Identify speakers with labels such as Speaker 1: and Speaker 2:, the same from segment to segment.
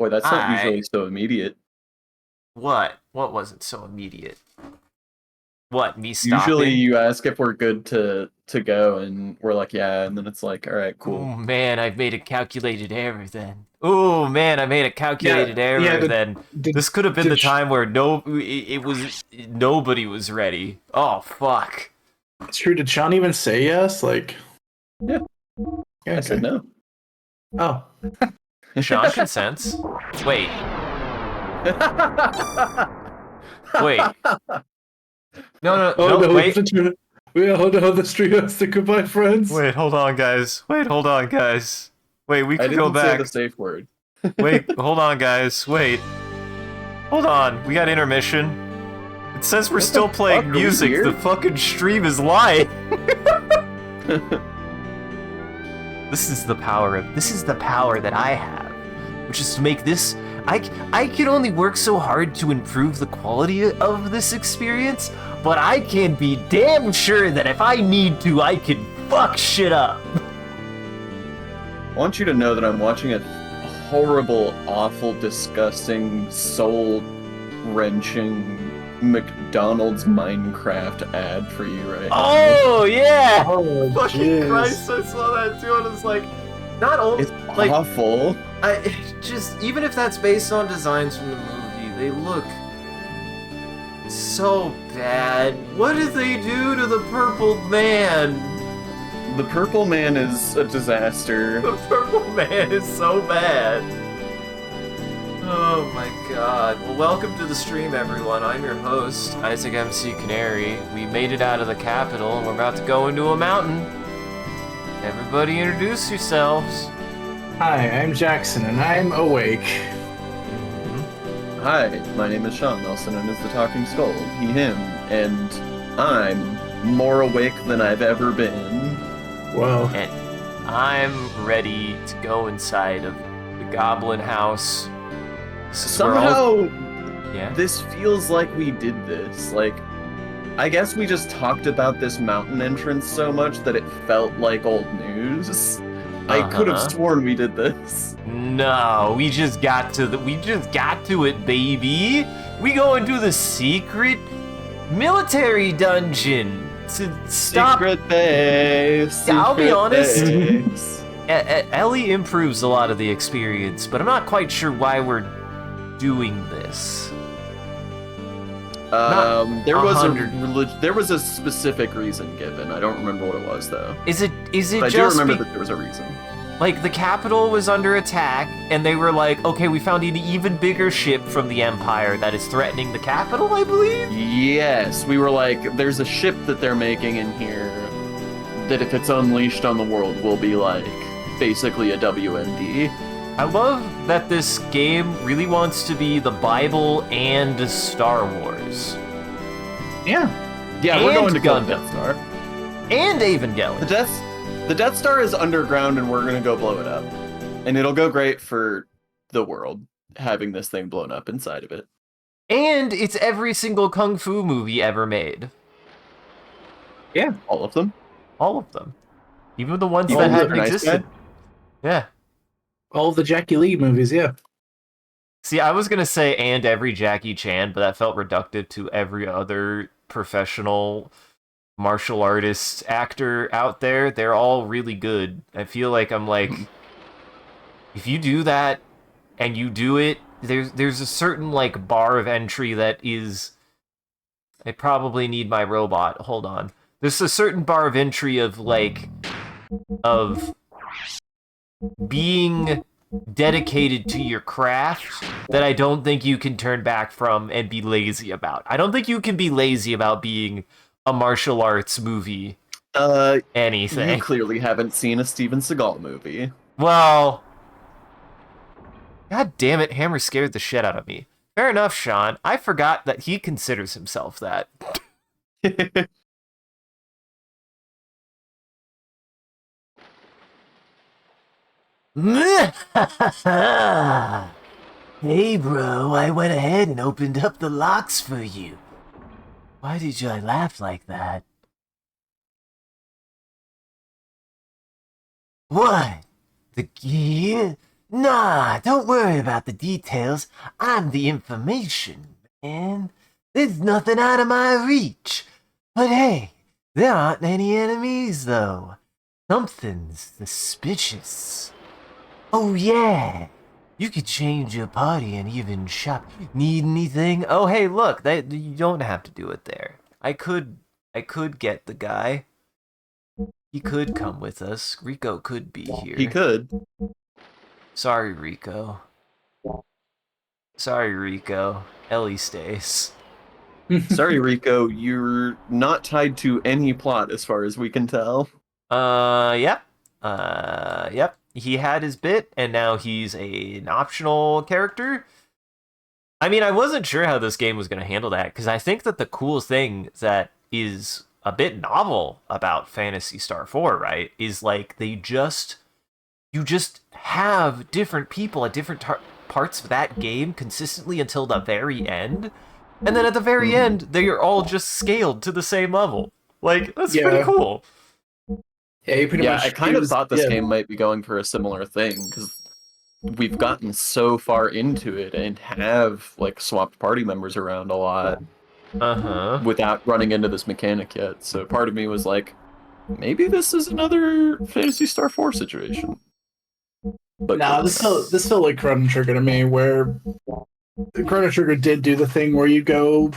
Speaker 1: Boy, that's not
Speaker 2: Hi.
Speaker 1: usually so immediate.
Speaker 2: What? What wasn't so immediate? What, me
Speaker 1: Usually
Speaker 2: stopping?
Speaker 1: you ask if we're good to go, and we're like, yeah, and then it's like, all right,
Speaker 2: Oh
Speaker 1: cool.
Speaker 2: man, I've made a calculated error then. Oh man, I made a calculated
Speaker 3: Yeah.
Speaker 2: error then.
Speaker 3: Did
Speaker 2: This could have been the
Speaker 3: did
Speaker 2: time where it was nobody was ready. Oh fuck.
Speaker 3: it's true? Did Sean even say yes? Like,
Speaker 1: Yeah,
Speaker 3: yeah,
Speaker 1: I said
Speaker 3: okay.
Speaker 1: no.
Speaker 3: Oh,
Speaker 2: Sean consents. Wait, wait. No, no,
Speaker 3: oh
Speaker 2: no,
Speaker 3: no,
Speaker 2: wait.
Speaker 3: hold on, the stream has to goodbye, friends.
Speaker 2: Wait, hold on, guys. Wait, hold on, guys. Wait, we
Speaker 1: I
Speaker 2: could go
Speaker 1: didn't say the
Speaker 2: back.
Speaker 1: safe word.
Speaker 2: Wait, hold on, guys. Wait. Hold on. We got intermission. It says we're
Speaker 1: What the
Speaker 2: still
Speaker 1: fuck?
Speaker 2: playing
Speaker 1: Are we
Speaker 2: music.
Speaker 1: here?
Speaker 2: The fucking stream is live. This is the power that I have, which is to make this. I can only work so hard to improve the quality of this experience, but I can be damn sure that if I need to, I can fuck shit up.
Speaker 1: I want you to know that I'm watching a horrible, awful, disgusting, soul-wrenching McDonald's Minecraft ad for you right now.
Speaker 2: Oh yeah!
Speaker 3: Oh,
Speaker 2: Fucking
Speaker 3: jeez.
Speaker 2: Christ, I saw that too, and it's like, not only
Speaker 1: It's
Speaker 2: like
Speaker 1: awful.
Speaker 2: just even if that's based on designs from the movie, they look so bad. What did they do to the purple man?
Speaker 1: The Purple Man is a disaster.
Speaker 2: The purple man is so bad. Oh my god. Well, welcome to the stream, everyone. I'm your host, Isaac MCCanary. We made it out of the capital, and we're about to go into a mountain. Everybody introduce yourselves.
Speaker 3: Hi, I'm Jackson, and I'm awake.
Speaker 1: Hi, my name is Sean, also known as the Talking Skull, he, him, and I'm more awake than I've ever been.
Speaker 3: Whoa.
Speaker 2: And I'm ready to go inside of the Goblin House. This is where all-
Speaker 1: Somehow,
Speaker 2: Yeah?
Speaker 1: this feels like we did this. Like, I guess we just talked about this mountain entrance so much that it felt like old news. I could have
Speaker 2: Uh-huh.
Speaker 1: sworn we did this.
Speaker 2: No, we just got to it, baby. We go into the secret military dungeon to stop.
Speaker 1: Secret base.
Speaker 2: Yeah, I'll be
Speaker 1: secret
Speaker 2: honest.
Speaker 1: base.
Speaker 2: Ellie improves a lot of the experience, but I'm not quite sure why we're doing this.
Speaker 1: There was
Speaker 2: 100.
Speaker 1: there was a specific reason given. I don't remember what it was though.
Speaker 2: Is it
Speaker 1: But I do
Speaker 2: just
Speaker 1: remember that there was a reason.
Speaker 2: like the capital was under attack, and they were like, okay, we found an even bigger ship from the Empire that is threatening the capital, I believe?
Speaker 1: Yes, we were like, there's a ship that they're making in here that if it's unleashed on the world will be like basically a WMD.
Speaker 2: I love that this game really wants to be the Bible and Star Wars.
Speaker 3: Yeah.
Speaker 1: Yeah, we're
Speaker 2: And
Speaker 1: going to kill the
Speaker 2: Gundam.
Speaker 1: Death Star.
Speaker 2: And
Speaker 1: The
Speaker 2: Evangelion.
Speaker 1: Death Star is underground and we're gonna go blow it up. And it'll go great for the world having this thing blown up inside of it.
Speaker 2: And it's every single Kung Fu movie ever made.
Speaker 3: Yeah.
Speaker 1: All of them.
Speaker 2: All of them. Even the ones
Speaker 1: Even
Speaker 2: that
Speaker 1: Mr.
Speaker 2: hadn't
Speaker 1: Nice
Speaker 2: existed.
Speaker 1: Guy?
Speaker 2: Yeah.
Speaker 3: All the Jackie Lee movies, yeah.
Speaker 2: See, I was gonna say and every Jackie Chan, but that felt reductive to every other professional martial artist actor out there. They're all really good. I feel like I'm like, if you do that and you do it, there's a certain like bar of entry that is. I probably need my robot. Hold on. There's a certain bar of entry of like of being dedicated to your craft that I don't think you can turn back from and be lazy about. I don't think you can be lazy about being a martial arts movie.
Speaker 1: You
Speaker 2: Anything.
Speaker 1: clearly haven't seen a Steven Seagal movie.
Speaker 2: Well, god damn it, Hammer scared the shit out of me. Fair enough, Sean. I forgot that he considers himself that. Hey, bro, I went ahead and opened up the locks for you. Why did you laugh like that? What? The Nah, don't worry about the details. I'm the information, man. There's nothing out of my reach. But hey, there aren't any enemies, though. Something's suspicious. Oh, yeah. You could change your party and even shop. Need anything? Oh, hey, look, you don't have to do it there. I could get the guy. He could come with us. Rico could be here.
Speaker 1: He could.
Speaker 2: Sorry, Rico. Sorry, Rico. Ellie stays.
Speaker 1: Sorry, Rico, you're not tied to any plot as far as we can tell.
Speaker 2: Yep. Yep. He had his bit, and now he's an optional character. I mean, I wasn't sure how this game was going to handle that, because I think that the cool thing that is a bit novel about Phantasy Star 4, right, is like you just have different people at different parts of that game consistently until the very end, and then at the very end, they are all just scaled to the same level. Like, that's pretty cool.
Speaker 3: Yeah, you pretty much.
Speaker 1: I kind of thought this game might be going for a similar thing, because we've gotten so far into it and have, like, swapped party members around a lot without running into this mechanic yet. So part of me was like, maybe this is another Phantasy Star 4 situation. But
Speaker 3: nah, this felt like Chrono Trigger to me, where Chrono Trigger did do the thing where you go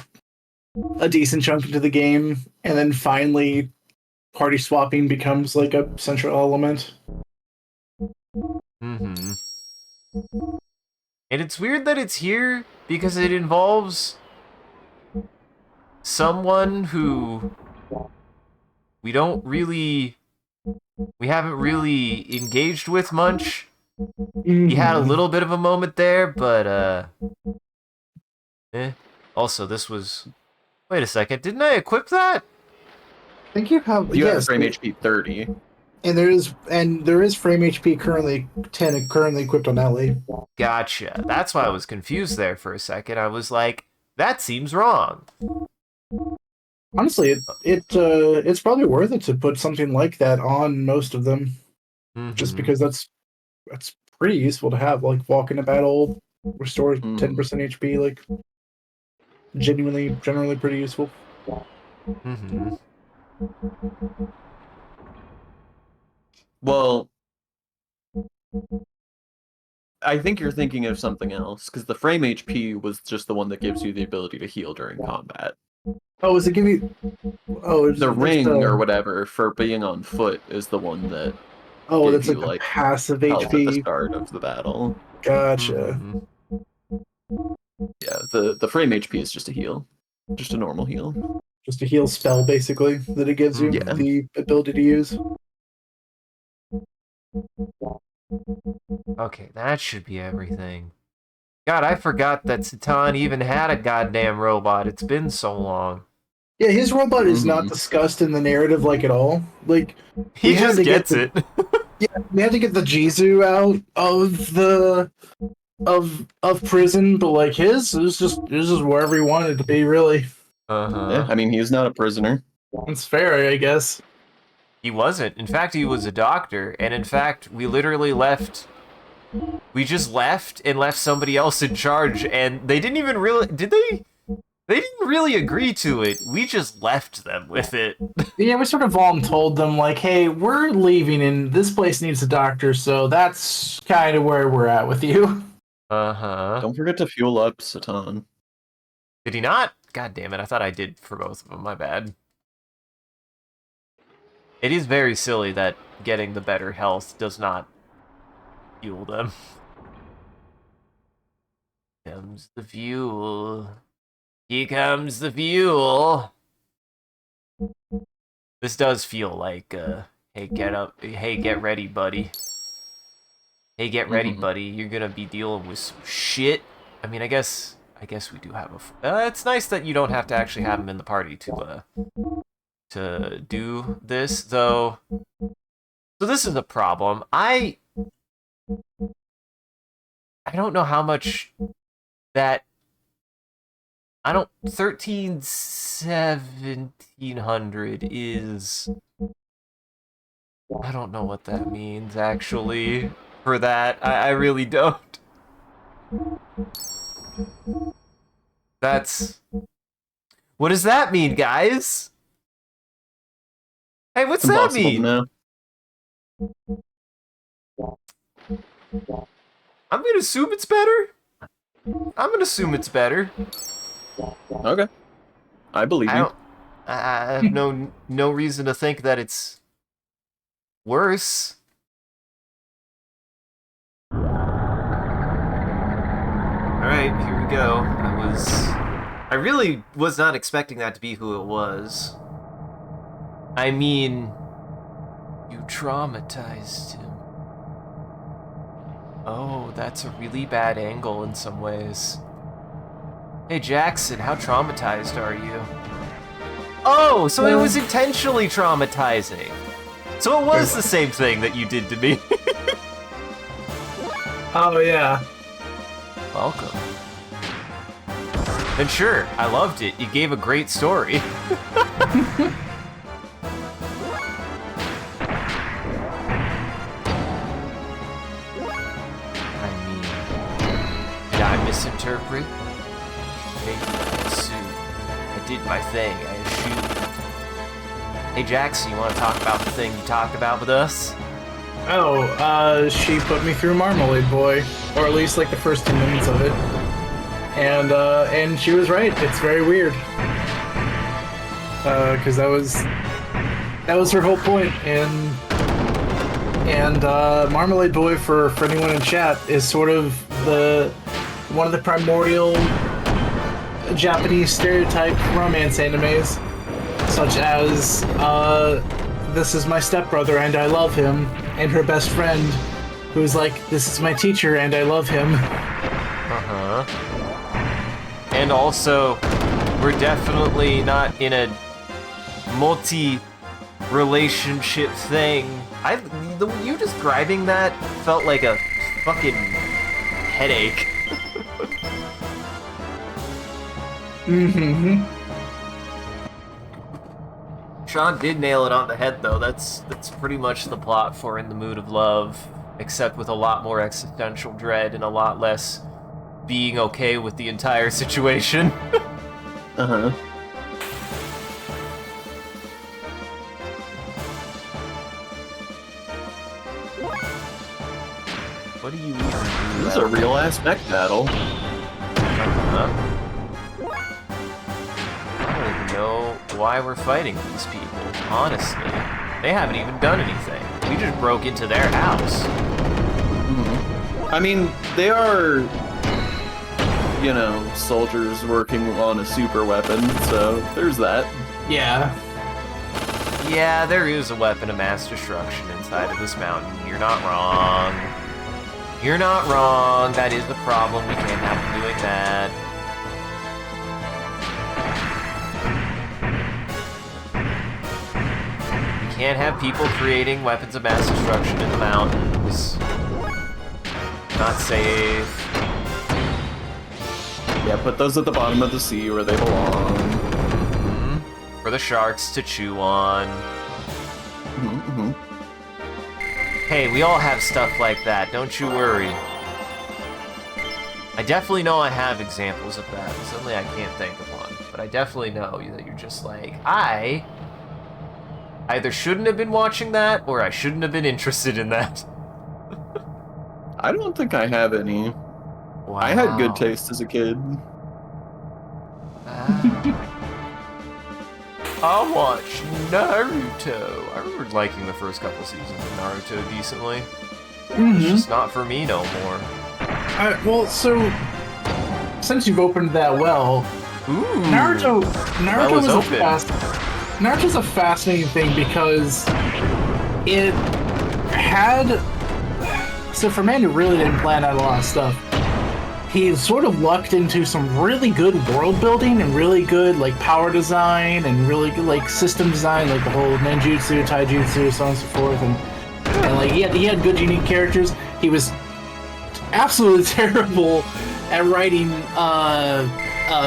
Speaker 3: a decent chunk into the game, and then finally party swapping becomes like a central element.
Speaker 2: And it's weird that it's here because it involves someone who we haven't really engaged with much. He had a little bit of a moment there, but Also, this was. Wait a second, didn't I equip that?
Speaker 3: I think you have.
Speaker 1: You have frame HP 30.
Speaker 3: And there is frame HP currently 10 currently equipped on Ellie.
Speaker 2: Gotcha. That's why I was confused there for a second. I was like, that seems wrong.
Speaker 3: Honestly, it's probably worth it to put something like that on most of them, just because that's pretty useful to have. Like, walk into battle, restore 10% HP, like generally pretty useful.
Speaker 1: Well, I think you're thinking of something else, because the frame HP was just the one that gives you the ability to heal during combat.
Speaker 3: Oh, is it give you? Oh,
Speaker 1: the ring or whatever for being on foot is the one that.
Speaker 3: Oh, that's
Speaker 1: you,
Speaker 3: like passive
Speaker 1: health
Speaker 3: HP.
Speaker 1: At the start of the battle.
Speaker 3: Gotcha.
Speaker 1: Yeah, the frame HP is just a heal, just a normal heal.
Speaker 3: Just a heal spell, basically, that it gives you the ability to use.
Speaker 2: Okay, that should be everything. God, I forgot that Satan even had a goddamn robot. It's been so long.
Speaker 3: Yeah, his robot is not discussed in the narrative, like, at all. Like,
Speaker 2: he just gets it.
Speaker 3: Yeah, we had to get the Jizu out of prison, but like his is just wherever he wanted to be, really.
Speaker 1: Yeah, I mean, he's not a prisoner.
Speaker 3: It's fair, I guess.
Speaker 2: He wasn't. In fact, he was a doctor, and in fact, we literally left. We just left and left somebody else in charge, and they didn't even really. Did they? They didn't really agree to it. We just left them with it.
Speaker 3: Yeah, we sort of all told them, like, hey, we're leaving and this place needs a doctor, so that's kind of where we're at with you.
Speaker 1: Don't forget to fuel up Satan.
Speaker 2: Did he not? God damn it, I thought I did for both of them. My bad. It is very silly that getting the better health does not fuel them. Here comes the fuel. Here comes the fuel. This does feel like, hey, get up. Hey, get ready, buddy. Hey, get ready, buddy. You're gonna be dealing with some shit. I mean, I guess we do have a. It's nice that you don't have to actually have him in the party to do this, though. So this is a problem. I don't know how much that. 1700 is. I don't know what that means, actually. for that. I really don't. That's... What does that mean, guys? Hey, what's that mean?
Speaker 1: No.
Speaker 2: I'm gonna assume it's better. I'm gonna assume it's better.
Speaker 1: Okay. I believe you.
Speaker 2: I have no reason to think that it's worse. Alright, here we go. I really was not expecting that to be who it was. I mean, you traumatized him. Oh, that's a really bad angle in some ways. Hey Jackson, how traumatized are you? Oh, so it was intentionally traumatizing. So it was the same thing that you did to me.
Speaker 3: Oh, yeah.
Speaker 2: Welcome. And sure, I loved it. You gave a great story. I mean, did I misinterpret? Maybe I assume. I did my thing, I assumed. Hey Jackson, you want to talk about the thing you talked about with us?
Speaker 3: Oh, she put me through Marmalade Boy, or at least like the first 10 minutes of it. And she was right. It's very weird. Because that was her whole point. And Marmalade Boy, for anyone in chat, is sort of one of the primordial Japanese stereotype romance animes, such as this is my stepbrother and I love him, and her best friend, who's like, this is my teacher and I love him.
Speaker 2: Uh-huh. And also, we're definitely not in a multi-relationship thing. You describing that felt like a fucking headache.
Speaker 3: Mm-hmm.
Speaker 2: Sean did nail it on the head, though. That's pretty much the plot for In the Mood of Love, except with a lot more existential dread and a lot less being okay with the entire situation.
Speaker 1: Uh-huh.
Speaker 2: What do you even do?
Speaker 1: This is a real-ass mech battle.
Speaker 2: Uh-huh. I don't even know why we're fighting these people, honestly. They haven't even done anything. We just broke into their house.
Speaker 1: Mm-hmm. I mean, they are, you know, soldiers working on a super weapon, so there's that.
Speaker 3: Yeah.
Speaker 2: Yeah, there is a weapon of mass destruction inside of this mountain. You're not wrong. You're not wrong. That is the problem. We can't have them doing that. We can't have people creating weapons of mass destruction in the mountains. Not safe.
Speaker 1: Yeah, put those at the bottom of the sea where they belong.
Speaker 2: Mm-hmm. For the sharks to chew on.
Speaker 1: Mm-hmm.
Speaker 2: Hey, we all have stuff like that, don't you worry. I definitely know I have examples of that. Suddenly I can't think of one. But I definitely know that you're just like, I either shouldn't have been watching that, or I shouldn't have been interested in that.
Speaker 1: I don't think I have any.
Speaker 2: Wow.
Speaker 1: I had good taste as a kid.
Speaker 2: I'll watch Naruto. I remember liking the first couple seasons of Naruto decently.
Speaker 3: Mm-hmm.
Speaker 2: It's just not for me no more.
Speaker 3: Well, so since you've opened that well,
Speaker 2: Ooh,
Speaker 3: Naruto's a fascinating thing because it had. So for a man who really didn't plan out a lot of stuff, he sort of lucked into some really good world building and really good like power design and really good like system design, like the whole ninjutsu, taijutsu, so on and so forth, and like he had good unique characters. He was absolutely terrible at writing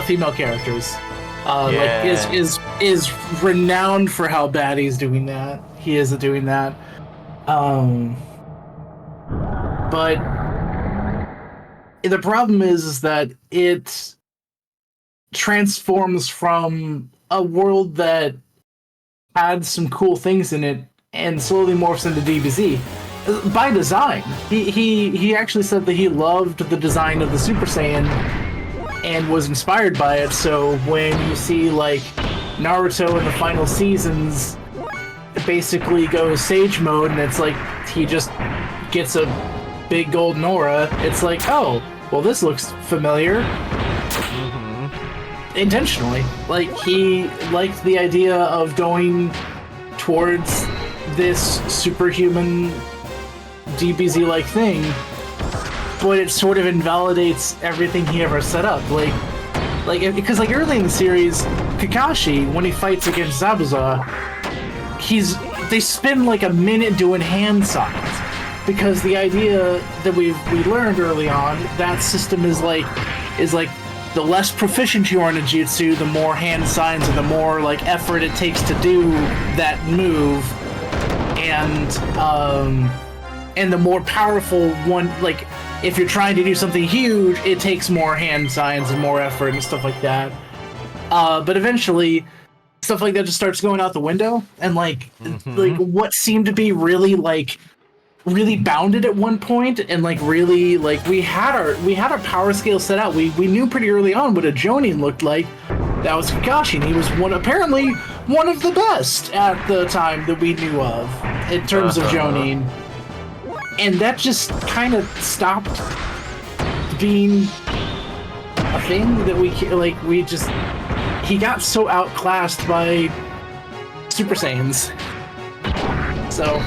Speaker 3: female characters.
Speaker 2: Yeah.
Speaker 3: Like is renowned for how bad he's doing that. He is doing that. But the problem is that it transforms from a world that had some cool things in it and slowly morphs into DBZ by design. He actually said that he loved the design of the Super Saiyan and was inspired by it. So when you see like Naruto in the final seasons basically goes Sage mode, and it's like he just gets a big golden aura, it's like, oh, well, this looks familiar. Intentionally. Like, he liked the idea of going towards this superhuman DBZ-like thing, but it sort of invalidates everything he ever set up. Because early in the series, Kakashi, when he fights against Zabuza, they spend like a minute doing hand signs, because the idea that we learned early on, that system is like the less proficient you are in a jutsu, the more hand signs and the more like effort it takes to do that move, and the more powerful one, like if you're trying to do something huge, it takes more hand signs and more effort and stuff like that. But eventually, stuff like that just starts going out the window, and like what seemed to be really bounded at one point, and really we had our power scale set out. We knew pretty early on what a Jonin looked like. That was Kakashi, and he was apparently one of the best at the time that we knew of in terms of Jonin. And that just kind of stopped being a thing that he got so outclassed by Super Saiyans. So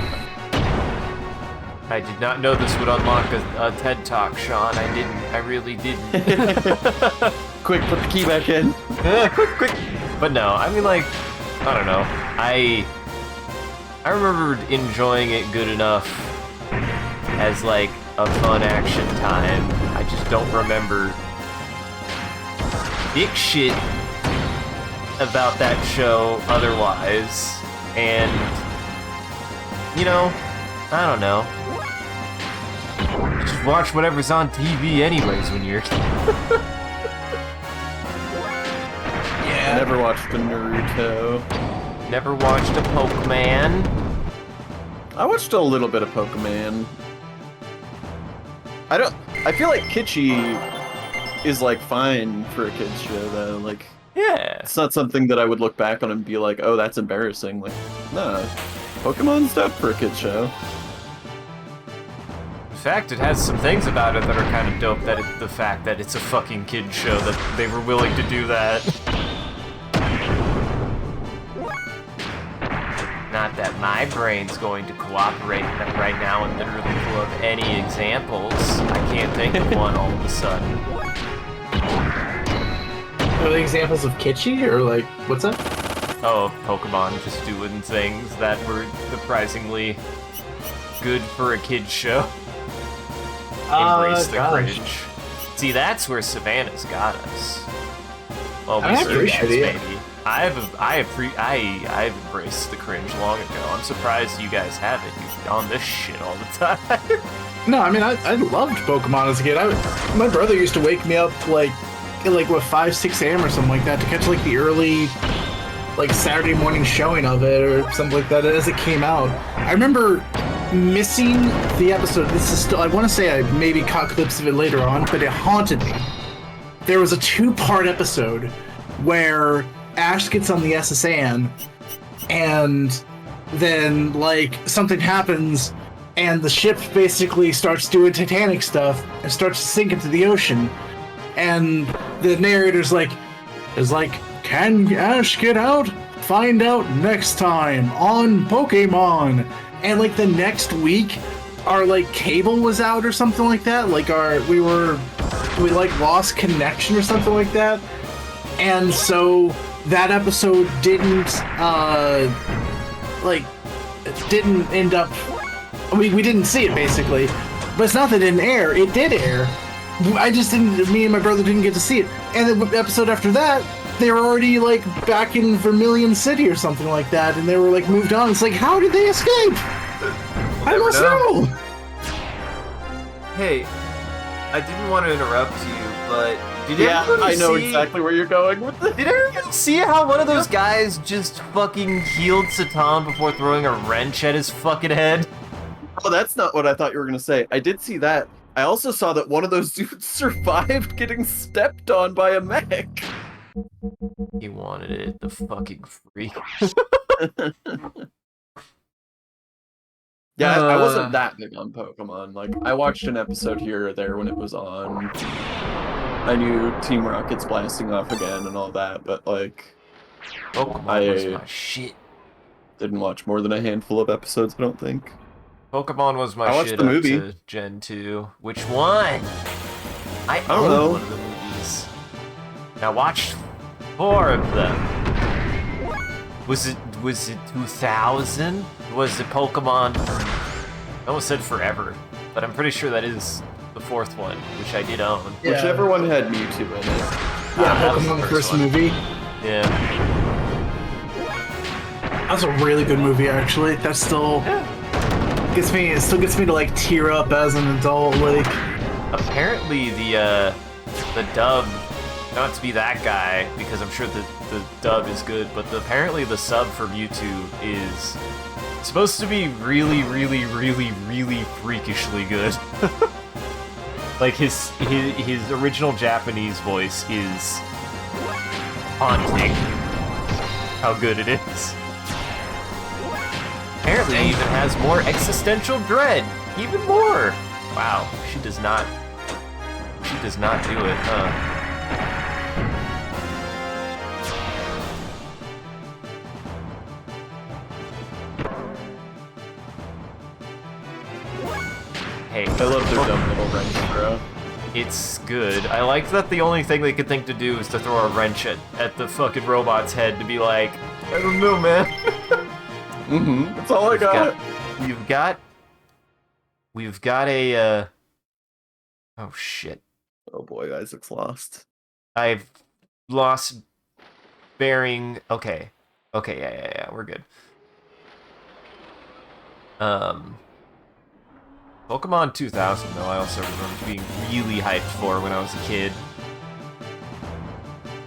Speaker 2: I did not know this would unlock a TED Talk, Sean. I really didn't.
Speaker 1: Quick, put the key back in.
Speaker 2: Quick. But no, I mean, I don't know. I remember enjoying it good enough as a fun action time. I just don't remember dick shit about that show otherwise. And I don't know. Just watch whatever's on TV anyways when you're a kid.
Speaker 1: Yeah. Never watched a Naruto.
Speaker 2: Never watched a Pokemon.
Speaker 1: I watched a little bit of Pokemon. I feel like Kitschy is fine for a kid's show though.
Speaker 2: Yeah.
Speaker 1: It's not something that I would look back on and be like, oh, that's embarrassing. Nah. Pokemon's dope for a kid's show.
Speaker 2: In fact, it has some things about it that are kind of dope. The fact that it's a fucking kid's show, that they were willing to do that. Not that my brain's going to cooperate right now and literally pull up any examples. I can't think of one all of a sudden.
Speaker 3: Are they examples of Kitschy, or what's that?
Speaker 2: Oh, Pokemon just doing things that were surprisingly good for a kid's show. Embrace the cringe. See, that's where Savannah's got us. Well,
Speaker 3: I appreciate it.
Speaker 2: Maybe. I've embraced the cringe long ago. I'm surprised you guys haven't. You're on this shit all the time.
Speaker 3: No, I mean, I loved Pokemon as a kid. My brother used to wake me up what 5, 6 a.m. or something like that to catch the early Saturday morning showing of it or something like that as it came out. I remember missing the episode. This is still, I want to say I maybe caught clips of it later on, but it haunted me. There was a 2-part episode where Ash gets on the SSN and then something happens and the ship basically starts doing Titanic stuff and starts to sink into the ocean, and the narrator's can Ash get out? Find out next time on Pokemon. And the next week, our cable was out or something like that. We lost connection or something like that. And so that episode didn't end up. We didn't see it basically. But it's not that it didn't air. It did air. I just didn't. Me and my brother didn't get to see it. And the episode after that, they were already back in Vermilion City or something like that, and they were moved on. It's how did they escape? I must know.
Speaker 2: Hey, I didn't want to interrupt you, but did
Speaker 1: I know
Speaker 2: see...
Speaker 1: exactly where you're going with this.
Speaker 2: Did everybody see how one of those guys just fucking healed Satan before throwing a wrench at his fucking head?
Speaker 1: Oh, that's not what I thought you were gonna say. I did see that. I also saw that one of those dudes survived getting stepped on by a mech.
Speaker 2: He wanted it, the fucking freak.
Speaker 1: Yeah, I wasn't that big on Pokemon. Like, I watched an episode here or there when it was on. I knew Team Rocket's blasting off again and all that, but like,
Speaker 2: Pokemon was my shit.
Speaker 1: Didn't watch more than a handful of episodes, I don't think.
Speaker 2: Pokemon was my shit
Speaker 1: the movie.
Speaker 2: up to Gen 2. Which one? I
Speaker 1: don't know.
Speaker 2: one of the movies. I watched 4 of them. Was it 2000? Was it Pokemon? I almost said Forever, but I'm pretty sure that is the 4th one, which I did own.
Speaker 3: Yeah.
Speaker 1: Whichever one had Mewtwo in it.
Speaker 3: Yeah, Pokemon the first movie.
Speaker 2: Yeah.
Speaker 3: That's a really good movie, actually. That still gets me. It still gets me to like tear up as an adult. Like,
Speaker 2: apparently the dub, not to be that guy because I'm sure the dub is good, but apparently the sub for Mewtwo is supposed to be really, really, really, really freakishly good. Like his original Japanese voice is haunting. How good it is. Apparently it even has more existential dread. Even more. Wow, she does not do it, huh? Hey,
Speaker 1: I love their dumb little wrench throw.
Speaker 2: It's good. I like that the only thing they could think to do is to throw a wrench at the fucking robot's head to be like, I don't know, man.
Speaker 1: That's all I got.
Speaker 2: We've got a, oh shit.
Speaker 1: Oh boy, Isaac's lost.
Speaker 2: I've lost bearing. Okay, yeah, we're good. Pokemon 2000, though, I also remember being really hyped for when I was a kid.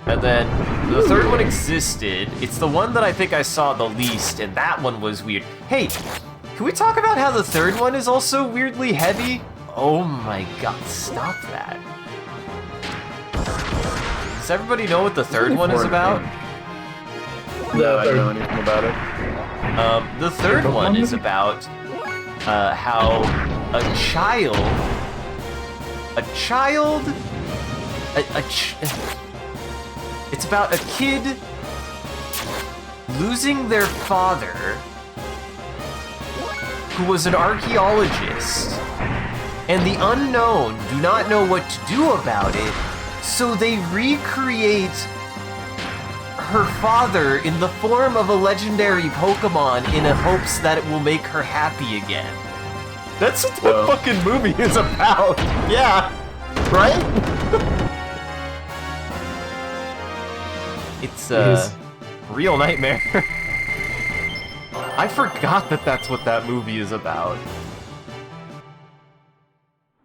Speaker 2: And then the third one existed. It's the one that I think I saw the least, and that one was weird. Hey, can we talk about how the third one is also weirdly heavy? Oh my god, stop that. Does everybody know what the third one is about?
Speaker 1: No, I don't know anything about it.
Speaker 2: The third one is about how it's about a kid losing their father, who was an archaeologist, and the unknown do not know what to do about it, so they recreate her father in the form of a legendary Pokemon in hopes that it will make her happy again. That's what the fucking movie is about. Yeah. Right? It's a real nightmare. I forgot that that's what that movie is about.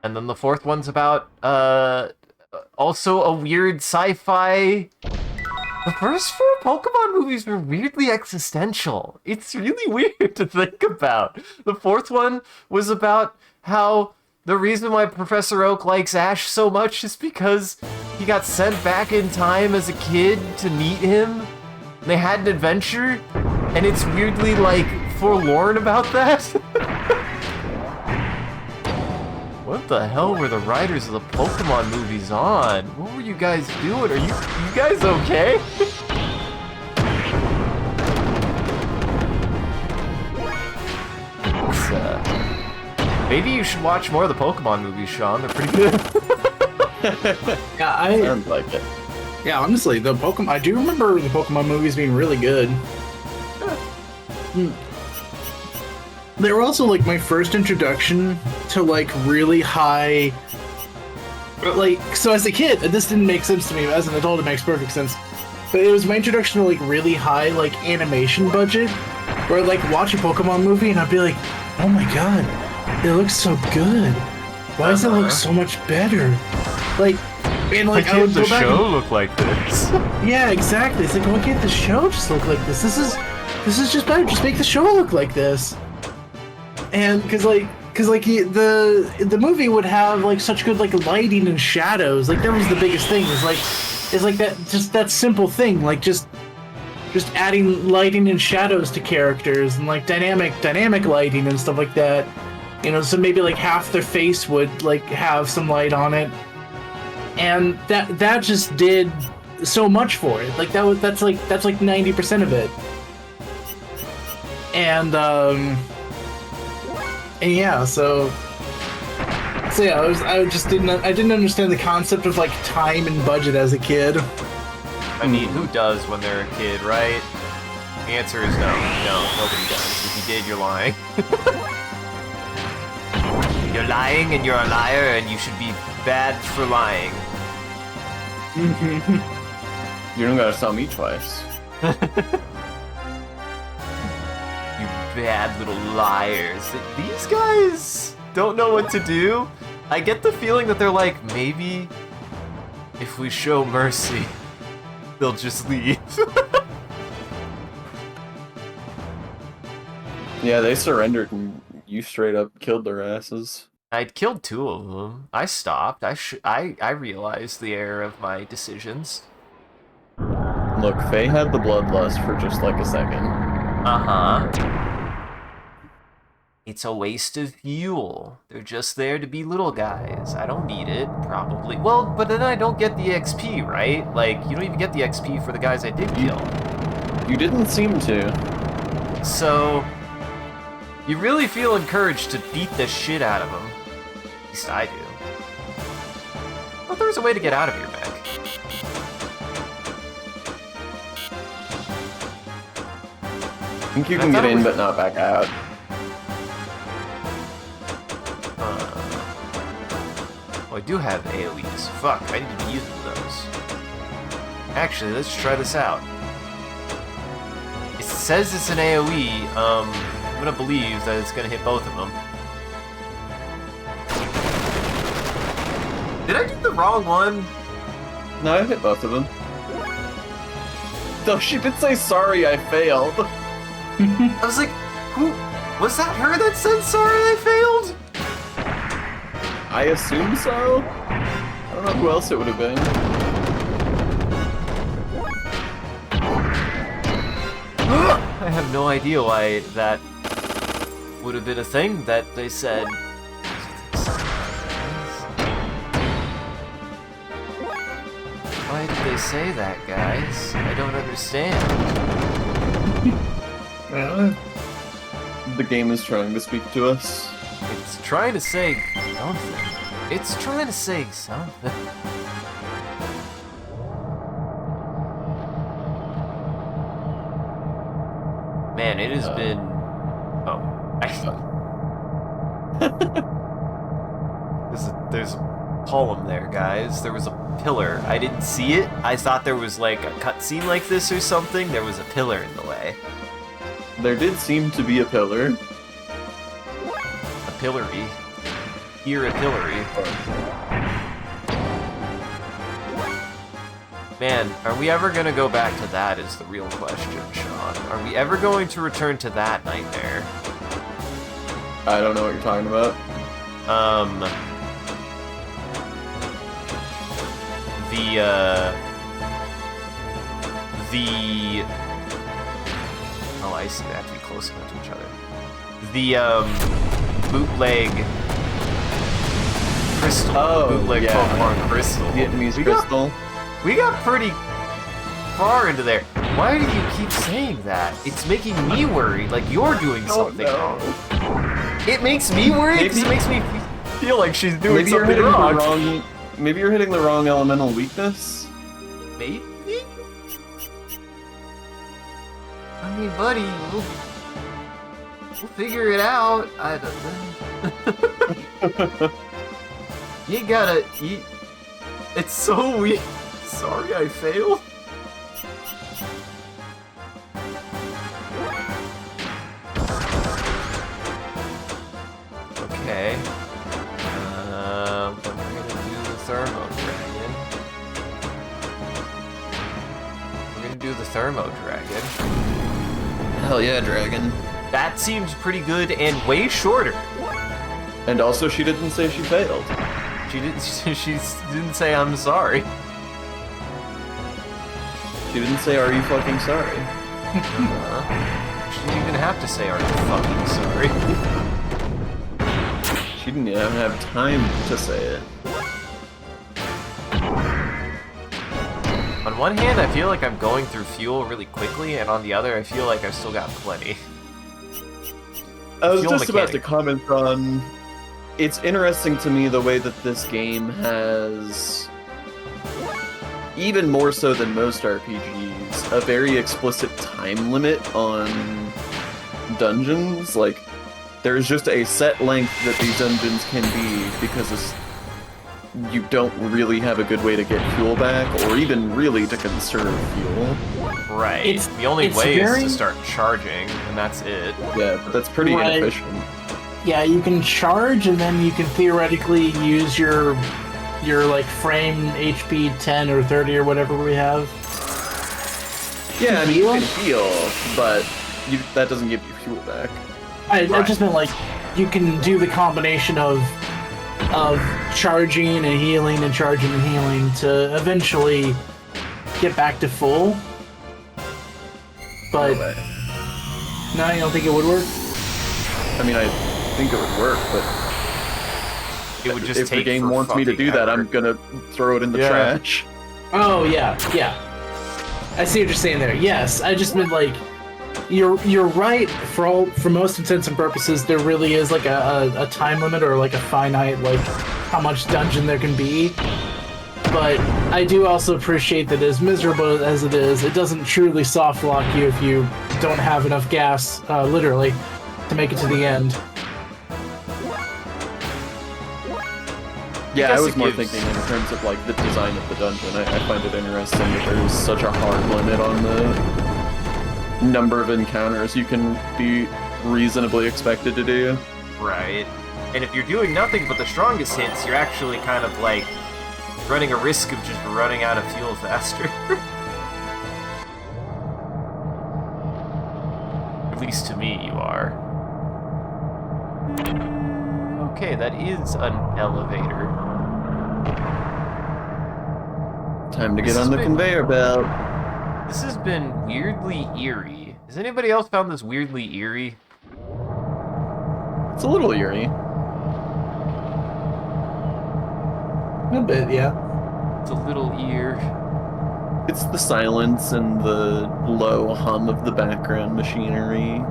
Speaker 2: And then the fourth one's about, also a weird sci-fi... The first 4 Pokemon movies were weirdly existential. It's really weird to think about. The fourth one was about how the reason why Professor Oak likes Ash so much is because he got sent back in time as a kid to meet him. They had an adventure, and it's weirdly, like, forlorn about that. What the hell were the writers of the Pokemon movies on? What were you guys doing? Are you guys okay? Maybe you should watch more of the Pokemon movies, Sean. They're pretty good.
Speaker 3: Yeah,
Speaker 1: Sounds like it.
Speaker 3: Yeah, honestly, the Pokemon. I do remember the Pokemon movies being really good. They were also like my first introduction to like really high. Like, so as a kid, this didn't make sense to me. As an adult, it makes perfect sense. But it was my introduction to like really high like animation budget, where I'd like watch a Pokemon movie and I'd be like, oh my god, it looks so good. why does it look so much better? Like, and like
Speaker 2: why
Speaker 3: I would
Speaker 2: can't
Speaker 3: go
Speaker 2: the
Speaker 3: back
Speaker 2: show look like this?
Speaker 3: Yeah, exactly. It's like, why can't the show just look like this? This is just better. Just make the show look like this. And because the movie would have like such good like lighting and shadows. Like that was the biggest thing. Is like that simple thing. Like just adding lighting and shadows to characters and like dynamic lighting and stuff like that. You know, so maybe like half their face would like have some light on it. And that just did so much for it. Like that's like 90% of it. And yeah, so yeah, I didn't understand the concept of like time and budget as a kid.
Speaker 2: I mean, who does when they're a kid, right? The answer is no. No, nobody does. If you did, you're lying. You're lying and you're a liar and you should be bad for lying.
Speaker 1: You don't gotta tell me twice.
Speaker 2: You bad little liars. These guys don't know what to do. I get the feeling that they're like, maybe if we show mercy, they'll just leave.
Speaker 1: Yeah, they surrendered and you straight up killed their asses.
Speaker 2: I'd killed 2 of them. I stopped. I realized the error of my decisions.
Speaker 1: Look, Faye had the bloodlust for just like a second.
Speaker 2: Uh-huh. It's a waste of fuel. They're just there to be little guys. I don't need it, probably. Well, but then I don't get the XP, right? Like, you don't even get the XP for the guys I did kill.
Speaker 1: You didn't seem to.
Speaker 2: So, you really feel encouraged to beat the shit out of them. At least I do. I thought there was a way to get out of here, Mac.
Speaker 1: I think you can get in, but not back out.
Speaker 2: Oh, I do have AoEs. Fuck, I need to be using those. Actually, let's try this out. It says it's an AoE. I'm gonna believe that it's gonna hit both of them. Did I do the wrong one?
Speaker 1: No, I hit both of them. Though she did say sorry, I failed.
Speaker 2: I was like, who? Was that her that said sorry I failed?
Speaker 1: I assume so? I don't know who else it would have been.
Speaker 2: I have no idea why that would have been a thing that they said. Why did they say that, guys? I don't understand.
Speaker 1: The game is trying to speak to us.
Speaker 2: It's trying to say something. It's trying to say something. Man, it has been... Oh. There's a column there, guys. There was a pillar. I didn't see it. I thought there was like a cutscene like this or something. There was a pillar in the way.
Speaker 1: There did seem to be a pillar.
Speaker 2: A pillory. Here a pillory. Man, are we ever gonna go back to that is the real question, Sean. Are we ever going to return to that nightmare?
Speaker 1: I don't know what you're talking about.
Speaker 2: Oh, I see. They have to be close enough to each other. The, bootleg crystal. Bootleg Pokemon crystal.
Speaker 1: Vietnamese crystal.
Speaker 2: We got pretty far into there. Why do you keep saying that? It's making me worry, like you're doing something wrong. It makes me worry because it makes me feel like she's doing something wrong.
Speaker 1: Maybe you're hitting the wrong elemental weakness?
Speaker 2: Maybe? I mean, buddy, we'll figure it out. I don't know. You gotta eat. It's so weird. Sorry, I failed. Okay. Thermo Dragon.
Speaker 1: Hell yeah, dragon.
Speaker 2: That seems pretty good and way shorter.
Speaker 1: And also, she didn't say she failed.
Speaker 2: She didn't. She didn't say I'm sorry.
Speaker 1: She didn't say, "Are you fucking sorry?"
Speaker 2: She didn't even have to say, "Are you fucking sorry?"
Speaker 1: She didn't even have time to say it.
Speaker 2: On one hand, I feel like I'm going through fuel really quickly, and on the other, I feel like I've still got plenty.
Speaker 1: I was
Speaker 2: Fuel
Speaker 1: just about to
Speaker 2: mechanic.
Speaker 1: comment on. It's interesting to me the way that this game has, even more so than most RPGs, a very explicit time limit on dungeons. Like, there's just a set length that these dungeons can be because you don't really have a good way to get fuel back, or even really to conserve fuel.
Speaker 2: Right. The only way is to start charging, and that's it.
Speaker 1: Yeah, but that's pretty inefficient.
Speaker 3: Yeah, you can charge, and then you can theoretically use your like frame HP 10 or 30 or whatever we have.
Speaker 1: Yeah, I mean, you can heal, but that doesn't give you fuel back.
Speaker 3: I just meant like you can do the combination of charging and healing and charging and healing to eventually get back to full. But no, you don't think it would work?
Speaker 1: I mean, I think it would work, but
Speaker 2: it would just
Speaker 1: if the game wants me to do that, I'm gonna throw it in the trash.
Speaker 3: Oh yeah. I see what you're saying there. Yes, I just meant like you're right. For most intents and purposes, there really is like a time limit or like a finite like how much dungeon there can be. But I do also appreciate that as miserable as it is, it doesn't truly soft lock you if you don't have enough gas, literally, to make it to the end.
Speaker 1: Yeah, I was more thinking in terms of like the design of the dungeon. I find it interesting that there's such a hard limit on the number of encounters you can be reasonably expected to do.
Speaker 2: Right. And if you're doing nothing but the strongest hits, you're actually kind of like running a risk of just running out of fuel faster. At least to me, you are. Okay, that is an elevator.
Speaker 1: Time to get on the conveyor belt.
Speaker 2: This has been weirdly eerie. Has anybody else found this weirdly eerie?
Speaker 1: It's a little eerie.
Speaker 3: A bit, yeah.
Speaker 2: It's a little ear.
Speaker 1: It's the silence and the low hum of the background machinery.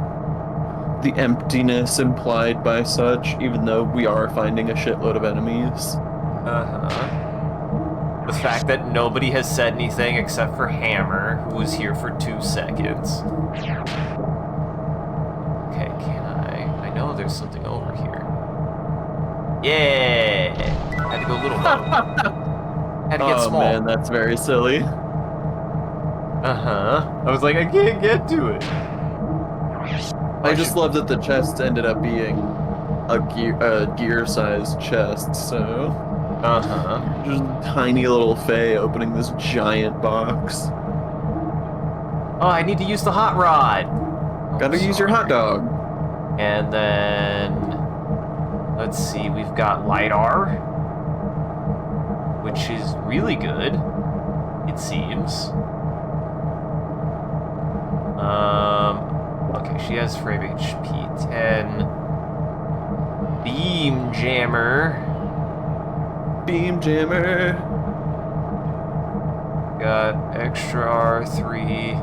Speaker 1: The emptiness implied by such, even though we are finding a shitload of enemies.
Speaker 2: The fact that nobody has said anything except for Hammer, who was here for 2 seconds. Okay, can I know there's something over here. Yeah! Had to go a little low. Had to get small.
Speaker 1: Oh man, that's very silly.
Speaker 2: I was like, I can't get to it.
Speaker 1: I just love that the chest ended up being a gear-sized chest, so... Just tiny little Faye opening this giant box.
Speaker 2: Oh, I need to use the hot rod!
Speaker 1: Gotta use your hot dog.
Speaker 2: And then... let's see, we've got LiDAR, which is really good, it seems. Okay, she has frame HP 10. Beam Jammer.
Speaker 1: Beam Jammer.
Speaker 2: Got extra R3.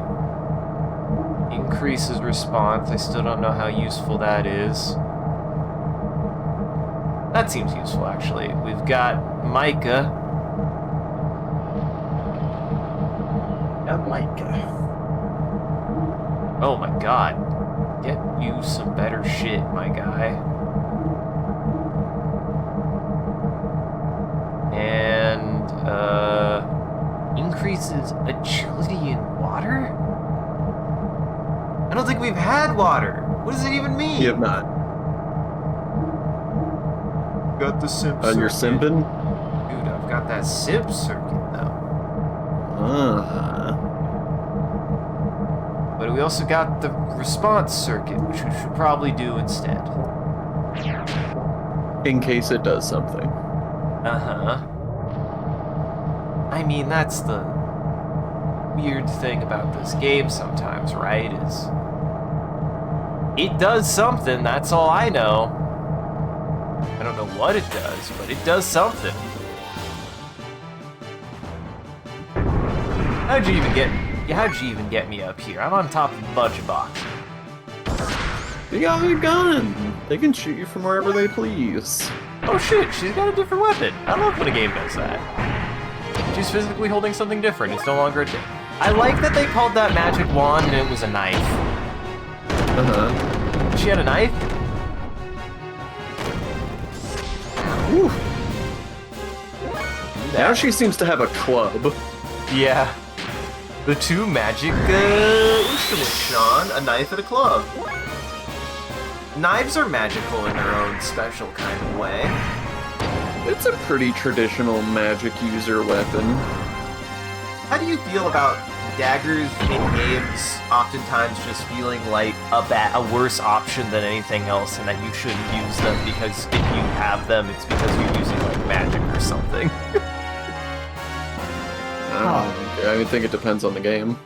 Speaker 2: Increases response. I still don't know how useful that is. That seems useful, actually. We've got Micah. Oh my god. Get you some better shit, my guy. And, increases agility in water? I don't think we've had water. What does it even mean?
Speaker 1: You have not.
Speaker 2: Got the simp
Speaker 1: On your simpin'?
Speaker 2: Dude, I've got that simp circuit, though. But we also got the response circuit, which we should probably do instead.
Speaker 1: In case it does something.
Speaker 2: Uh-huh. I mean, that's the weird thing about this game sometimes, right? Is it does something, that's all I know. I don't know what it does, but it does something. How'd you even get me up here? I'm on top of a bunch of boxes.
Speaker 1: They got a gun. They can shoot you from wherever they please.
Speaker 2: Oh shit, she's got a different weapon. I love when a game does that. She's physically holding something different. It's no longer a dick. I like that they called that magic wand and it was a knife.
Speaker 1: Uh-huh.
Speaker 2: She had a knife?
Speaker 1: Whew. Now she seems to have a club.
Speaker 2: Yeah. The two magic instruments, Sean. A knife and a club. Knives are magical in their own special kind of way.
Speaker 1: It's a pretty traditional magic user weapon.
Speaker 2: How do you feel about daggers in games oftentimes just feeling like a worse option than anything else, and that you shouldn't use them because if you have them, it's because you're using like magic or something?
Speaker 1: I think it depends on the game.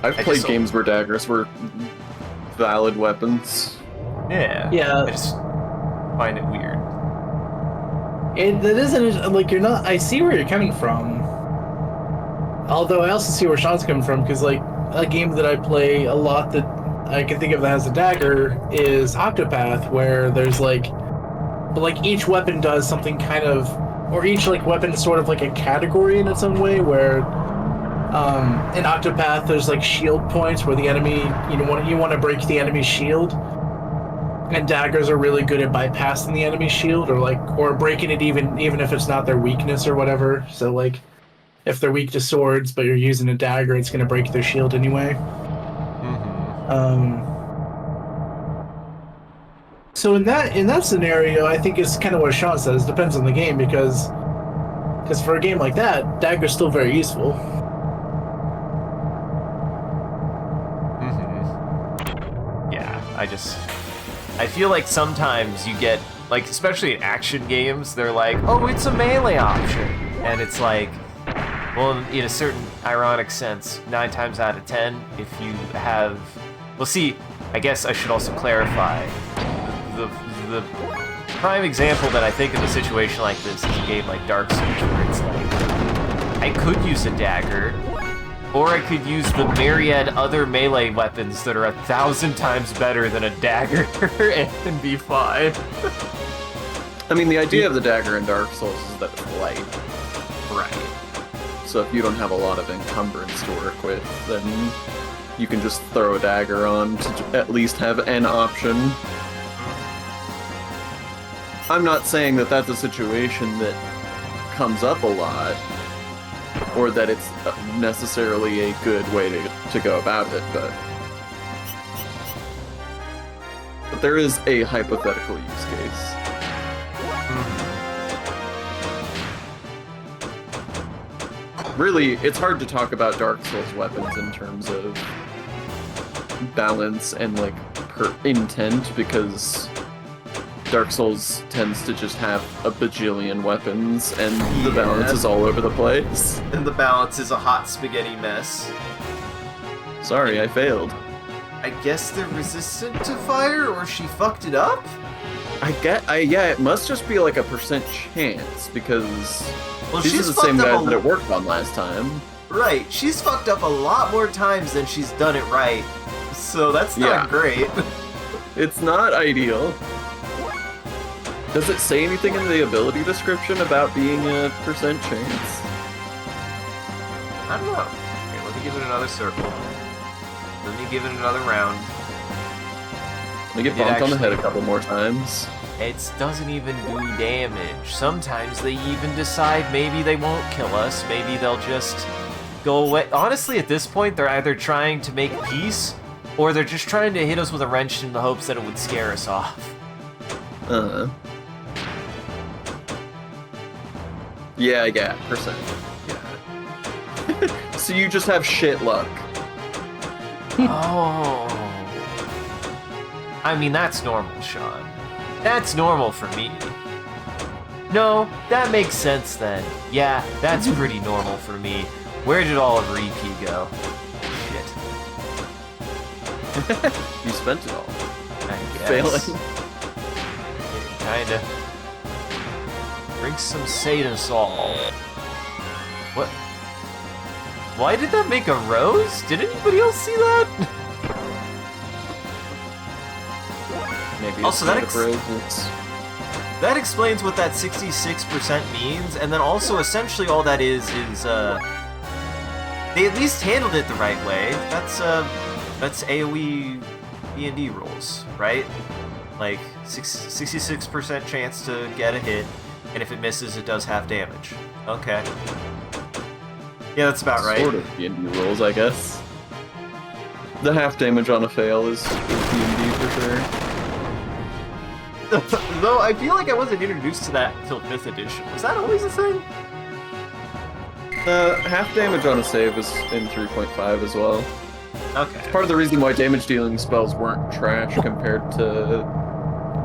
Speaker 1: I've played games where daggers were valid weapons.
Speaker 2: Yeah.
Speaker 3: Yeah.
Speaker 2: I just find it weird.
Speaker 3: That isn't like you're not. I see where you're coming from. Although I also see where Sean's coming from, because like a game that I play a lot that I can think of that has a dagger is Octopath, where there's like each weapon does something kind of, or each like weapon is sort of like a category in its own way. Where in Octopath there's like shield points where the enemy you want to break the enemy's shield, and daggers are really good at bypassing the enemy's shield or breaking it even if it's not their weakness or whatever. So like, if they're weak to swords, but you're using a dagger, it's going to break their shield anyway.
Speaker 2: Mm-hmm.
Speaker 3: So in that scenario, I think it's kind of what Sean says. Depends on the game, because for a game like that, dagger's still very useful.
Speaker 2: Mm-hmm. Yeah, I feel like sometimes you get, like, especially in action games, they're like, oh, it's a melee option. And it's like, well, in a certain ironic sense, 9 times out of 10, if you have... Well, see, I guess I should also clarify. The prime example that I think of a situation like this is a game like Dark Souls, where it's like, I could use a dagger, or I could use the myriad other melee weapons that are 1,000 times better than a dagger and be fine.
Speaker 1: I mean, the idea of the dagger in Dark Souls is that it's light.
Speaker 2: Right.
Speaker 1: So if you don't have a lot of encumbrance to work with, then you can just throw a dagger on to at least have an option. I'm not saying that that's a situation that comes up a lot, or that it's necessarily a good way to go about it, but there is a hypothetical use case. Really, it's hard to talk about Dark Souls weapons in terms of balance and like intent, because Dark Souls tends to just have a bajillion weapons, and the balance is all over the place.
Speaker 2: And the balance is a hot spaghetti mess.
Speaker 1: Sorry, I failed.
Speaker 2: I guess they're resistant to fire, or she fucked it up?
Speaker 1: Yeah, it must just be like a % chance, because these are the same guys that it worked on last time.
Speaker 2: Right, she's fucked up a lot more times than she's done it right, so that's not great.
Speaker 1: It's not ideal. Does it say anything in the ability description about being a % chance?
Speaker 2: I don't know. Here, let me give it another circle. Let me give it another round.
Speaker 1: Let me get bonked on the head a couple more times.
Speaker 2: It doesn't even do damage. Sometimes they even decide maybe they won't kill us, maybe they'll just go away. Honestly, at this point, they're either trying to make peace, or they're just trying to hit us with a wrench in the hopes that it would scare us off.
Speaker 1: Yeah, %. Yeah. So you just have shit luck.
Speaker 2: Oh. I mean, that's normal, Sean. That's normal for me. No, that makes sense then. Yeah, that's pretty normal for me. Where did all of Reiki go? Shit.
Speaker 1: You spent it all.
Speaker 2: I guess.
Speaker 1: Failing.
Speaker 2: Kinda. Drink some Sadasol. What? Why did that make a rose? Did anybody else see that?
Speaker 1: Maybe
Speaker 2: Also,
Speaker 1: it's
Speaker 2: that
Speaker 1: made of roses.
Speaker 2: That explains what that 66% means, and then also essentially all that is they at least handled it the right way. That's AoE D&D rules, right? Like 66% chance to get a hit, and if it misses, it does half damage. Okay. Yeah, that's about right.
Speaker 1: Sort of D&D rules, I guess. The half damage on a fail is D&D for sure.
Speaker 2: Though I feel like I wasn't introduced to that until 5th edition. Was that always a thing?
Speaker 1: Half damage on a save is in 3.5 as well.
Speaker 2: Okay.
Speaker 1: Part of the reason why damage dealing spells weren't trash compared to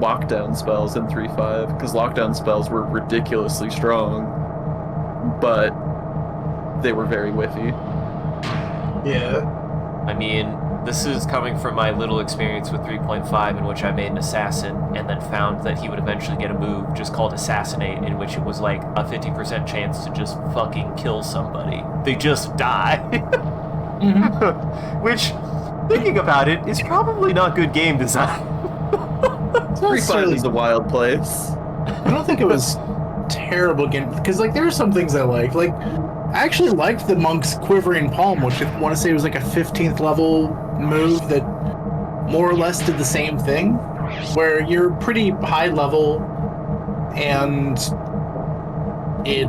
Speaker 1: lockdown spells in 3.5, because lockdown spells were ridiculously strong, but they were very whiffy.
Speaker 3: Yeah.
Speaker 2: I mean, this is coming from my little experience with 3.5, in which I made an assassin and then found that he would eventually get a move just called Assassinate, in which it was like a 50% chance to just fucking kill somebody. They just die. Which, thinking about it, is probably not good game design.
Speaker 1: 3.5 is a wild place.
Speaker 3: I don't think it was terrible game, because like there are some things I like. Like, I actually liked the monk's quivering palm, which I want to say was like a 15th level move that more or less did the same thing, where you're pretty high level and it,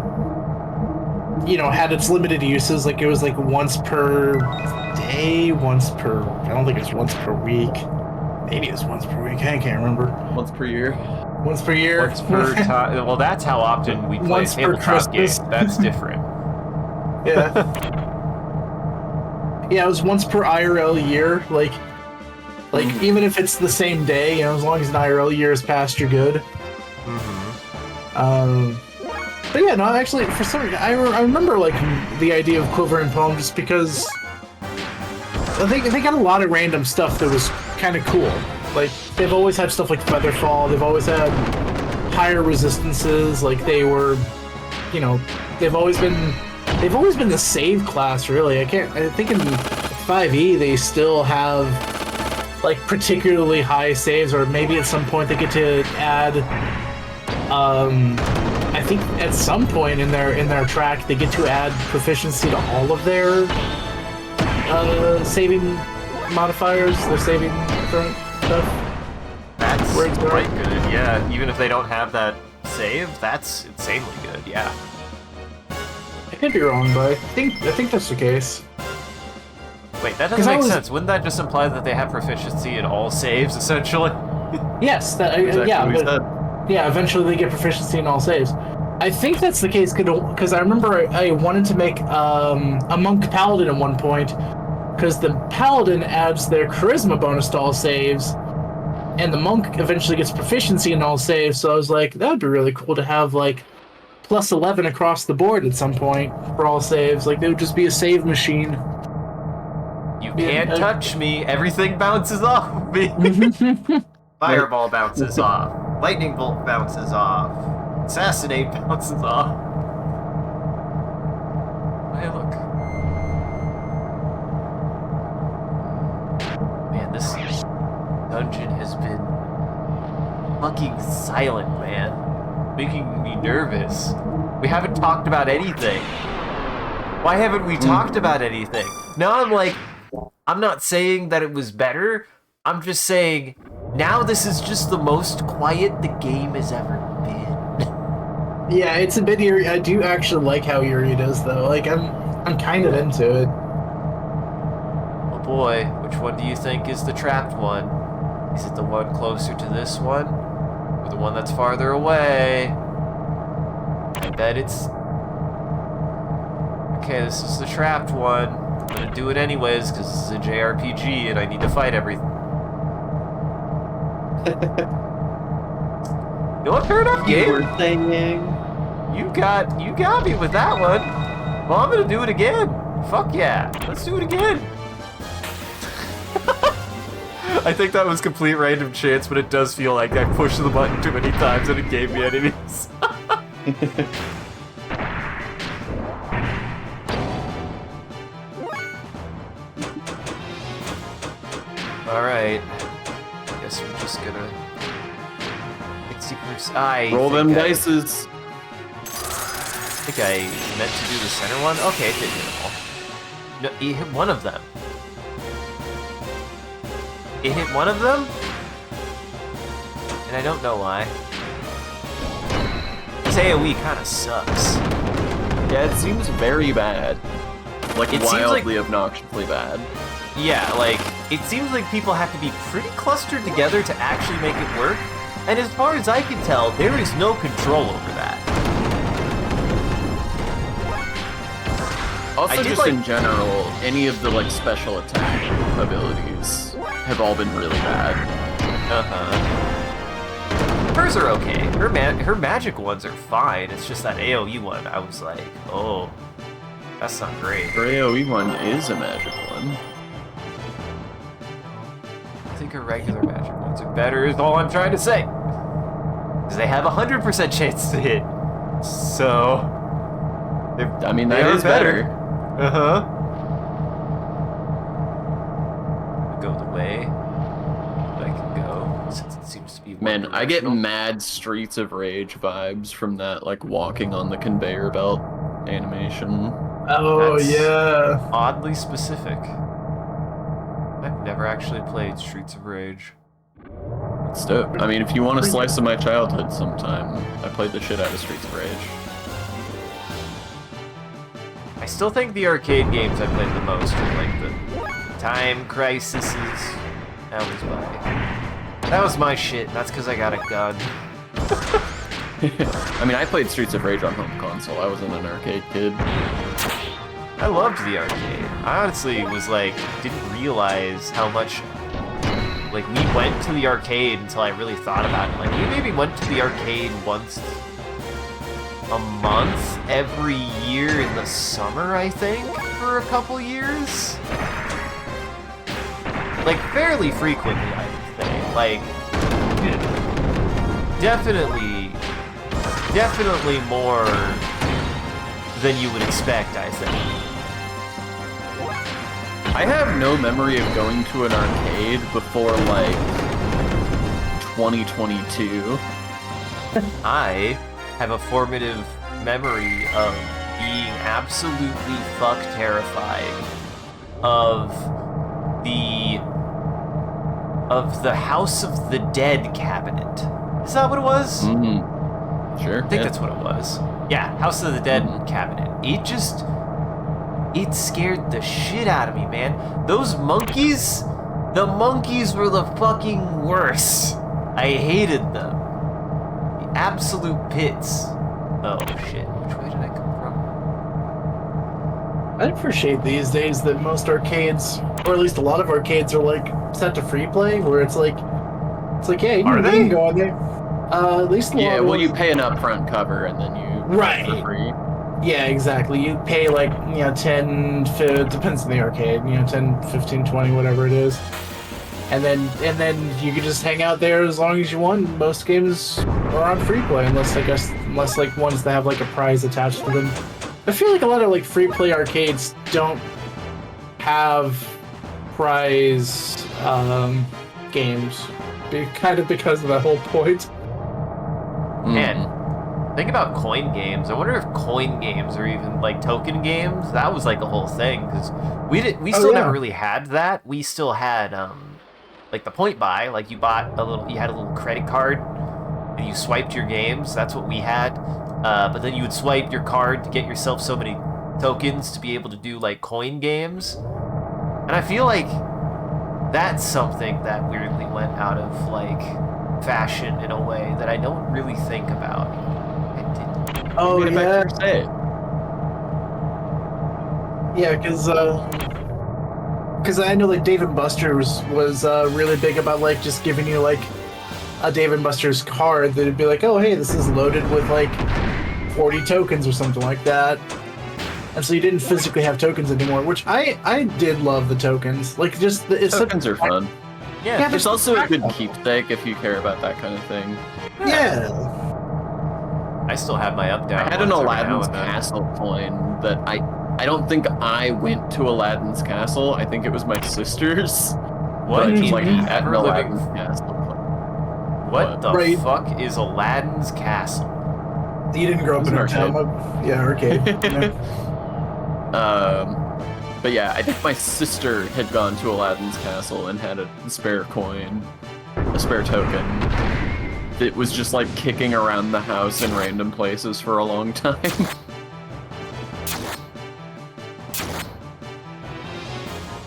Speaker 3: you know, had its limited uses. Like it was like once per day, I don't think it was once per week. Maybe it was once per week. I can't remember.
Speaker 1: Once per year.
Speaker 3: Once per year.
Speaker 2: Once per time. Well, that's how often we play
Speaker 3: Once per
Speaker 2: tabletop games.
Speaker 3: Christmas.
Speaker 2: That's different.
Speaker 3: Yeah. Yeah, it was once per IRL year. Like even if it's the same day, you know, as long as an IRL year has passed, you're good. But yeah, no, actually, for some reason, I remember like the idea of quivering palm just because they got a lot of random stuff that was kind of cool. Like they've always had stuff like Featherfall. They've always had higher resistances. Like they were, you know, they've always been the save class, really. I think in 5e they still have like particularly high saves, or maybe at some point they get to add I think at some point in their track they get to add proficiency to all of their saving modifiers, their saving stuff.
Speaker 2: That's quite good, yeah. Even if they don't have that save, that's insanely good, yeah.
Speaker 3: I could be wrong, but I think that's the case.
Speaker 2: Wait, that doesn't make sense. Wouldn't that just imply that they have proficiency in all saves, essentially?
Speaker 3: Yes, yeah, eventually they get proficiency in all saves. I think that's the case because I remember I wanted to make a monk paladin at one point, because the paladin adds their charisma bonus to all saves, and the monk eventually gets proficiency in all saves, so I was like, that would be really cool to have like plus 11 across the board at some point for all saves. Like, they would just be a save machine.
Speaker 2: You can't touch me. Everything bounces off of me. Fireball bounces off. Lightning bolt bounces off. Assassinate bounces off. Hey, look. Man, this dungeon has been fucking silent, man. Making me nervous. We haven't talked about anything. Why haven't we talked about anything? Now I'm like, I'm not saying that it was better. I'm just saying, now this is just the most quiet the game has ever been.
Speaker 3: Yeah, it's a bit eerie. I do actually like how eerie it is, though. Like, I'm kind of into it.
Speaker 2: Oh boy, which one do you think is the trapped one? Is it the one closer to this one? Or the one that's farther away? I bet it's... Okay, this is the trapped one. I'm gonna do it anyways, because this is a JRPG and I need to fight everything. You know what? Fair enough, game.
Speaker 1: You were saying...
Speaker 2: You got me with that one. Well, I'm gonna do it again. Fuck yeah. Let's do it again. I think that was complete random chance, but it does feel like I pushed the button too many times and it gave me enemies. Alright. Guess we're just gonna... 60%.
Speaker 1: Roll them dices.
Speaker 2: I think I meant to do the center one. Okay, it didn't hit them all. No, it hit one of them. It hit one of them? And I don't know why. This AoE kind of sucks.
Speaker 1: Yeah, it seems very bad. Like,
Speaker 2: It seems
Speaker 1: wildly obnoxiously bad.
Speaker 2: Yeah, like, it seems like people have to be pretty clustered together to actually make it work. And as far as I can tell, there is no control over that.
Speaker 1: Also, just in general, any of the, like, special attack abilities have all been really bad.
Speaker 2: Uh-huh. Hers are okay. Her magic ones are fine. It's just that AoE one, I was like, oh, that's not great.
Speaker 1: Her AoE one is a magic one.
Speaker 2: I think her regular magic ones are better, is all I'm trying to say. Because they have 100% chance to hit. So...
Speaker 1: I mean, that is better.
Speaker 2: Uh-huh. Go the way I can go, since it seems to be...
Speaker 1: Man, I get mad Streets of Rage vibes from that, like, walking on the conveyor belt animation.
Speaker 3: Oh,
Speaker 2: That's
Speaker 3: yeah.
Speaker 2: Oddly specific. I've never actually played Streets of Rage.
Speaker 1: It's dope. I mean, if you want a slice of my childhood sometime, I played the shit out of Streets of Rage.
Speaker 2: I still think the arcade games I played the most were like the Time Crises. That was my shit, and that's because I got a gun.
Speaker 1: I mean, I played Streets of Rage on home console. I wasn't an arcade kid.
Speaker 2: I loved the arcade. I honestly was like, didn't realize how much, like, we went to the arcade until I really thought about it. Like, we maybe went to the arcade once a month every year in the summer, I think, for a couple years. Like, fairly frequently, I would say. Like, definitely more than you would expect, I think.
Speaker 1: I have no memory of going to an arcade before, like, 2022.
Speaker 2: I have a formative memory of being absolutely fuck terrified of the House of the Dead cabinet. Is that what it was?
Speaker 1: Mm-hmm. Sure.
Speaker 2: I think that's what it was. Yeah, House of the Dead cabinet. It scared the shit out of me, man. Those monkeys, the monkeys were the fucking worst. I hated them. The absolute pits. Oh shit, which way did I come from?
Speaker 3: I appreciate these days that most arcades, or at least a lot of arcades, are like set to free play, where it's like, yeah, you can go on there. At least a lot
Speaker 1: yeah,
Speaker 3: of
Speaker 1: well,
Speaker 3: them.
Speaker 1: you pay an upfront cover and then you
Speaker 3: Right.
Speaker 1: for free.
Speaker 3: Yeah, exactly. You pay like, 10, depends on the arcade, 10, 15, 20, whatever it is. And then you can just hang out there as long as you want. Most games are on free play, unless like ones that have like a prize attached to them. I feel like a lot of like free play arcades don't have prize games, kind of because of that whole point.
Speaker 2: Man, think about coin games. I wonder if coin games are even like token games. That was like a whole thing because we still never really had that. We still had like the point buy. Like you had a little credit card and you swiped your games. That's what we had. But then you would swipe your card to get yourself so many tokens to be able to do like coin games. And I feel like that's something that weirdly went out of like fashion in a way that I don't really think about. I didn't.
Speaker 3: Oh, yeah. Yeah, because I know like Dave and Buster's was really big about like just giving you like a Dave and Buster's card that'd be like, oh hey, this is loaded with like 40 tokens or something like that. And so you didn't physically have tokens anymore, which I did love the tokens. Like just the
Speaker 1: Tokens are fun.
Speaker 2: Yeah,
Speaker 1: It's also a good keepsake if you care about that kind of thing.
Speaker 3: Yeah.
Speaker 2: I still have my up down.
Speaker 1: I had an
Speaker 2: ones every now
Speaker 1: Aladdin's
Speaker 2: and then.
Speaker 1: Castle coin that I don't think I went to Aladdin's Castle. I think it was my sister's.
Speaker 2: What
Speaker 1: But
Speaker 2: in
Speaker 1: like
Speaker 2: the
Speaker 1: an
Speaker 2: ever living?
Speaker 1: Aladdin's Castle coin.
Speaker 2: What the
Speaker 3: Right.
Speaker 2: fuck is Aladdin's Castle?
Speaker 3: You didn't grow up
Speaker 1: It was
Speaker 3: in
Speaker 1: an
Speaker 3: a town. Yeah, arcade. Yeah.
Speaker 1: But yeah, I think my sister had gone to Aladdin's Castle and had a spare coin, a spare token. It was just like kicking around the house in random places for a long time.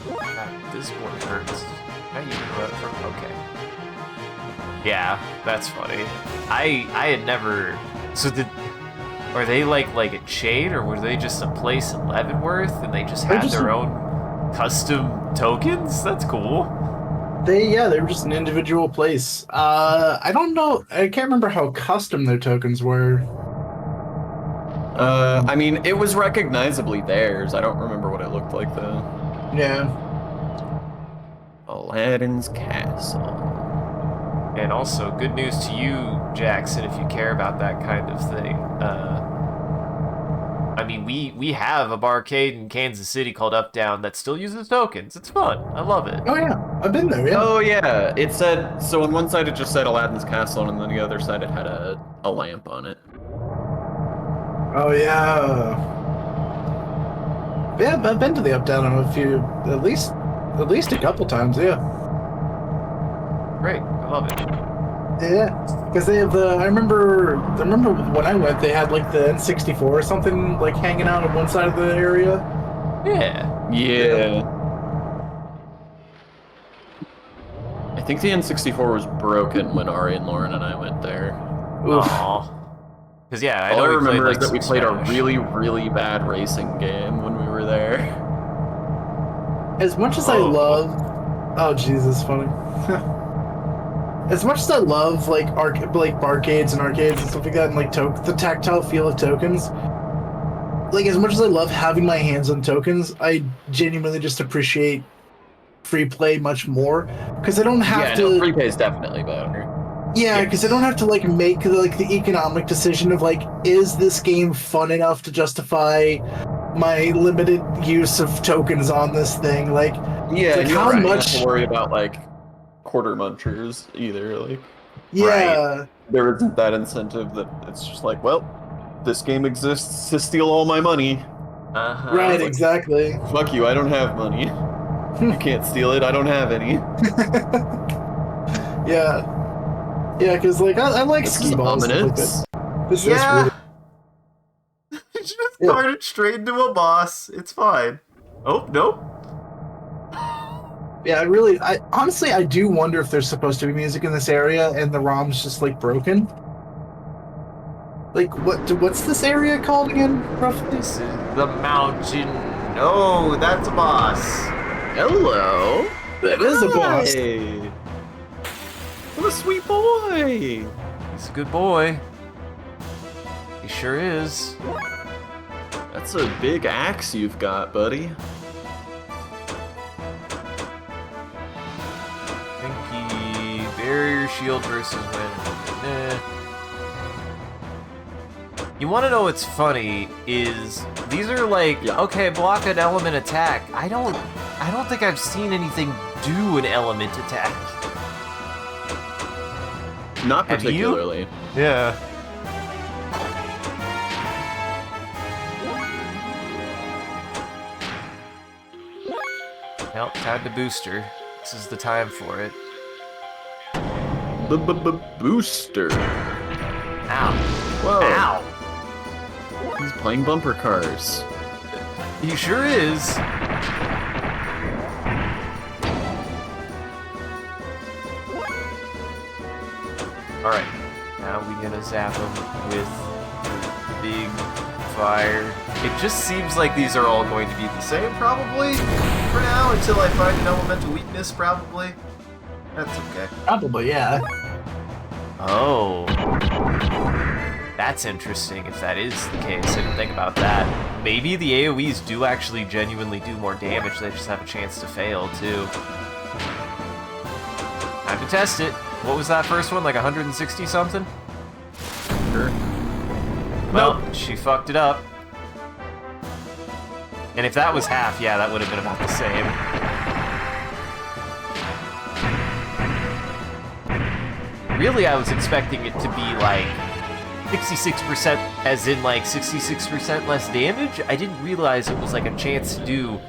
Speaker 2: God, this one hurts. How you run from? Okay. Yeah, that's funny. I had never. So are they like a chain, or were they just a place in Leavenworth and they just had their own custom tokens? That's cool.
Speaker 3: They were just an individual place. I don't know. I can't remember how custom their tokens were.
Speaker 1: I mean, it was recognizably theirs. I don't remember what it looked like though.
Speaker 3: Yeah.
Speaker 1: Aladdin's Castle.
Speaker 2: And also, good news to you, Jackson, if you care about that kind of thing. I mean, we have a barcade in Kansas City called Up Down that still uses tokens. It's fun. I love it.
Speaker 3: Oh yeah, I've been there. Yeah.
Speaker 1: Oh yeah, it said, so on one side it just said Aladdin's Castle, and then the other side it had a lamp on it.
Speaker 3: Oh yeah. Yeah, I've been to the Up Down a few, at least a couple times. Yeah.
Speaker 2: Great. I love it.
Speaker 3: Yeah, because they have the. I remember when I went, they had like the N64 or something like hanging out on one side of the area.
Speaker 2: Yeah.
Speaker 1: Yeah. I think the N64 was broken when Ari and Lauren and I went there.
Speaker 2: Aww. Because yeah, I
Speaker 1: All
Speaker 2: know
Speaker 1: I
Speaker 2: we
Speaker 1: remember
Speaker 2: played,
Speaker 1: is
Speaker 2: like,
Speaker 1: that we
Speaker 2: some
Speaker 1: played
Speaker 2: Smash.
Speaker 1: a really, really bad racing game when we were there.
Speaker 3: As much as I love, oh Jesus, funny. As much as I love like barcades and arcades and stuff like that, and like the tactile feel of tokens, like as much as I love having my hands on tokens, I genuinely just appreciate free play much more because I don't have to.
Speaker 1: No, free play is definitely better.
Speaker 3: Yeah, because I don't have to like make like the economic decision of like, is this game fun enough to justify my limited use of tokens on this thing? Like,
Speaker 1: Yeah,
Speaker 3: like
Speaker 1: you
Speaker 3: how
Speaker 1: don't
Speaker 3: much?
Speaker 1: have to worry about like quarter munchers either. Like,
Speaker 3: Yeah,
Speaker 1: there isn't that incentive that it's just like, well, this game exists to steal all my money.
Speaker 2: Uh-huh.
Speaker 3: right,
Speaker 1: like,
Speaker 3: exactly.
Speaker 1: Fuck you, I don't have money. You can't steal it, I don't have any.
Speaker 3: Yeah, because like I like
Speaker 1: This
Speaker 3: ski
Speaker 1: is
Speaker 3: balls. Like
Speaker 1: ominous.
Speaker 3: this is really.
Speaker 2: You just started straight into a boss. It's fine. Oh, nope.
Speaker 3: Yeah, I honestly I do wonder if there's supposed to be music in this area and the ROM's just like broken. Like what's this area called again, roughly?
Speaker 2: This is the mountain. No, that's a boss.
Speaker 1: Hello.
Speaker 3: That is a boss.
Speaker 1: Hey. What a sweet boy.
Speaker 2: He's a good boy. He sure is.
Speaker 1: That's a big axe you've got, buddy.
Speaker 2: Pinky barrier shield versus when. You want to know what's funny is these are like okay, block an element attack. I don't think I've seen anything do an element attack.
Speaker 1: Not
Speaker 2: Have you?
Speaker 1: particularly.
Speaker 2: Yeah. Well, time to booster. This is the time for it.
Speaker 1: Booster.
Speaker 2: Ow.
Speaker 1: Whoa.
Speaker 2: Ow.
Speaker 1: He's playing bumper cars.
Speaker 2: He sure is. Alright. Now we're gonna zap him with big fire. It just seems like these are all going to be the same, probably, for now, until I find an elemental weakness, probably. That's okay.
Speaker 3: Probably, yeah.
Speaker 2: Oh. That's interesting, if that is the case. I didn't think about that. Maybe the AoEs do actually genuinely do more damage, they just have a chance to fail, too. Time to test it. What was that first one, like 160-something?
Speaker 1: Sure.
Speaker 2: Well, she fucked it up. And if that was half, yeah, that would have been about the same. Really, I was expecting it to be like 66%, as in like 66% less damage. I didn't realize it was like a chance to do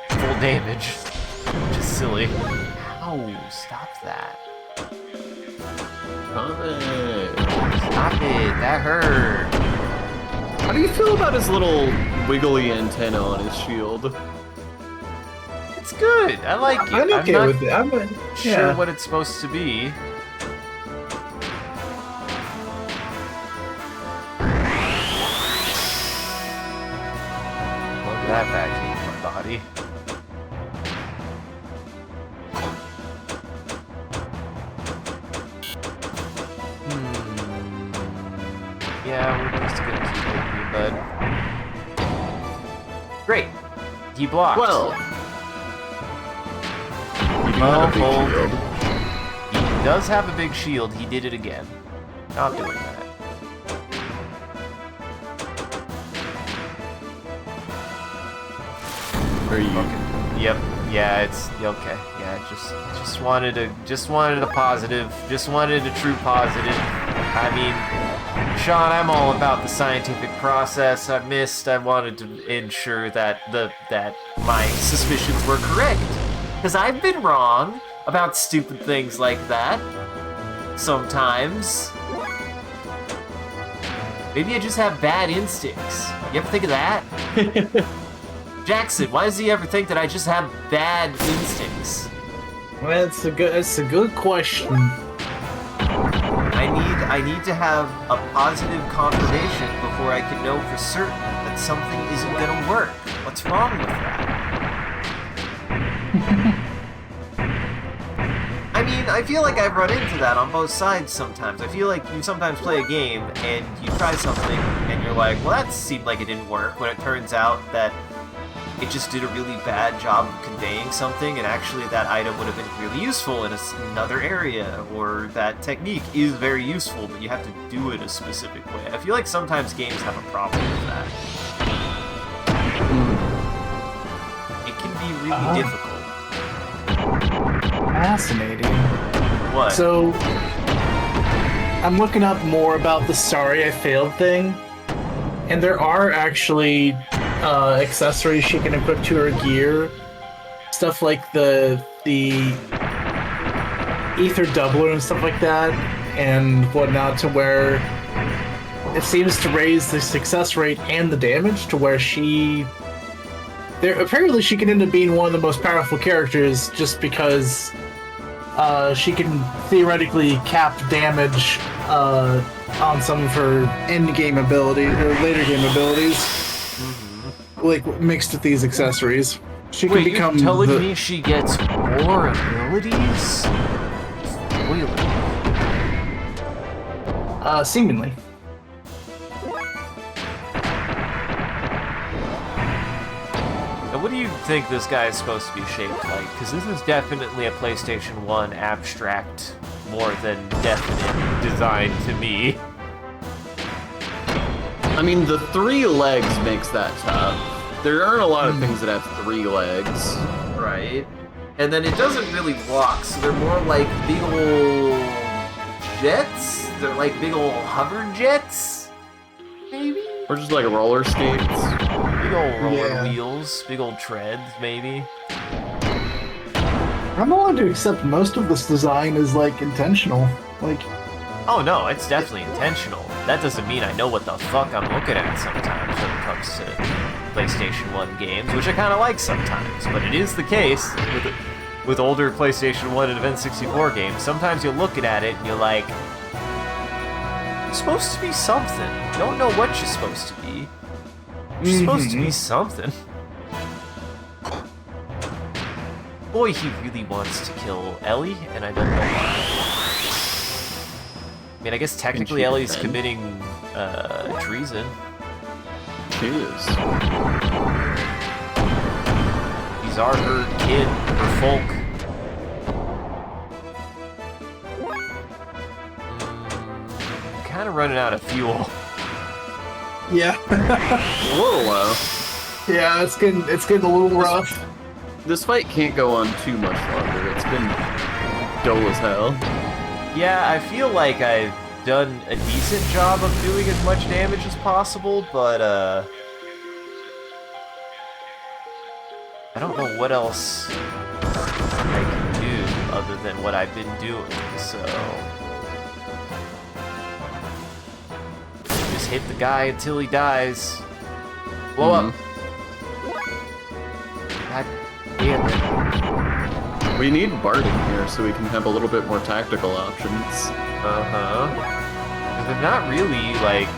Speaker 2: full damage, which is silly. Ow, stop that.
Speaker 1: Stop it.
Speaker 2: Stop it, that hurt.
Speaker 1: How do you feel about his little wiggly antenna on his shield?
Speaker 2: It's good, I like it.
Speaker 3: I'm okay
Speaker 2: not
Speaker 3: with it. I'm
Speaker 2: sure what it's supposed to be. That back into my body. Yeah, we're just gonna keep it, bud. Great. He blocked.
Speaker 1: Well,
Speaker 2: Well, hold. He does have a big shield. He did it again. Not doing that.
Speaker 1: are you?
Speaker 2: Yep. Yeah, it's okay. Yeah, just wanted a positive. Just wanted a true positive. I mean, Sean, I'm all about the scientific process. I wanted to ensure that that my suspicions were correct, because I've been wrong about stupid things like that. Sometimes. Maybe I just have bad instincts. You ever think of that? Jackson, why does he ever think that I just have bad instincts?
Speaker 3: Well, it's a good question.
Speaker 2: I need to have a positive confirmation before I can know for certain that something isn't gonna work. What's wrong with that? I mean, I feel like I've run into that on both sides sometimes. I feel like you sometimes play a game and you try something and you're like, well, that seemed like it didn't work, when it turns out that it just did a really bad job of conveying something, and actually that item would have been really useful in another area, or that technique is very useful, but you have to do it a specific way. I feel like sometimes games have a problem with that. It can be really difficult.
Speaker 3: Fascinating.
Speaker 2: What?
Speaker 3: So, I'm looking up more about the sorry I failed thing, and there are actually accessories she can equip to her gear. Stuff like the ether doubler and stuff like that, and whatnot, to where it seems to raise the success rate and the damage to where apparently she can end up being one of the most powerful characters just because she can theoretically cap damage on some of her end game ability or later game abilities. Like mixed with these accessories, she can become.
Speaker 2: You're telling me she gets more abilities? Spoiler.
Speaker 3: Seemingly.
Speaker 2: Now, what do you think this guy is supposed to be shaped like? Because this is definitely a PlayStation 1 abstract, more than definite design to me.
Speaker 1: I mean, the 3 legs makes that tough. There aren't a lot of things that have 3 legs.
Speaker 2: Right. And then it doesn't really walk, so they're more like big ol' jets? They're like big ol' hover jets? Maybe?
Speaker 1: Or just like roller skates.
Speaker 2: Big ol' roller wheels, big ol' treads, maybe.
Speaker 3: I'm willing to accept most of this design is like intentional. Like,
Speaker 2: oh no, it's definitely intentional. That doesn't mean I know what the fuck I'm looking at sometimes when it comes to PlayStation 1 games, which I kind of like sometimes, but it is the case with older PlayStation 1 and N64 games. Sometimes you're looking at it and you're like, you're supposed to be something. You don't know what you're supposed to be. You're supposed to be something. Boy, he really wants to kill Ellie, and I don't know why. I mean, I guess technically Ellie's committing treason.
Speaker 1: She is.
Speaker 2: These are her kid, her folk. Kind of running out of fuel.
Speaker 3: Yeah.
Speaker 1: A little low.
Speaker 3: Yeah, it's getting a little rough.
Speaker 1: This fight can't go on too much longer. It's been dull as hell.
Speaker 2: Yeah, I feel like I've done a decent job of doing as much damage as possible, but I don't know what else I can do other than what I've been doing, so just hit the guy until he dies. Blow up. God damn it.
Speaker 1: We need Bart in here so we can have a little bit more tactical options.
Speaker 2: They're not really, like...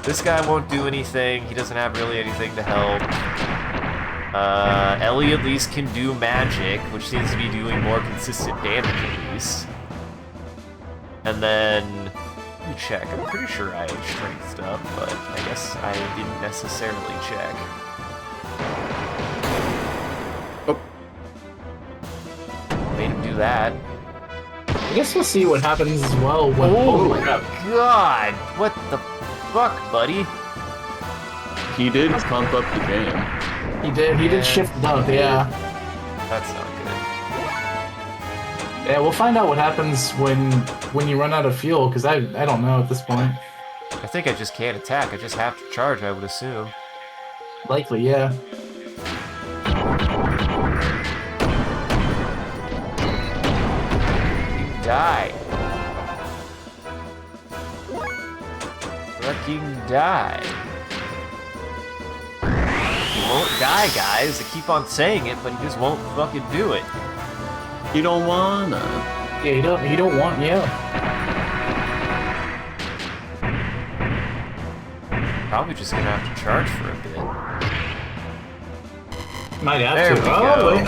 Speaker 2: This guy won't do anything, he doesn't have really anything to help. Ellie at least can do magic, which seems to be doing more consistent damage at least. And then... Let me check, I'm pretty sure I strengthed up, but I guess I didn't necessarily check. Made him do that.
Speaker 3: I guess we'll see what happens as well. When,
Speaker 2: oh my god! What the fuck, buddy?
Speaker 1: He did pump up the jam.
Speaker 3: He did shift it up, yeah.
Speaker 2: That's not good.
Speaker 3: Yeah, we'll find out what happens when you run out of fuel, because I don't know at this point.
Speaker 2: I think I just can't attack, I just have to charge, I would assume.
Speaker 3: Likely, yeah.
Speaker 2: Die. Fucking die. He won't die, guys. I keep on saying it, but he just won't fucking do it.
Speaker 1: You don't wanna.
Speaker 3: Yeah, you don't want, yeah.
Speaker 2: Probably just gonna have to charge for a bit.
Speaker 3: Might have
Speaker 2: There
Speaker 3: to.
Speaker 2: we
Speaker 3: Oh,
Speaker 2: go.
Speaker 3: wait.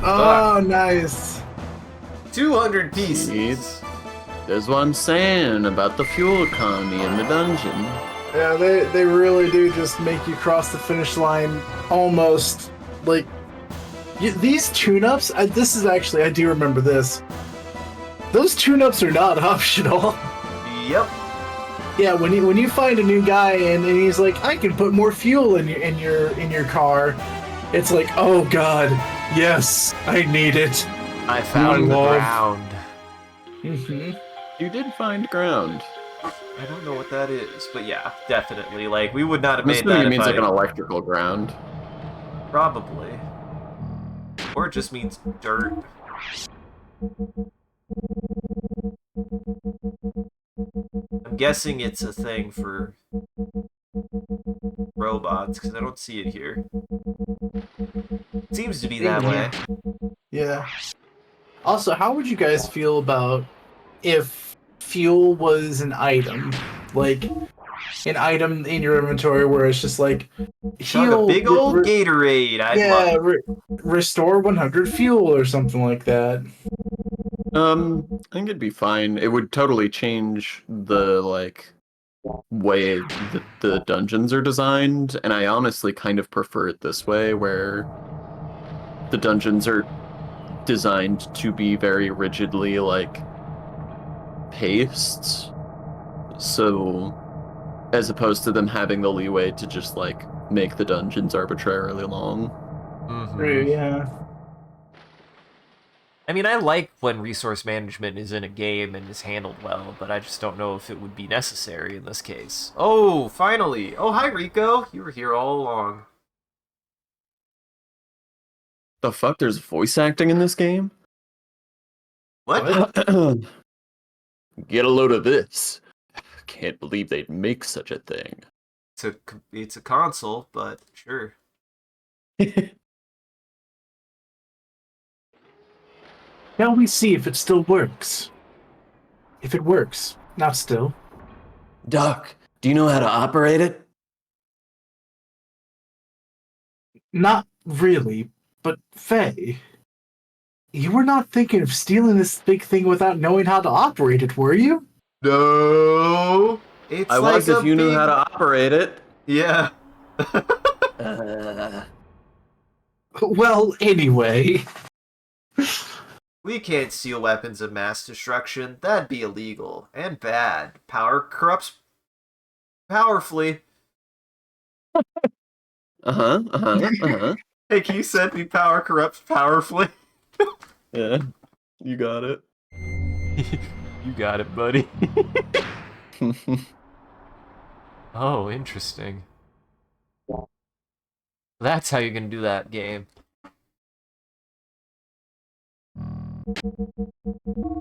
Speaker 3: Oh, nice.
Speaker 2: 200 pieces.
Speaker 1: See, there's what I'm saying about the fuel economy in the dungeon.
Speaker 3: Yeah, they really do just make you cross the finish line almost. Like, these tune-ups, this is actually, I do remember this. Those tune-ups are not optional.
Speaker 2: Yep.
Speaker 3: Yeah, when you find a new guy and he's like, I can put more fuel in your car, it's like, oh god, yes, I need it.
Speaker 2: I found the
Speaker 3: Love.
Speaker 2: ground.
Speaker 3: Mm-hmm.
Speaker 1: You did find ground.
Speaker 2: I don't know what that is, but yeah, definitely. Like, we would not have
Speaker 1: I'm
Speaker 2: made
Speaker 1: assuming
Speaker 2: that
Speaker 1: it means
Speaker 2: if
Speaker 1: like an
Speaker 2: I...
Speaker 1: electrical ground.
Speaker 2: Probably. Or it just means dirt. I'm guessing it's a thing for robots, because I don't see it here. It seems to be that way.
Speaker 3: Yeah. Also, how would you guys feel about if fuel was an item? Like, an item in your inventory where it's just like,
Speaker 2: Chug a big old Gatorade. I'd love it.
Speaker 3: Restore 100 fuel or something like that.
Speaker 1: I think it'd be fine. It would totally change the, like, way that the dungeons are designed, and I honestly kind of prefer it this way, where the dungeons are designed to be very rigidly, like, paced. So, as opposed to them having the leeway to just, like, make the dungeons arbitrarily long.
Speaker 3: Yeah.
Speaker 2: I mean, I like when resource management is in a game and is handled well, but I just don't know if it would be necessary in this case. Oh, finally! Oh, hi, Rico! You were here all along.
Speaker 1: The fuck? There's voice acting in this game?
Speaker 2: What?
Speaker 1: Get a load of this. Can't believe they'd make such a thing.
Speaker 2: It's a console, but sure.
Speaker 3: Now we see if it still works. If it works, not still.
Speaker 1: Doc, do you know how to operate it?
Speaker 3: Not really, but Faye, you were not thinking of stealing this big thing without knowing how to operate it, were you?
Speaker 2: No. It's
Speaker 1: I
Speaker 2: like
Speaker 1: was if you knew how to operate it.
Speaker 2: Yeah.
Speaker 3: Well, anyway.
Speaker 2: We can't steal weapons of mass destruction. That'd be illegal and bad. Power corrupts powerfully. Hey, can you send me power corrupts powerfully?
Speaker 1: Yeah, you got it.
Speaker 2: You got it, buddy. Oh, interesting. That's how you're gonna do that game.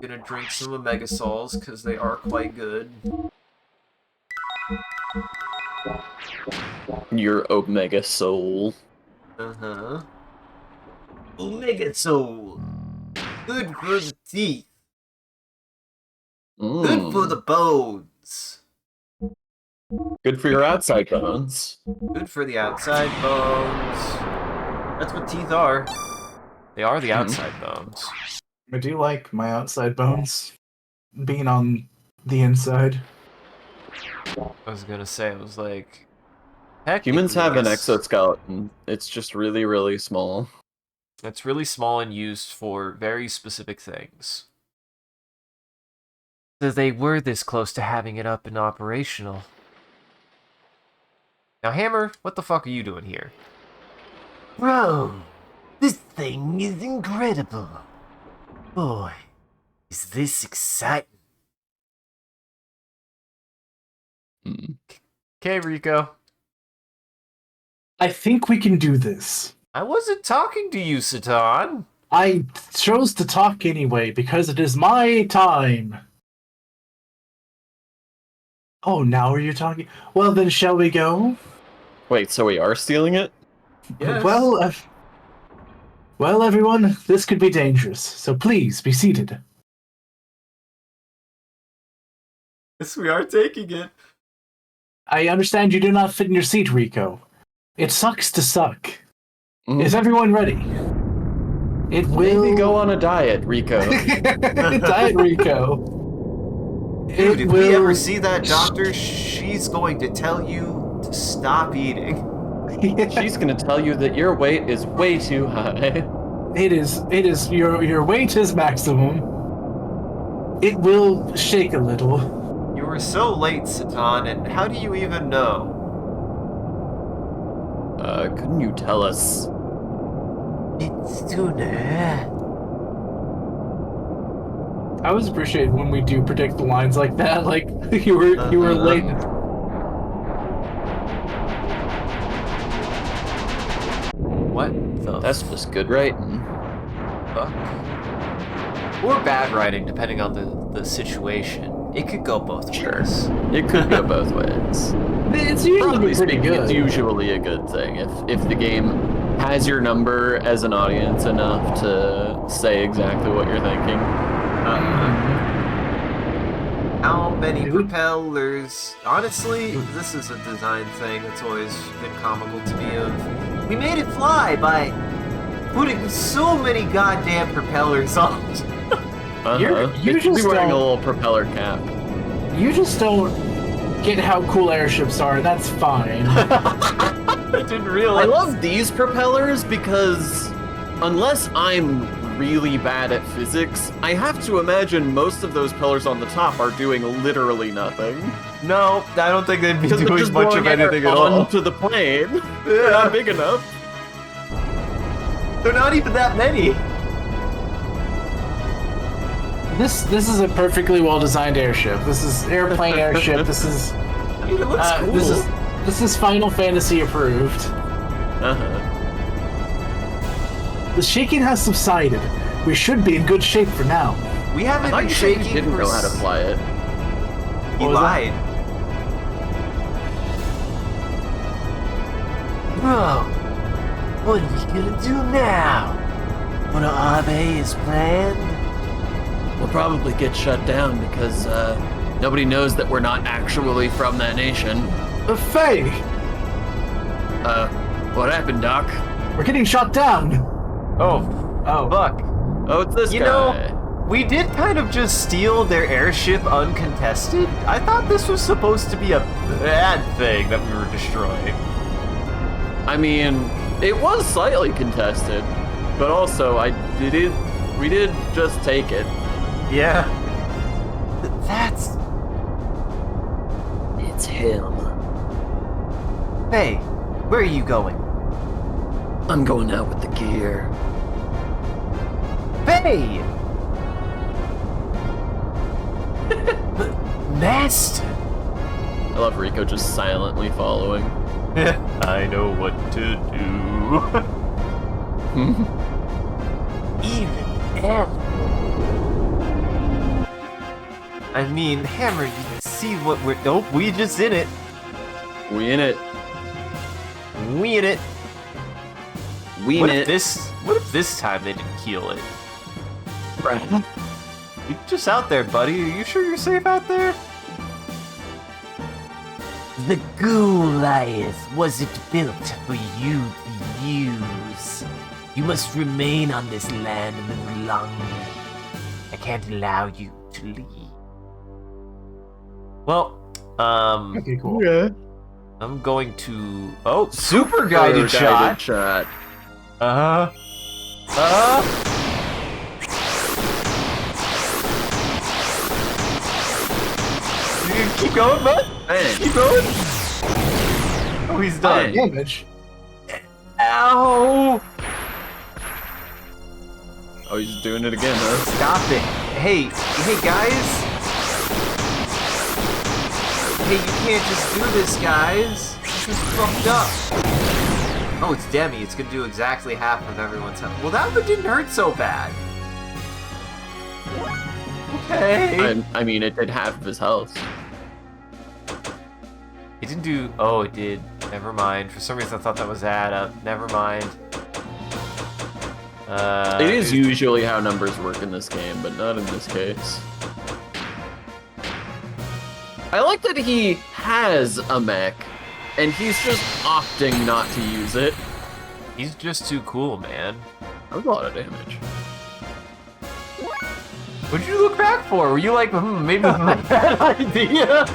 Speaker 2: Gonna drink some Omega Sols because they are quite good.
Speaker 1: Your Omega Soul.
Speaker 2: Uh-huh. Omega Soul. Good for the teeth. Good for the bones.
Speaker 1: Good for your outside bones.
Speaker 2: Good for the outside bones. That's what teeth are. They are the outside bones.
Speaker 3: I do like my outside bones being on the inside.
Speaker 2: I was gonna say, it was like...
Speaker 1: Humans have an
Speaker 2: yes.
Speaker 1: exoskeleton. It's just really, really small.
Speaker 2: It's really small and used for very specific things. So they were this close to having it up and operational. Now, Hammer, what the fuck are you doing here?
Speaker 4: Bro, this thing is incredible. Boy, is this exciting.
Speaker 2: Okay, Rico.
Speaker 3: I think we can do this.
Speaker 2: I wasn't talking to you, Satan.
Speaker 3: I chose to talk anyway because it is my time. Oh, now are you talking? Well, then shall we go?
Speaker 1: Wait, so we are stealing it?
Speaker 2: Yes.
Speaker 3: Well, everyone, this could be dangerous, so please be seated.
Speaker 2: Yes, we are taking it.
Speaker 3: I understand you do not fit in your seat, Rico. It sucks to suck. Is everyone ready? It will...
Speaker 1: Maybe go on a diet, Rico.
Speaker 3: Diet Rico.
Speaker 2: Dude, if we ever see that doctor, she's going to tell you to stop eating.
Speaker 1: She's gonna tell you that your weight is way too high.
Speaker 3: It is your weight is maximum. It will shake a little.
Speaker 2: You were so late, Satan, and how do you even know?
Speaker 1: Couldn't you tell us?
Speaker 4: It's tuna.
Speaker 3: I always appreciate when we do predict the lines like that. Like you were late.
Speaker 2: What the
Speaker 1: That's just good writing.
Speaker 2: fuck? Or bad writing, depending on the situation. It could go both ways.
Speaker 1: It could go both ways.
Speaker 3: It's usually
Speaker 1: Broadly
Speaker 3: pretty
Speaker 1: speaking,
Speaker 3: good.
Speaker 1: it's usually a good thing if the game has your number as an audience enough to say exactly what you're thinking.
Speaker 2: How many propellers? Honestly, this is a design thing that's always been comical to me. We made it fly by putting so many goddamn propellers on.
Speaker 3: You
Speaker 1: It's
Speaker 3: just
Speaker 1: wearing a
Speaker 3: don't-
Speaker 1: little propeller cap.
Speaker 3: You just don't get how cool airships are. That's fine.
Speaker 2: I didn't realize.
Speaker 1: I love these propellers because unless I'm really bad at physics, I have to imagine most of those pillars on the top are doing literally nothing.
Speaker 2: No, I don't think they'd be
Speaker 1: Because they're
Speaker 2: doing
Speaker 1: just
Speaker 2: much
Speaker 1: blowing
Speaker 2: of anything
Speaker 1: air
Speaker 2: at all.
Speaker 1: onto the plane. They're not big enough.
Speaker 2: They're not even that many.
Speaker 3: This is a perfectly well designed airship. This is airplane airship. This is
Speaker 2: I mean, it looks cool.
Speaker 3: this is Final Fantasy approved. The shaking has subsided. We should be in good shape for now.
Speaker 2: We
Speaker 1: I
Speaker 2: haven't
Speaker 1: thought
Speaker 2: been
Speaker 1: you said you
Speaker 2: shaking
Speaker 1: didn't
Speaker 2: for
Speaker 1: know how to fly it.
Speaker 2: He
Speaker 3: What was that?
Speaker 2: lied.
Speaker 4: Bro, what are we gonna do now? Wanna obey his plan?
Speaker 1: We'll probably get shut down because nobody knows that we're not actually from that nation.
Speaker 3: Faye!
Speaker 1: What happened, Doc?
Speaker 3: We're getting shot down.
Speaker 2: Oh, fuck.
Speaker 1: Oh, it's this
Speaker 2: You
Speaker 1: guy.
Speaker 2: know, we did kind of just steal their airship uncontested. I thought this was supposed to be a bad thing that we were destroying.
Speaker 1: I mean, it was slightly contested, but also we did just take it.
Speaker 2: Yeah. That's...
Speaker 4: It's him.
Speaker 2: Hey, where are you going?
Speaker 4: I'm going out with the gear.
Speaker 2: Hey!
Speaker 4: Master!
Speaker 1: I love Rico just silently following.
Speaker 2: I know what to do.
Speaker 4: Even Hammer.
Speaker 2: I mean, Hammer, you see what we're... Nope, we just in it.
Speaker 1: We in it.
Speaker 2: We in it.
Speaker 1: We
Speaker 2: What
Speaker 1: in
Speaker 2: if
Speaker 1: it.
Speaker 2: what if this time they didn't heal it?
Speaker 1: Right.
Speaker 2: You're just out there, buddy. Are you sure you're safe out there?
Speaker 4: The Goliath wasn't built for you to use. You must remain on this land a little longer. I can't allow you to leave.
Speaker 2: Well,
Speaker 3: Okay, cool.
Speaker 1: Yeah.
Speaker 2: I'm going to... Oh, super guided shot.
Speaker 1: shot.
Speaker 2: Uh-huh. You can keep going, bud.
Speaker 1: Bang.
Speaker 2: Keep going. Oh, he's done.
Speaker 3: Damage.
Speaker 2: Ow!
Speaker 1: Oh, he's doing it again, huh?
Speaker 2: Stop it. Hey guys. Hey, you can't just do this, guys. This is fucked up. Oh, it's Demi. It's gonna do exactly half of everyone's health. Well, that one didn't hurt so bad. Okay.
Speaker 1: I mean, it did half of his health.
Speaker 2: It didn't do... Oh, it did. Never mind. For some reason, I thought that was Ada. Never mind.
Speaker 1: It is usually how numbers work in this game, but not in this case. I like that he has a mech, and he's just opting not to use it.
Speaker 2: He's just too cool, man.
Speaker 1: That was a lot of damage.
Speaker 2: What'd you look back for? Were you like, maybe this is a bad idea?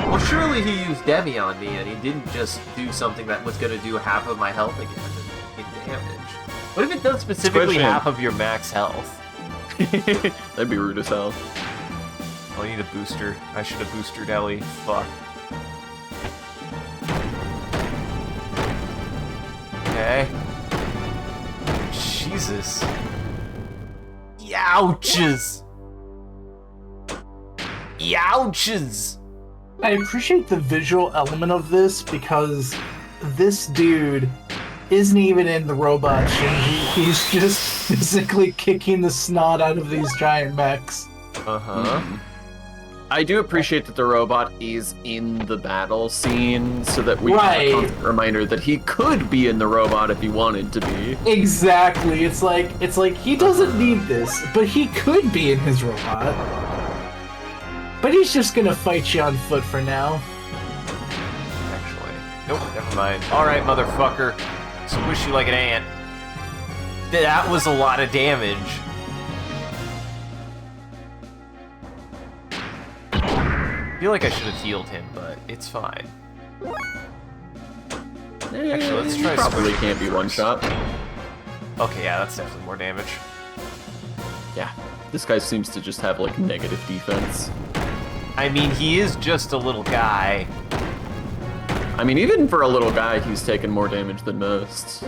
Speaker 2: Well, surely he used Demi on me, and he didn't just do something that was going to do half of my health again and take damage. What if it does specifically half of your max health?
Speaker 1: That'd be rude as hell.
Speaker 2: Oh, I need a booster. I should have boosted Ellie. Fuck. Okay. Jesus. Youches! Youches!
Speaker 3: I appreciate the visual element of this because this dude isn't even in the robot Shinji. He's just physically kicking the snot out of these giant mechs.
Speaker 2: Uh-huh.
Speaker 1: I do appreciate that the robot is in the battle scene so that we have a constant reminder that he could be in the robot if he wanted to be.
Speaker 3: Exactly. It's like he doesn't need this, but he could be in his robot. But he's just gonna fight you on foot for now.
Speaker 2: Actually. Nope, never mind. Alright, motherfucker. Squish you like an ant. That was a lot of damage. I feel like I should have healed him, but it's fine. Actually, let's try
Speaker 1: Probably
Speaker 2: squishing
Speaker 1: can't
Speaker 2: him
Speaker 1: be one
Speaker 2: first.
Speaker 1: shot.
Speaker 2: Okay, yeah, that's definitely more damage.
Speaker 1: Yeah, this guy seems to just have like negative defense.
Speaker 2: I mean, he is just a little guy.
Speaker 1: I mean, even for a little guy, he's taken more damage than most.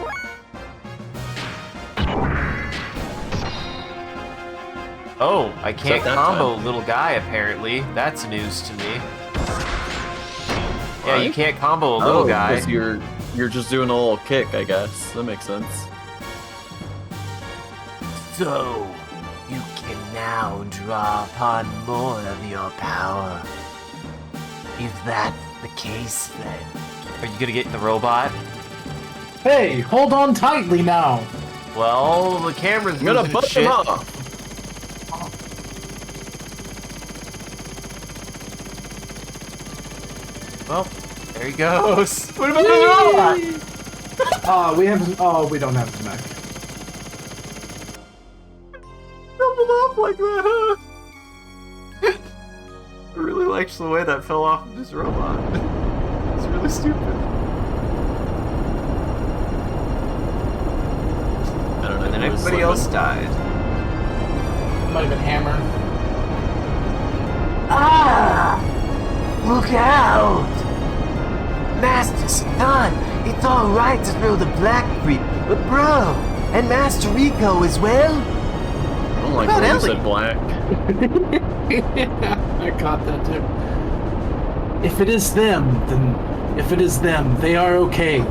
Speaker 2: Oh, I can't
Speaker 1: that
Speaker 2: combo
Speaker 1: time.
Speaker 2: little guy, apparently. That's news to me. Yeah, you
Speaker 1: Right?
Speaker 2: can't combo a little guy.
Speaker 1: Because you're just doing a little kick, I guess. That makes sense.
Speaker 4: So, you can now draw upon more of your power. If that's the case, then.
Speaker 2: Are you gonna get in the robot?
Speaker 3: Hey, hold on tightly now.
Speaker 2: Well, the camera's
Speaker 1: I'm gonna
Speaker 2: moving
Speaker 1: bust
Speaker 2: shit.
Speaker 1: him off.
Speaker 2: Well, there he goes. What about the robot?
Speaker 3: We haven't. Oh, we don't have the mech.
Speaker 2: Doubled off like that, huh? I really liked the way that fell off of his robot. It's really stupid.
Speaker 1: I don't know.
Speaker 2: And then everybody else died.
Speaker 3: Might have been Hammer.
Speaker 4: Ah! Look out! Master Satan, it's alright to throw the black creep, but bro, and Master Rico as well?
Speaker 1: I don't like
Speaker 2: What
Speaker 1: when you
Speaker 2: about
Speaker 1: said black.
Speaker 3: I caught that too. If it is them, they are okay.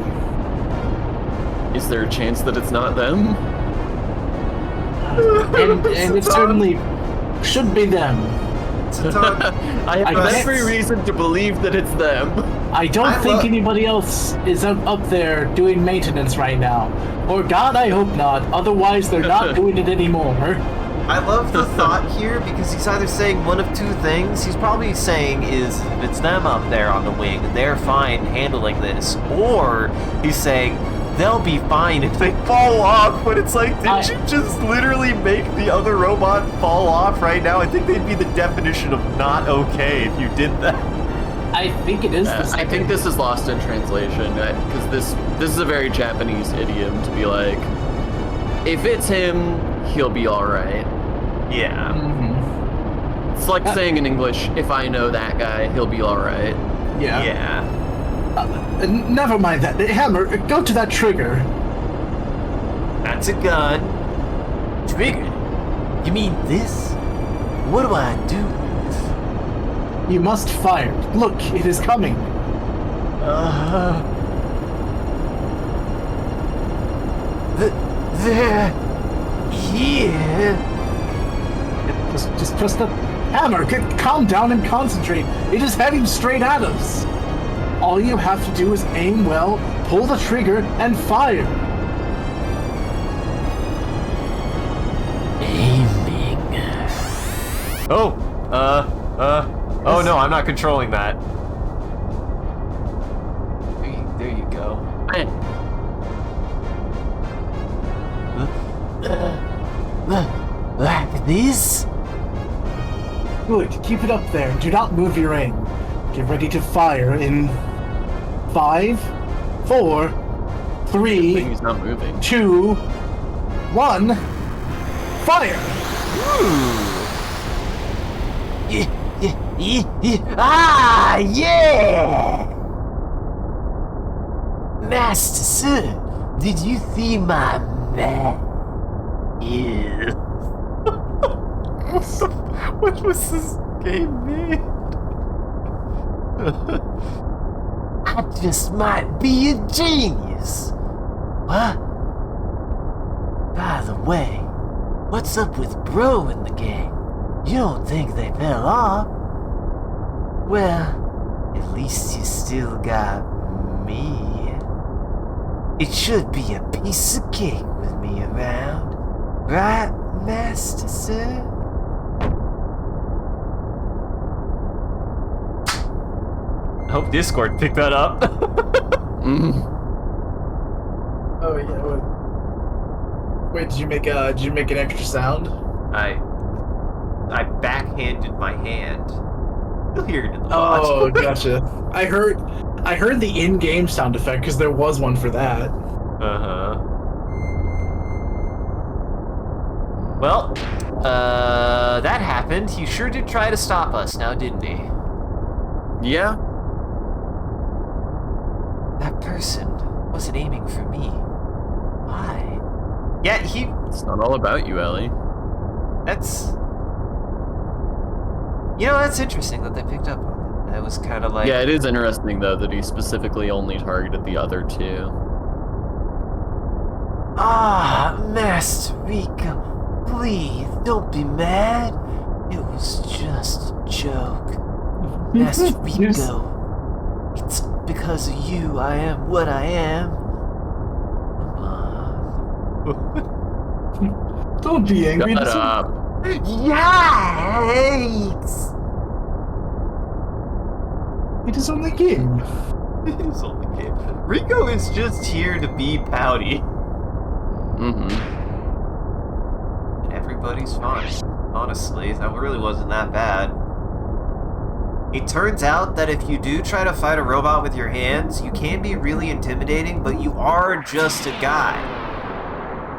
Speaker 1: Is there a chance that it's not them?
Speaker 3: And it certainly should be them.
Speaker 1: I have
Speaker 3: I
Speaker 1: every
Speaker 3: guess-
Speaker 1: reason to believe that it's them.
Speaker 3: I don't think anybody else is up there doing maintenance right now. Or God, I hope not. Otherwise, they're not doing it anymore.
Speaker 2: I love the thought here because he's either saying one of two things. He's probably saying is if it's them up there on the wing, they're fine handling this. Or he's saying they'll be fine if they fall off. But it's like, didn't you just literally make the other robot fall off right now? I think they'd be the definition of not okay if you did that.
Speaker 3: I think it is the
Speaker 1: I
Speaker 3: second.
Speaker 1: think this is lost in translation because this is a very Japanese idiom to be like, if it's him, he'll be all right.
Speaker 2: Yeah.
Speaker 3: Mhm.
Speaker 1: It's like saying in English, if I know that guy, he'll be all right.
Speaker 3: Yeah.
Speaker 2: Yeah.
Speaker 3: Never mind that. Hammer, go to that trigger.
Speaker 2: That's a gun.
Speaker 4: Trigger? You mean this? What do I do?
Speaker 3: You must fire. Look, it is coming.
Speaker 4: They're here.
Speaker 3: Just press the hammer. Calm down and concentrate. It is heading straight at us. All you have to do is aim well, pull the trigger, and fire.
Speaker 4: Aiming.
Speaker 2: Oh, oh no, I'm not controlling that. There you go.
Speaker 4: Like this?
Speaker 3: Good. Keep it up there. Do not move your aim. Get ready to fire in 5, 4,
Speaker 1: I
Speaker 3: 3,
Speaker 1: think he's not moving.
Speaker 3: 2, 1. Fire!
Speaker 4: Ah, yeah! Master Sir, did you see my man? Yeah.
Speaker 2: What was this game made?
Speaker 4: I just might be a genius. What? By the way, what's up with Bro in the gang? You don't think they fell off? Well, at least you still got me. It should be a piece of cake with me around. Right, Master Sir?
Speaker 2: I hope Discord picked that up.
Speaker 3: Oh yeah. Wait, did you make an extra sound?
Speaker 2: I backhanded my hand. You'll hear it in the pod.
Speaker 3: Oh, gotcha. I heard the in-game sound effect because there was one for that.
Speaker 2: Uh-huh. Well, that happened. He sure did try to stop us now, didn't he?
Speaker 1: Yeah.
Speaker 4: That person wasn't aiming for me. Why?
Speaker 2: Yeah,
Speaker 1: It's not all about you, Ellie.
Speaker 2: that's... You know, that's interesting that they picked up on that. That was kind of like...
Speaker 1: Yeah, it is interesting, though, that he specifically only targeted the other two.
Speaker 4: Ah, Master Rico, please don't be mad. It was just a joke. Master Rico, it's because of you I am what I am. Come on.
Speaker 3: Don't be angry.
Speaker 1: Shut
Speaker 3: This
Speaker 1: up.
Speaker 4: Yikes!
Speaker 3: It is only a game.
Speaker 2: He's only game. Rico is just here to be pouty.
Speaker 1: Mm-hmm.
Speaker 2: And everybody's fine. Honestly, that really wasn't that bad. It turns out that if you do try to fight a robot with your hands, you can be really intimidating, but you are just a guy.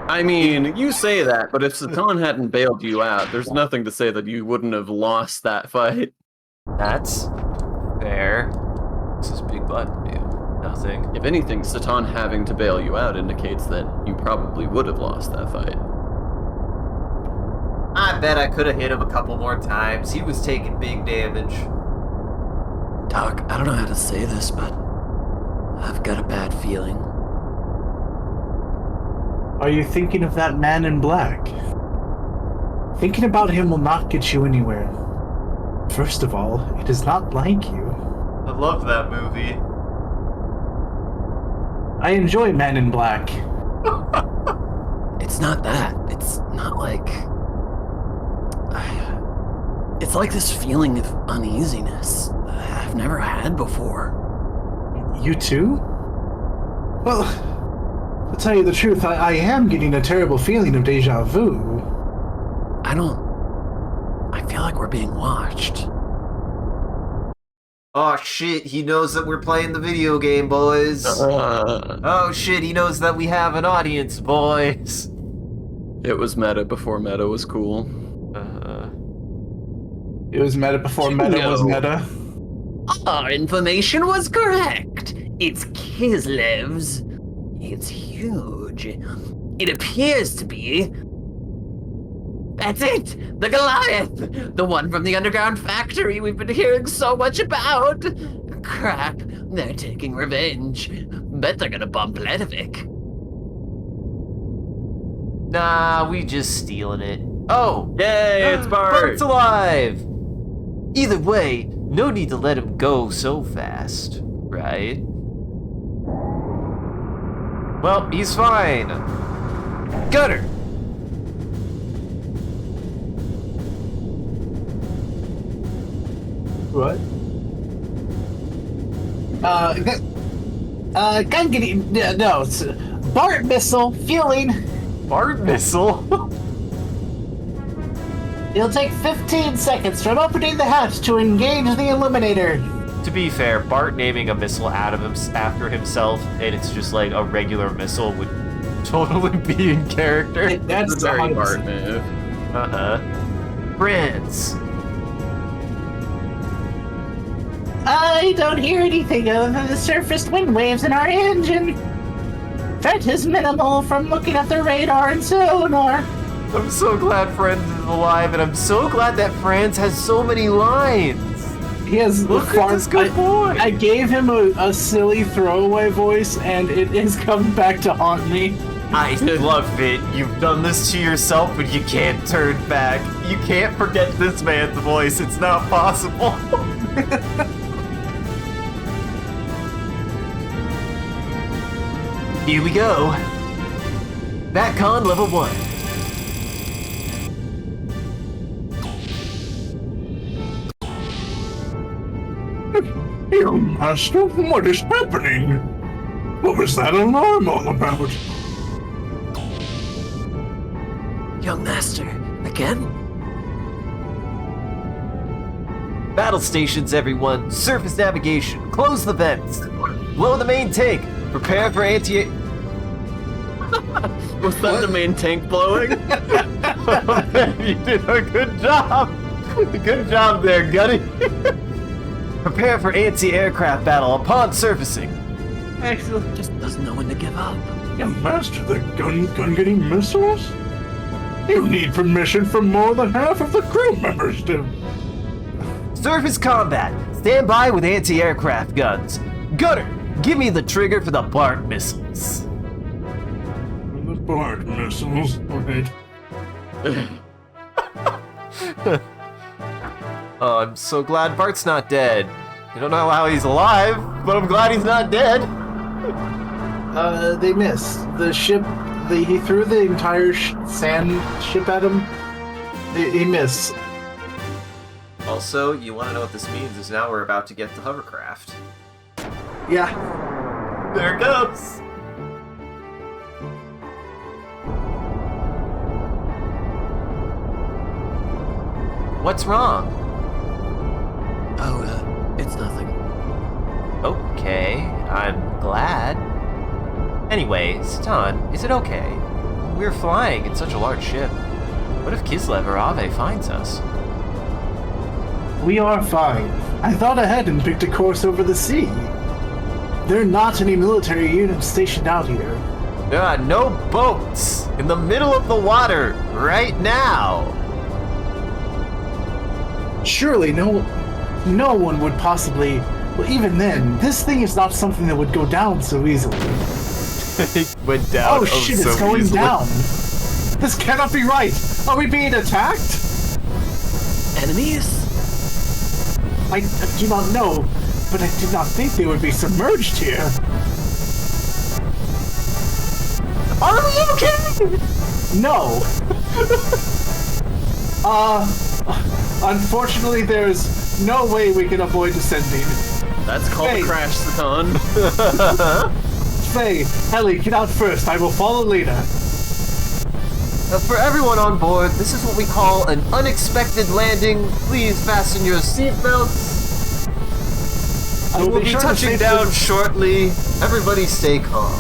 Speaker 1: I mean, you say that, but if Satan hadn't bailed you out, there's nothing to say that you wouldn't have lost that fight.
Speaker 2: That's fair. What's this big button do? Nothing.
Speaker 1: If anything, Satan having to bail you out indicates that you probably would have lost that fight.
Speaker 2: I bet I could have hit him a couple more times. He was taking big damage.
Speaker 1: Doc, I don't know how to say this, but I've got a bad feeling.
Speaker 3: Are you thinking of that man in black? Thinking about him will not get you anywhere. First of all, it is not like you.
Speaker 2: I love that movie.
Speaker 3: I enjoy Men in Black.
Speaker 1: It's not that. It's not like... It's like this feeling of uneasiness that I've never had before.
Speaker 3: You too? Well, to tell you the truth, I am getting a terrible feeling of deja vu.
Speaker 1: I feel like we're being watched.
Speaker 2: Oh shit, he knows that we're playing the video game, boys. Oh shit, he knows that we have an audience, boys.
Speaker 1: It was meta before meta was cool.
Speaker 3: It was meta before meta was meta.
Speaker 5: Our information was correct. It's Kislev's. It's huge. It appears to be... That's it! The Goliath! The one from the underground factory we've been hearing so much about! Crap, they're taking revenge. Bet they're gonna bump Ledovic.
Speaker 2: Nah, we just stealing it. Oh!
Speaker 1: Yay, it's Bart!
Speaker 2: Bart's alive! Either way, no need to let him go so fast, right? Well, he's fine. Gunner!
Speaker 3: What? Gun getting... No, it's... Bart missile, fueling.
Speaker 2: Bart missile?
Speaker 3: It'll take 15 seconds from opening the hatch to engage the illuminator.
Speaker 2: To be fair, Bart naming a missile out of him after himself, and it's just like a regular missile, would totally be in character.
Speaker 3: That's
Speaker 1: a very
Speaker 3: 100%.
Speaker 1: Bart move.
Speaker 2: Friends.
Speaker 3: I don't hear anything other than the surfaced wind waves in our engine. Threat is minimal from looking at the radar and sonar.
Speaker 2: I'm so glad Franz is alive, and I'm so glad that Franz has so many lines.
Speaker 3: He has
Speaker 2: Look at this good boy.
Speaker 3: I gave him a silly throwaway voice, and it is coming back to haunt me.
Speaker 2: I love it. You've done this to yourself, but you can't turn back. You can't forget this man's voice. It's not possible. Here we go. Batcon level 1.
Speaker 3: Young Master, what is happening? What was that alarm all about?
Speaker 5: Young Master, again?
Speaker 2: Battle stations, everyone. Surface navigation. Close the vents. Blow the main tank. Prepare for anti...
Speaker 1: Was that the main tank blowing?
Speaker 2: You did a good job. Good job there, Gunny. Prepare for anti-aircraft battle upon surfacing.
Speaker 5: Excellent. Just doesn't know when to give up.
Speaker 3: Young Master, the gun-getting missiles? You need permission from more than half of the crew members to...
Speaker 2: Surface combat. Stand by with anti-aircraft guns. Gunner, give me the trigger for the Bart missiles.
Speaker 3: The Bart missiles, right?
Speaker 2: Oh, I'm so glad Bart's not dead. I don't know how he's alive, but I'm glad he's not dead.
Speaker 3: They missed. The ship, he threw the entire sand ship at him. He missed.
Speaker 2: Also, you want to know what this means is now we're about to get the hovercraft.
Speaker 3: Yeah.
Speaker 2: There it goes. What's wrong?
Speaker 1: Oh, it's nothing.
Speaker 2: Okay, I'm glad. Anyway, Satan, is it okay? We're flying in such a large ship. What if Kislev or Ave finds us?
Speaker 3: We are fine. I thought ahead and picked a course over the sea. There are not any military units stationed out here.
Speaker 2: There are no boats in the middle of the water right now.
Speaker 3: Surely no one would possibly... Well, even then, this thing is not something that would go down so easily.
Speaker 2: It went down.
Speaker 3: Oh shit,
Speaker 2: so
Speaker 3: it's going
Speaker 2: easily.
Speaker 3: down! This cannot be right! Are we being attacked?
Speaker 1: Enemies?
Speaker 3: I do not know, but I did not think they would be submerged here.
Speaker 2: Are we okay?
Speaker 3: No. Unfortunately, there's no way we can avoid descending.
Speaker 1: That's called
Speaker 3: Hey.
Speaker 1: a crash, Satan.
Speaker 3: Faye, Ellie, get out first. I will follow later.
Speaker 2: For everyone on board, this is what we call an unexpected landing. Please fasten your seatbelts.
Speaker 3: I
Speaker 2: We'll be
Speaker 3: sure to
Speaker 2: touching
Speaker 3: safely-
Speaker 2: down shortly. Everybody stay calm.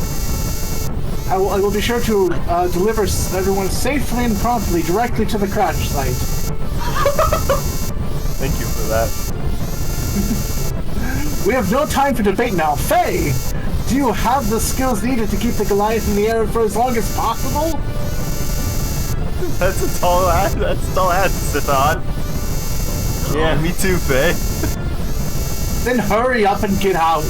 Speaker 3: I will be sure to deliver everyone safely and promptly directly to the crash site.
Speaker 2: Thank you for that.
Speaker 3: We have no time for debate now. Faye, do you have the skills needed to keep the Goliath in the air for as long as possible?
Speaker 2: That's all I had to sit on. Yeah, me too, Faye.
Speaker 3: Then hurry up and get out.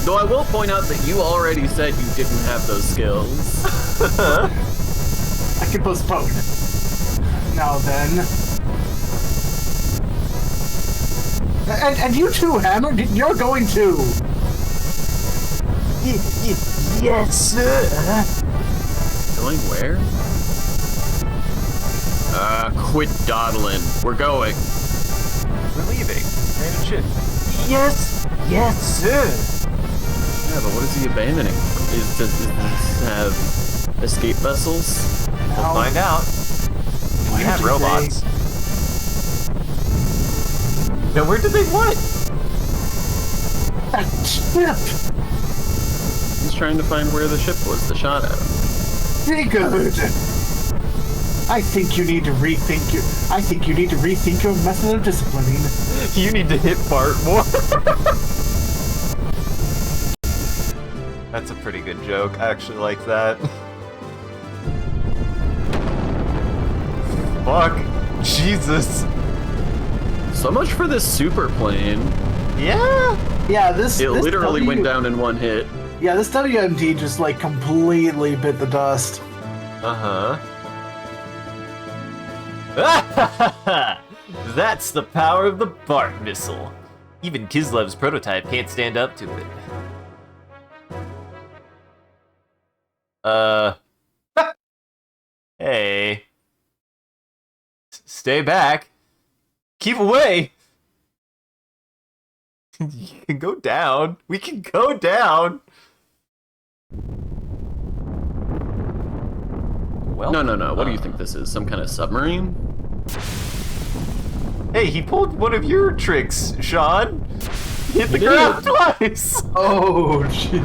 Speaker 1: Though I will point out that you already said you didn't have those skills.
Speaker 3: I can postpone. Now then. And you too, Hammer. You're going too.
Speaker 4: Yes, sir.
Speaker 1: Going where? Quit dawdling. We're going.
Speaker 2: We're leaving. Random shit.
Speaker 4: Yes, sir.
Speaker 1: Yeah, but what is he abandoning? Does this have escape vessels?
Speaker 2: We'll find out. We have robots. Now, where did they what?
Speaker 3: That ship.
Speaker 1: He's trying to find where the ship was that shot at him.
Speaker 3: Sigurd. I think you need to rethink your method of disciplining.
Speaker 2: You need to hit Bart more. That's a pretty good joke. I actually like that. Fuck. Jesus.
Speaker 1: So much for this super plane.
Speaker 2: Yeah.
Speaker 3: Yeah, this
Speaker 1: Literally went down in one hit.
Speaker 3: Yeah, this WMD just like completely bit the dust.
Speaker 2: Uh-huh. That's the power of the Bart missile. Even Kislev's prototype can't stand up to it. Hey. Stay back. Keep away. You can go down. We can go down. Well,
Speaker 1: No. What do you think this is? Some kind of submarine?
Speaker 2: Hey, he pulled one of your tricks, Sean. He hit the
Speaker 1: He
Speaker 2: ground
Speaker 1: did.
Speaker 2: twice.
Speaker 3: Oh, jeez.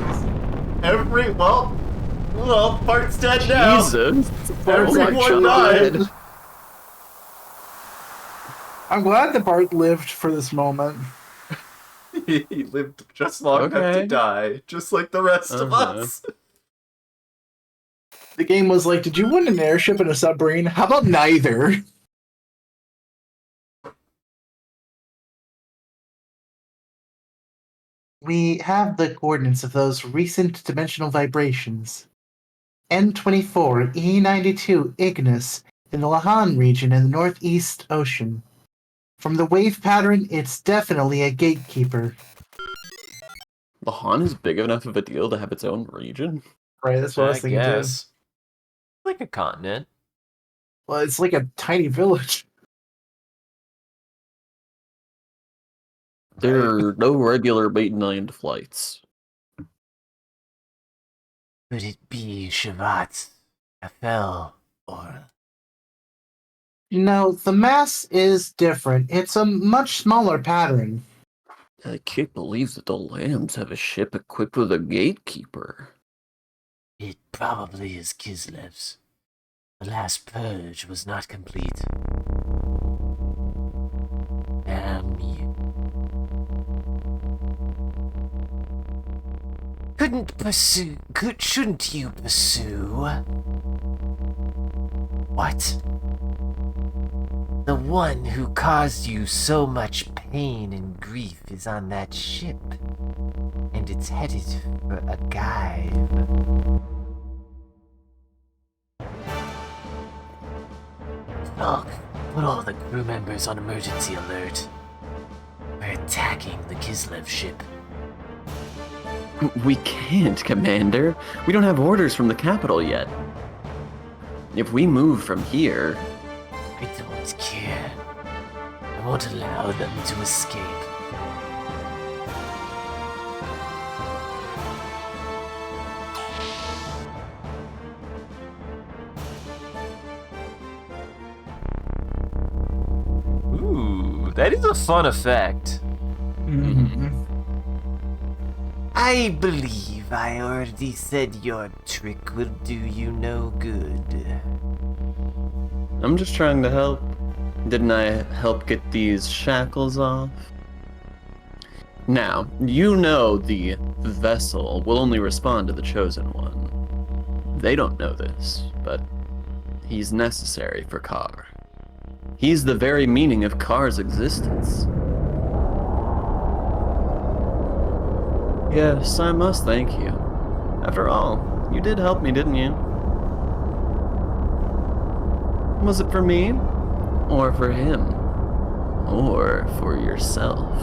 Speaker 2: Well, Bart's dead now.
Speaker 1: Jesus.
Speaker 2: Everyone died.
Speaker 3: I'm glad that Bart lived for this moment.
Speaker 2: He lived just long enough to
Speaker 1: Okay.
Speaker 2: die, just like the rest of
Speaker 1: Uh-huh.
Speaker 2: us.
Speaker 3: The game was like, did you win an airship and a submarine? How about neither? We have the coordinates of those recent dimensional vibrations. N24 E92 Ignis in the Lahan region in the Northeast Ocean. From the wave pattern, it's definitely a gatekeeper.
Speaker 1: Lahan is big enough of a deal to have its own region?
Speaker 3: Right, that's what I was thinking too.
Speaker 2: guess. Like a continent.
Speaker 3: Well, it's like a tiny village.
Speaker 1: There are no regular mainland flights.
Speaker 4: Could it be Shavat, Afel, or...
Speaker 3: No, the mass is different. It's a much smaller pattern.
Speaker 1: I can't believe that the Lambs have a ship equipped with a gatekeeper.
Speaker 4: It probably is Kislev's. The last purge was not complete. Damn you. Shouldn't you pursue? What? The one who caused you so much pain and grief is on that ship, and it's headed for a guide. Look, put all the crew members on emergency alert. We're attacking the Kislev ship.
Speaker 1: We can't, Commander. We don't have orders from the capital yet. If we move from here...
Speaker 4: I don't care. I won't allow them to escape.
Speaker 2: Ooh, that is a fun effect.
Speaker 4: I believe I already said your trick will do you no good.
Speaker 1: I'm just trying to help. Didn't I help get these shackles off? Now, you know the vessel will only respond to the Chosen One. They don't know this, but he's necessary for Kar. He's the very meaning of Kar's existence. Yes, I must thank you. After all, you did help me, didn't you? Was it for me? Or for him? Or for yourself?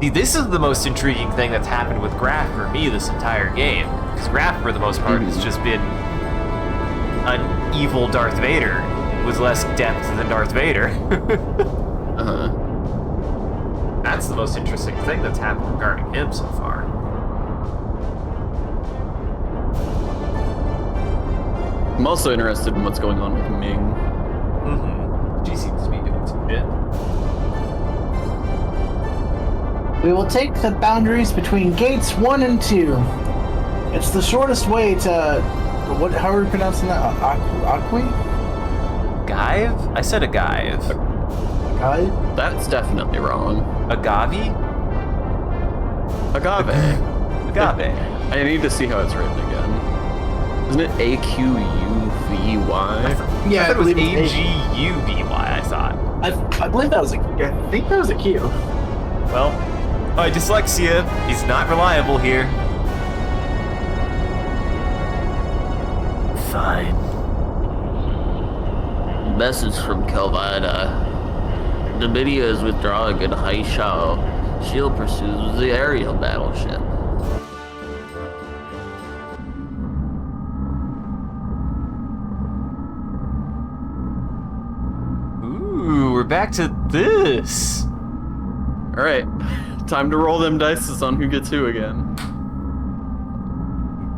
Speaker 2: See, this is the most intriguing thing that's happened with Graf for me this entire game. Because Graf, for the most part, has just been an evil Darth Vader with less depth than Darth Vader.
Speaker 1: Uh-huh.
Speaker 2: That's the most interesting thing that's happened regarding him so far.
Speaker 1: I'm also interested in what's going on with Ming.
Speaker 2: She seems to be doing some shit.
Speaker 3: We will take the boundaries between gates 1 and 2. It's the shortest way to... how are we pronouncing that? Aqui?
Speaker 2: Give? I said agave.
Speaker 3: Agave?
Speaker 1: That's definitely wrong.
Speaker 2: Agave?
Speaker 1: Agave.
Speaker 2: Agave.
Speaker 1: I need to see how it's written again. Isn't it A-Q-U-V-Y?
Speaker 2: I thought it was A-G-U-B-Y, I thought.
Speaker 3: I believe that was a... I think that was a Q.
Speaker 2: Well, my dyslexia is not reliable here.
Speaker 4: Fine.
Speaker 5: Message from Kelvina. Dominia is withdrawing in Haishao. Shield pursues the aerial battleship.
Speaker 2: Ooh, we're back to this.
Speaker 1: Alright, time to roll them dice on who gets who again.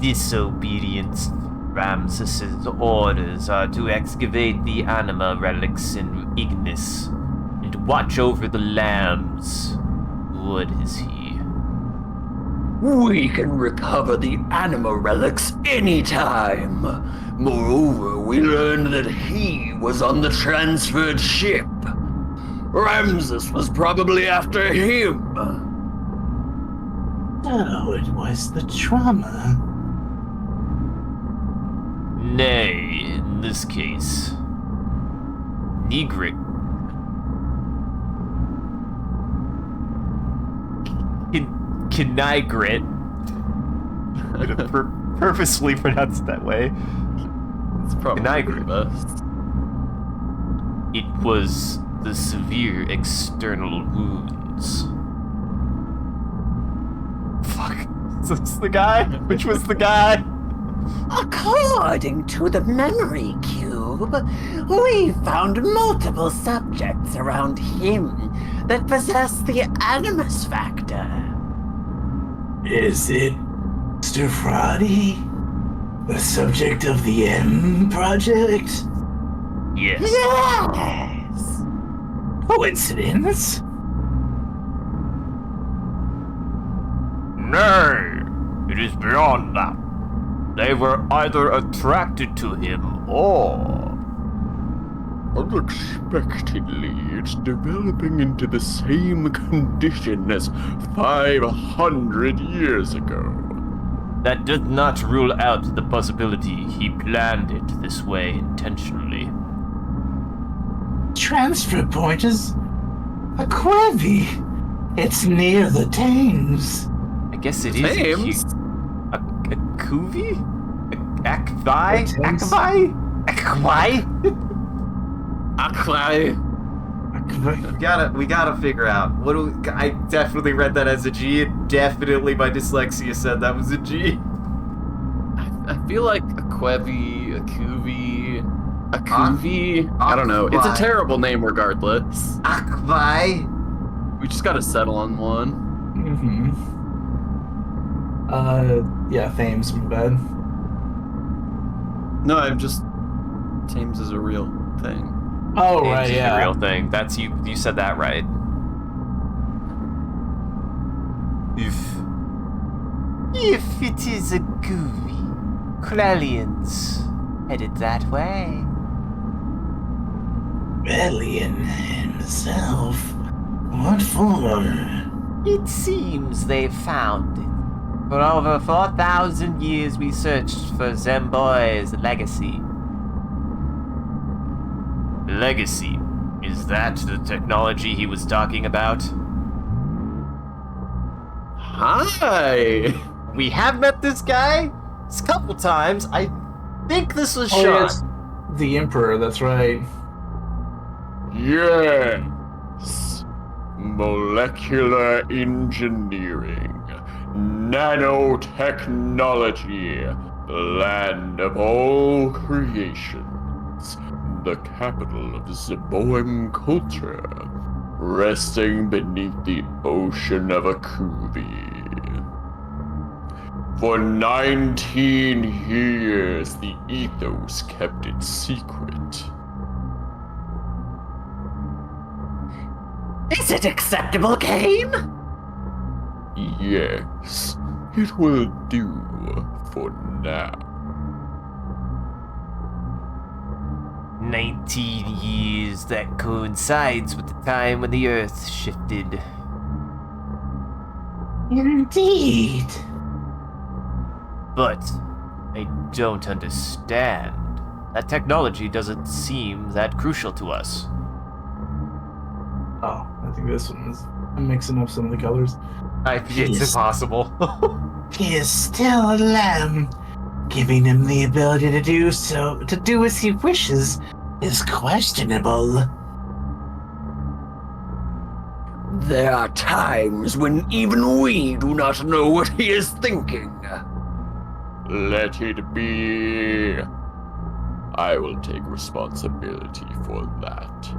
Speaker 4: Disobedience. Ramses's orders are to excavate the anima relics in Ignis and watch over the lambs. What is he?
Speaker 5: We can recover the anima relics anytime. Moreover, we learned that he was on the transferred ship. Ramses was probably after him.
Speaker 3: Oh, it was the trauma.
Speaker 4: Nay, in this case, Negric. Kinigrit. I'm gonna purposely pronounce it that way.
Speaker 1: It's probably
Speaker 2: Kinigrit.
Speaker 1: the best.
Speaker 4: It was the severe external wounds.
Speaker 2: Fuck. Is this the guy? Which was the guy?
Speaker 5: According to the memory cube, we found multiple subjects around him that possess the animus factor.
Speaker 6: Is it Mr. Frotty, the subject of the M project?
Speaker 4: Yes.
Speaker 5: Yes!
Speaker 6: Coincidence?
Speaker 4: Nay, it is beyond that. They were either attracted to him or...
Speaker 1: Unexpectedly, it's developing into the same condition as 500 years ago.
Speaker 4: That does not rule out the possibility he planned it this way intentionally.
Speaker 6: Transfer point is a Quevy. It's near the Thames.
Speaker 2: I guess it
Speaker 1: Thames?
Speaker 2: is a Kuvi? Akvi?
Speaker 3: The Thames?
Speaker 2: Akvi?
Speaker 4: Why?
Speaker 2: We gotta figure out. I definitely read that as a G, and definitely my dyslexia said that was a G.
Speaker 1: I feel like a Quevi, a Kuvi, a Kuvi. I don't know. It's a terrible name regardless.
Speaker 2: Akvi?
Speaker 1: We just gotta settle on one.
Speaker 3: Yeah, Thames, my bad.
Speaker 1: No, I'm just... Thames is a real thing.
Speaker 3: Oh,
Speaker 2: Thames
Speaker 3: right,
Speaker 2: is
Speaker 3: yeah.
Speaker 2: the real thing. That's you. You said that right.
Speaker 4: If it is a Gooey, Krellians headed that way.
Speaker 6: Bellion himself? What for?
Speaker 4: It seems they've found it. For over 4,000 years we searched for Zemboy's legacy.
Speaker 2: Legacy. Is that the technology he was talking about?
Speaker 1: Hi!
Speaker 2: We have met this guy a couple times. I think this was
Speaker 3: Oh,
Speaker 2: Sean.
Speaker 3: yeah, it's the Emperor, that's right.
Speaker 1: Yes! Molecular engineering. Nanotechnology. The land of all creations. The capital of Zeboim culture. Resting beneath the ocean of Akubi. For 19 years, the ethos kept it secret.
Speaker 5: Is it acceptable game?
Speaker 1: Yes, it will do for now.
Speaker 4: 19 years, that coincides with the time when the Earth shifted.
Speaker 6: Indeed.
Speaker 4: But I don't understand. That technology doesn't seem that crucial to us.
Speaker 3: Oh, I think this one is... I'm mixing up some of the colors.
Speaker 2: It's
Speaker 6: Yes.
Speaker 2: impossible.
Speaker 6: He is still a lamb. Giving him the ability to do as he wishes, is questionable.
Speaker 5: There are times when even we do not know what he is thinking.
Speaker 1: Let it be. I will take responsibility for that.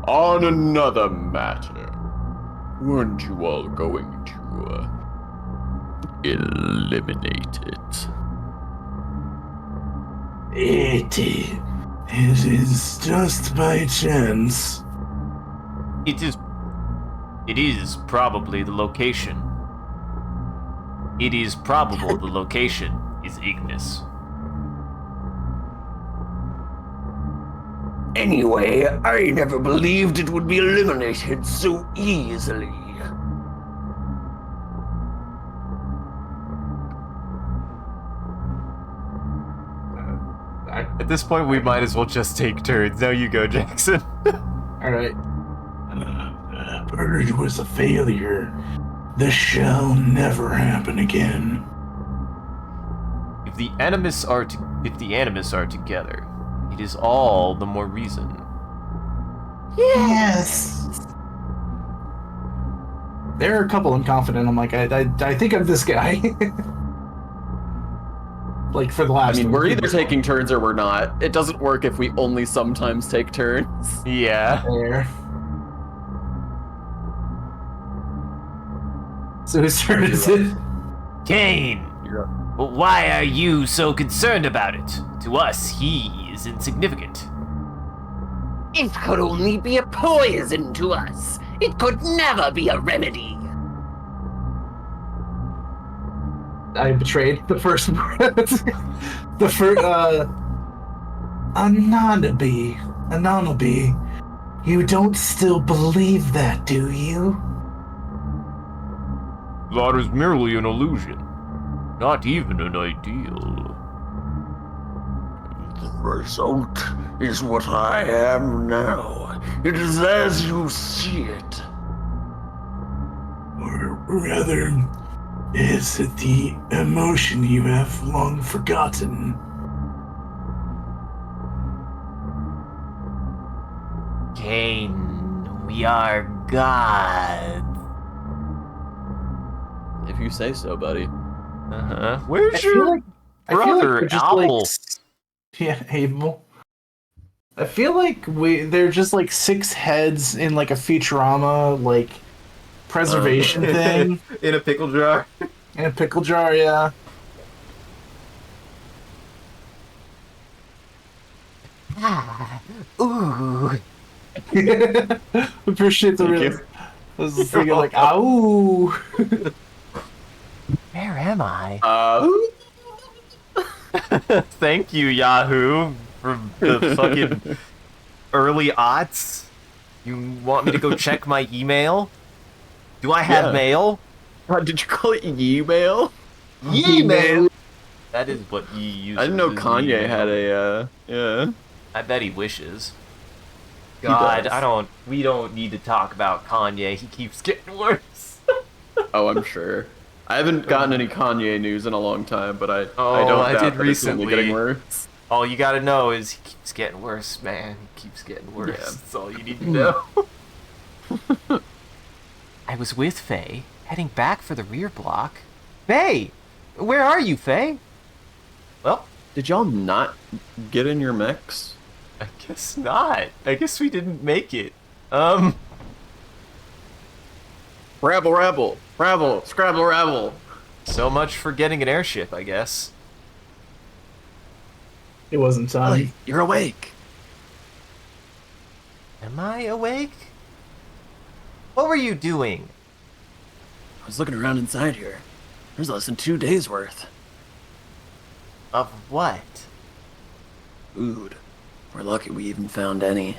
Speaker 1: On another matter, weren't you all going to eliminate it?
Speaker 6: It is just by chance.
Speaker 2: It is probably the location. It is probable the location is Ignis.
Speaker 5: Anyway, I never believed it would be eliminated so easily.
Speaker 2: At this point, we might as well just take turns. Now you go, Jackson.
Speaker 3: Alright.
Speaker 6: Purge was a failure. This shall never happen again.
Speaker 2: If the Animus are together, it is all the more reason.
Speaker 6: Yes.
Speaker 3: There are a couple I'm confident. I'm like, I think of this guy. Like, for the last
Speaker 1: I mean,
Speaker 3: one.
Speaker 1: we're either taking turns or we're not. It doesn't work if we only sometimes take turns.
Speaker 2: Yeah.
Speaker 3: There. So whose turn is it?
Speaker 4: Kane,
Speaker 1: You're up.
Speaker 4: why are you so concerned about it? To us, he is insignificant.
Speaker 5: It could only be a poison to us. It could never be a remedy.
Speaker 3: I betrayed the first word. The first,
Speaker 6: Ananobi, you don't still believe that, do you?
Speaker 4: That is merely an illusion, not even an ideal.
Speaker 7: The result is what I am now. It is as you see it.
Speaker 6: Or rather, is it the emotion you have long forgotten?
Speaker 4: Kane, we are gods.
Speaker 1: If you say so, buddy.
Speaker 2: Uh-huh. Where's
Speaker 3: I feel
Speaker 2: your
Speaker 3: like
Speaker 2: brother,
Speaker 3: we're just
Speaker 2: Apple?
Speaker 3: yeah, Abel. I feel like they're just like 6 heads in like a Futurama like preservation thing
Speaker 2: In a pickle jar.
Speaker 3: in a pickle jar. Yeah.
Speaker 4: Ooh.
Speaker 3: Appreciate the real. I was just thinking like, ow.
Speaker 4: Where am I?
Speaker 2: Thank you, Yahoo, for the fucking early aughts. You want me to go check my email? Do I have
Speaker 1: Yeah.
Speaker 2: mail?
Speaker 1: Did you call it email?
Speaker 2: Email. That is what ye uses.
Speaker 1: I didn't know
Speaker 2: is
Speaker 1: Kanye
Speaker 2: email.
Speaker 1: had a, yeah.
Speaker 2: I bet he wishes.
Speaker 1: He
Speaker 2: God,
Speaker 1: does.
Speaker 2: we don't need to talk about Kanye. He keeps getting worse.
Speaker 1: Oh, I'm sure. I haven't gotten any Kanye news in a long time, but I
Speaker 2: Oh,
Speaker 1: don't
Speaker 2: I
Speaker 1: doubt
Speaker 2: did
Speaker 1: that it's only
Speaker 2: recently.
Speaker 1: getting worse.
Speaker 2: All you gotta know is he keeps getting worse, man. He keeps getting worse.
Speaker 1: Yeah.
Speaker 2: That's all you need to know.
Speaker 4: I was with Faye, heading back for the rear block. Faye! Where are you, Faye?
Speaker 2: Well,
Speaker 1: Did y'all not get in your mechs?
Speaker 2: I guess not. I guess we didn't make it.
Speaker 1: Rabble, scrabble, rabble.
Speaker 2: So much for getting an airship, I guess.
Speaker 3: It wasn't time.
Speaker 1: You're awake.
Speaker 2: Am I awake? What were you doing?
Speaker 1: I was looking around inside here. There's less than 2 days worth.
Speaker 2: Of what?
Speaker 1: Food. We're lucky we even found any.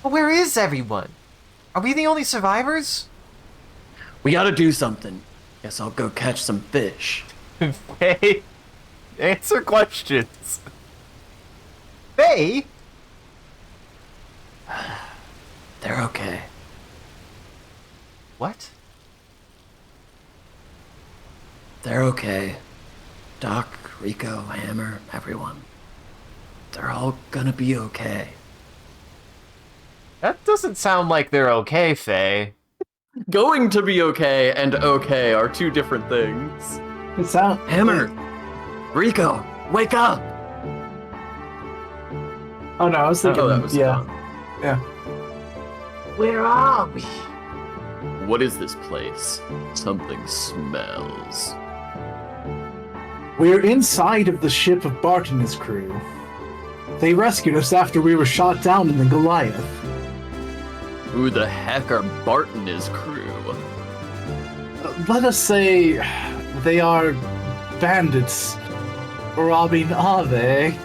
Speaker 4: Where is everyone? Are we the only survivors?
Speaker 1: We gotta do something. Guess I'll go catch some fish.
Speaker 2: Faye, answer questions. Faye?
Speaker 1: They're okay.
Speaker 2: What?
Speaker 1: They're okay. Doc, Rico, Hammer, everyone. They're all gonna be okay.
Speaker 2: That doesn't sound like they're okay, Faye.
Speaker 1: Going to be okay and okay are 2 different things.
Speaker 3: It sound
Speaker 1: Hammer! Rico, wake up!
Speaker 3: Oh no, I was thinking.
Speaker 1: Oh, that was
Speaker 3: yeah.
Speaker 1: fun.
Speaker 3: Yeah.
Speaker 5: Where are we?
Speaker 1: What is this place? Something smells.
Speaker 3: We're inside of the ship of Bart and his crew. They rescued us after we were shot down in the Goliath.
Speaker 1: Who the heck are Bart and his crew?
Speaker 3: Let us say they are bandits. Robbing Ave.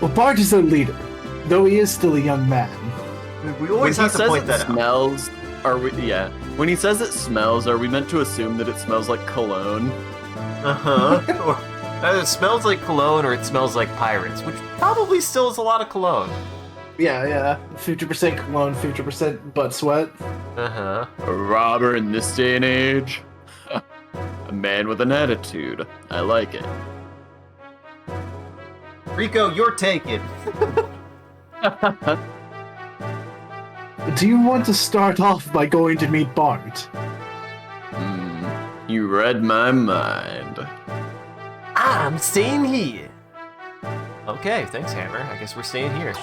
Speaker 3: Well, Bart is their leader, though he is still a young man.
Speaker 2: We always
Speaker 1: When he
Speaker 2: have to
Speaker 1: says
Speaker 2: point
Speaker 1: it
Speaker 2: that out.
Speaker 1: smells, are we? Yeah. When he says it smells, are we meant to assume that it smells like cologne?
Speaker 2: Uh-huh. Or either it smells like cologne or it smells like pirates, which probably still is a lot of cologne.
Speaker 3: Yeah. 50% cologne, 50% butt sweat.
Speaker 2: Uh-huh.
Speaker 1: A robber in this day and age? A man with an attitude. I like it.
Speaker 2: Rico, you're taken.
Speaker 3: Do you want to start off by going to meet Bart?
Speaker 1: You read my mind.
Speaker 4: I'm staying here.
Speaker 2: Okay, thanks, Hammer. I guess we're staying here.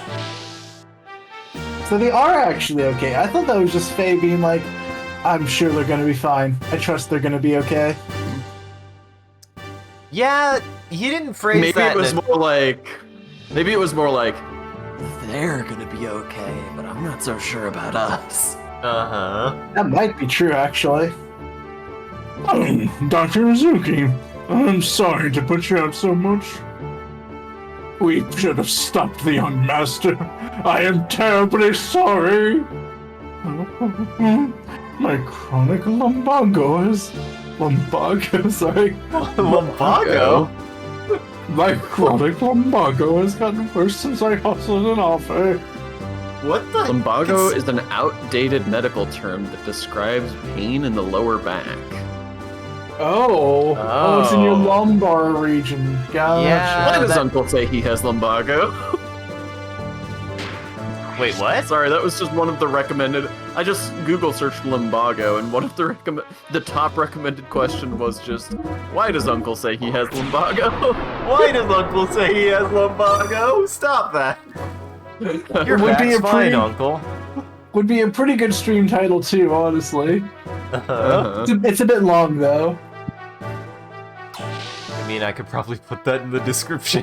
Speaker 3: So they are actually okay. I thought that was just Faye being like, I'm sure they're gonna be fine. I trust they're gonna be okay.
Speaker 2: Yeah, he didn't phrase
Speaker 1: Maybe
Speaker 2: that.
Speaker 1: it was more like. Maybe it was more like. They're gonna be okay, but I'm not so sure about us.
Speaker 3: That might be true, actually. Dr. Mizuki, I'm sorry to put you out so much. We should have stopped the young master. I am terribly sorry. My chronic lumbago, sorry.
Speaker 2: Lumbago?
Speaker 3: My chronic lumbago has gotten worse since I hustled an offer.
Speaker 2: What the?
Speaker 1: Lumbago is an outdated medical term that describes pain in the lower back.
Speaker 3: Oh, it's in your lumbar region. Gotcha.
Speaker 2: Yeah.
Speaker 1: Why does
Speaker 2: that-
Speaker 1: Uncle say he has lumbago?
Speaker 2: Wait, what?
Speaker 1: Sorry, that was just one of the recommended. I just Google searched lumbago, and one of the top recommended question was just, why does Uncle say he has lumbago?
Speaker 2: Why does Uncle say he has lumbago? Stop that. Your
Speaker 3: Would be
Speaker 2: back's
Speaker 3: a
Speaker 2: fine,
Speaker 3: pretty-
Speaker 2: Uncle.
Speaker 3: Would be a pretty good stream title too, honestly. It's a bit long though.
Speaker 2: I mean, I could probably put that in the description.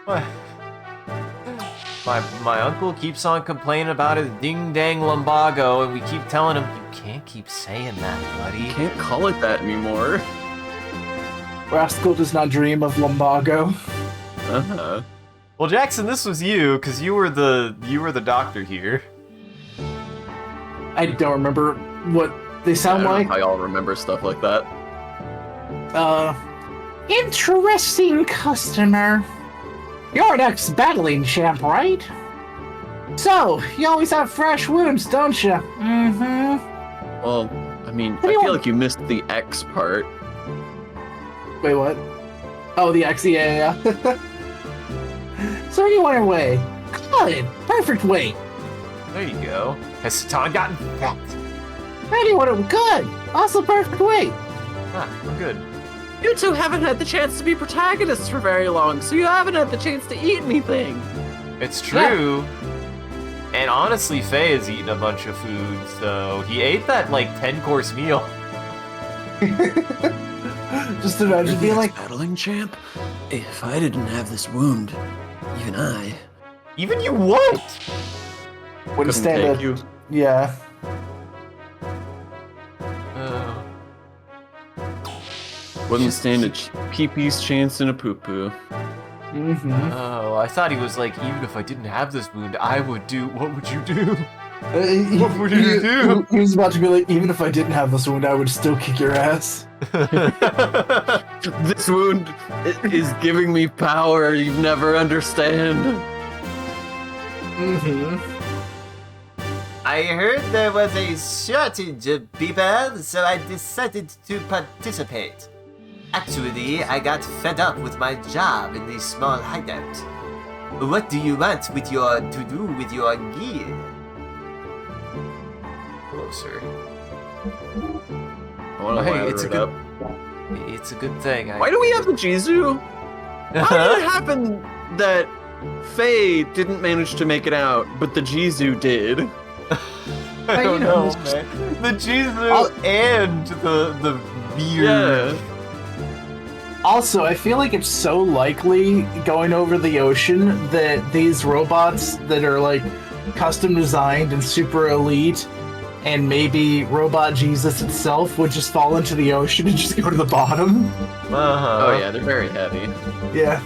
Speaker 2: What? My uncle keeps on complaining about his ding-dang lumbago, and we keep telling him, you can't keep saying that, buddy.
Speaker 1: You can't call it that anymore.
Speaker 3: Rascal does not dream of lumbago.
Speaker 2: Well, Jackson, this was you, because you were the doctor here.
Speaker 3: I don't remember what they sound
Speaker 1: I don't
Speaker 3: like.
Speaker 1: know how y'all remember stuff like that.
Speaker 6: Interesting customer. You're an ex-battling champ, right? So, you always have fresh wounds, don't you? Mm-hmm.
Speaker 1: Well, I mean, I
Speaker 6: Anyone-
Speaker 1: feel like you missed the X part.
Speaker 3: Wait, what? Oh, the X, yeah.
Speaker 6: So you on your way. Good. Perfect weight.
Speaker 2: There you go. Has Satan gotten fat?
Speaker 6: Anyone good. Also perfect weight.
Speaker 2: Ah, we're good.
Speaker 1: You two haven't had the chance to be protagonists for very long, so you haven't had the chance to eat anything.
Speaker 2: It's true. And honestly, Faye has eaten a bunch of food, so he ate that, like, 10-course meal.
Speaker 3: Just imagine being like,
Speaker 1: Battling champ? If I didn't have this wound, even I
Speaker 2: Even you what?
Speaker 3: wouldn't
Speaker 1: couldn't
Speaker 3: stand
Speaker 1: take
Speaker 3: it.
Speaker 1: you.
Speaker 3: Yeah.
Speaker 1: Wouldn't stand a pee-pee's chance in a poo-poo.
Speaker 3: Mm-hmm.
Speaker 2: Oh, I thought he was like, even if I didn't have this wound, I would do. What would you do?
Speaker 3: What
Speaker 2: would you do?
Speaker 3: He was about to be like, even if I didn't have this wound, I would still kick your ass.
Speaker 1: This wound is giving me power you never understand.
Speaker 3: Mm-hmm.
Speaker 4: I heard there was a shortage of people, so I decided to participate. Actually, I got fed up with my job in this small hideout. What do you want with your to do with your gear?
Speaker 2: Hello, sir.
Speaker 1: I wanna
Speaker 2: Hey,
Speaker 1: lather
Speaker 2: it's a
Speaker 1: it
Speaker 2: good-
Speaker 1: up.
Speaker 2: It's a good thing.
Speaker 1: Why do we have the Jizu? How did it happen that Faye didn't manage to make it out, but the Jizu did?
Speaker 2: I don't know, man. The Jizu and the beard.
Speaker 1: Yeah.
Speaker 3: Also, I feel like it's so likely going over the ocean that these robots that are like custom designed and super elite, and maybe Robot Jesus itself would just fall into the ocean and just go to the bottom.
Speaker 2: Uh-huh.
Speaker 1: Oh yeah, they're very heavy.
Speaker 3: Yeah.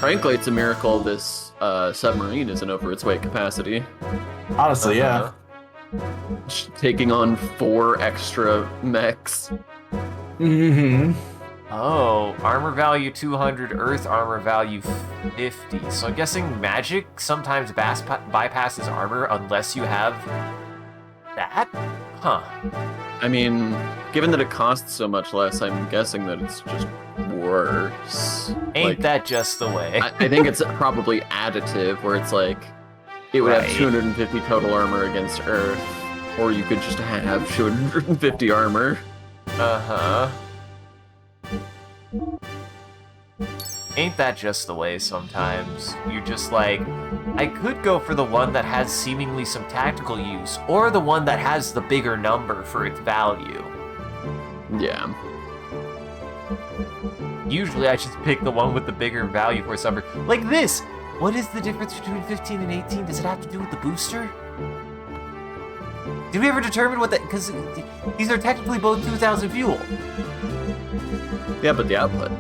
Speaker 1: Frankly, it's a miracle this submarine isn't over its weight capacity.
Speaker 3: Honestly, yeah.
Speaker 1: Taking on 4 extra mechs.
Speaker 3: Mm-hmm.
Speaker 2: Oh, armor value 200, earth armor value 50. So I'm guessing magic sometimes bypasses armor unless you have that? Huh.
Speaker 1: I mean, given that it costs so much less, I'm guessing that it's just worse.
Speaker 2: Ain't
Speaker 1: Like,
Speaker 2: that just the way?
Speaker 1: I think it's probably additive, where it's like, it would
Speaker 2: Right.
Speaker 1: have 250 total armor against Earth, or you could just have 250 armor.
Speaker 2: Uh-huh. Ain't that just the way sometimes? You're just like, I could go for the one that has seemingly some tactical use, or the one that has the bigger number for its value.
Speaker 1: Yeah.
Speaker 2: Usually I just pick the one with the bigger value for its number. Like this! What is the difference between 15 and 18? Does it have to do with the booster? Did we ever determine what that... Because these are technically both 2,000 fuel.
Speaker 1: Yeah, but the output.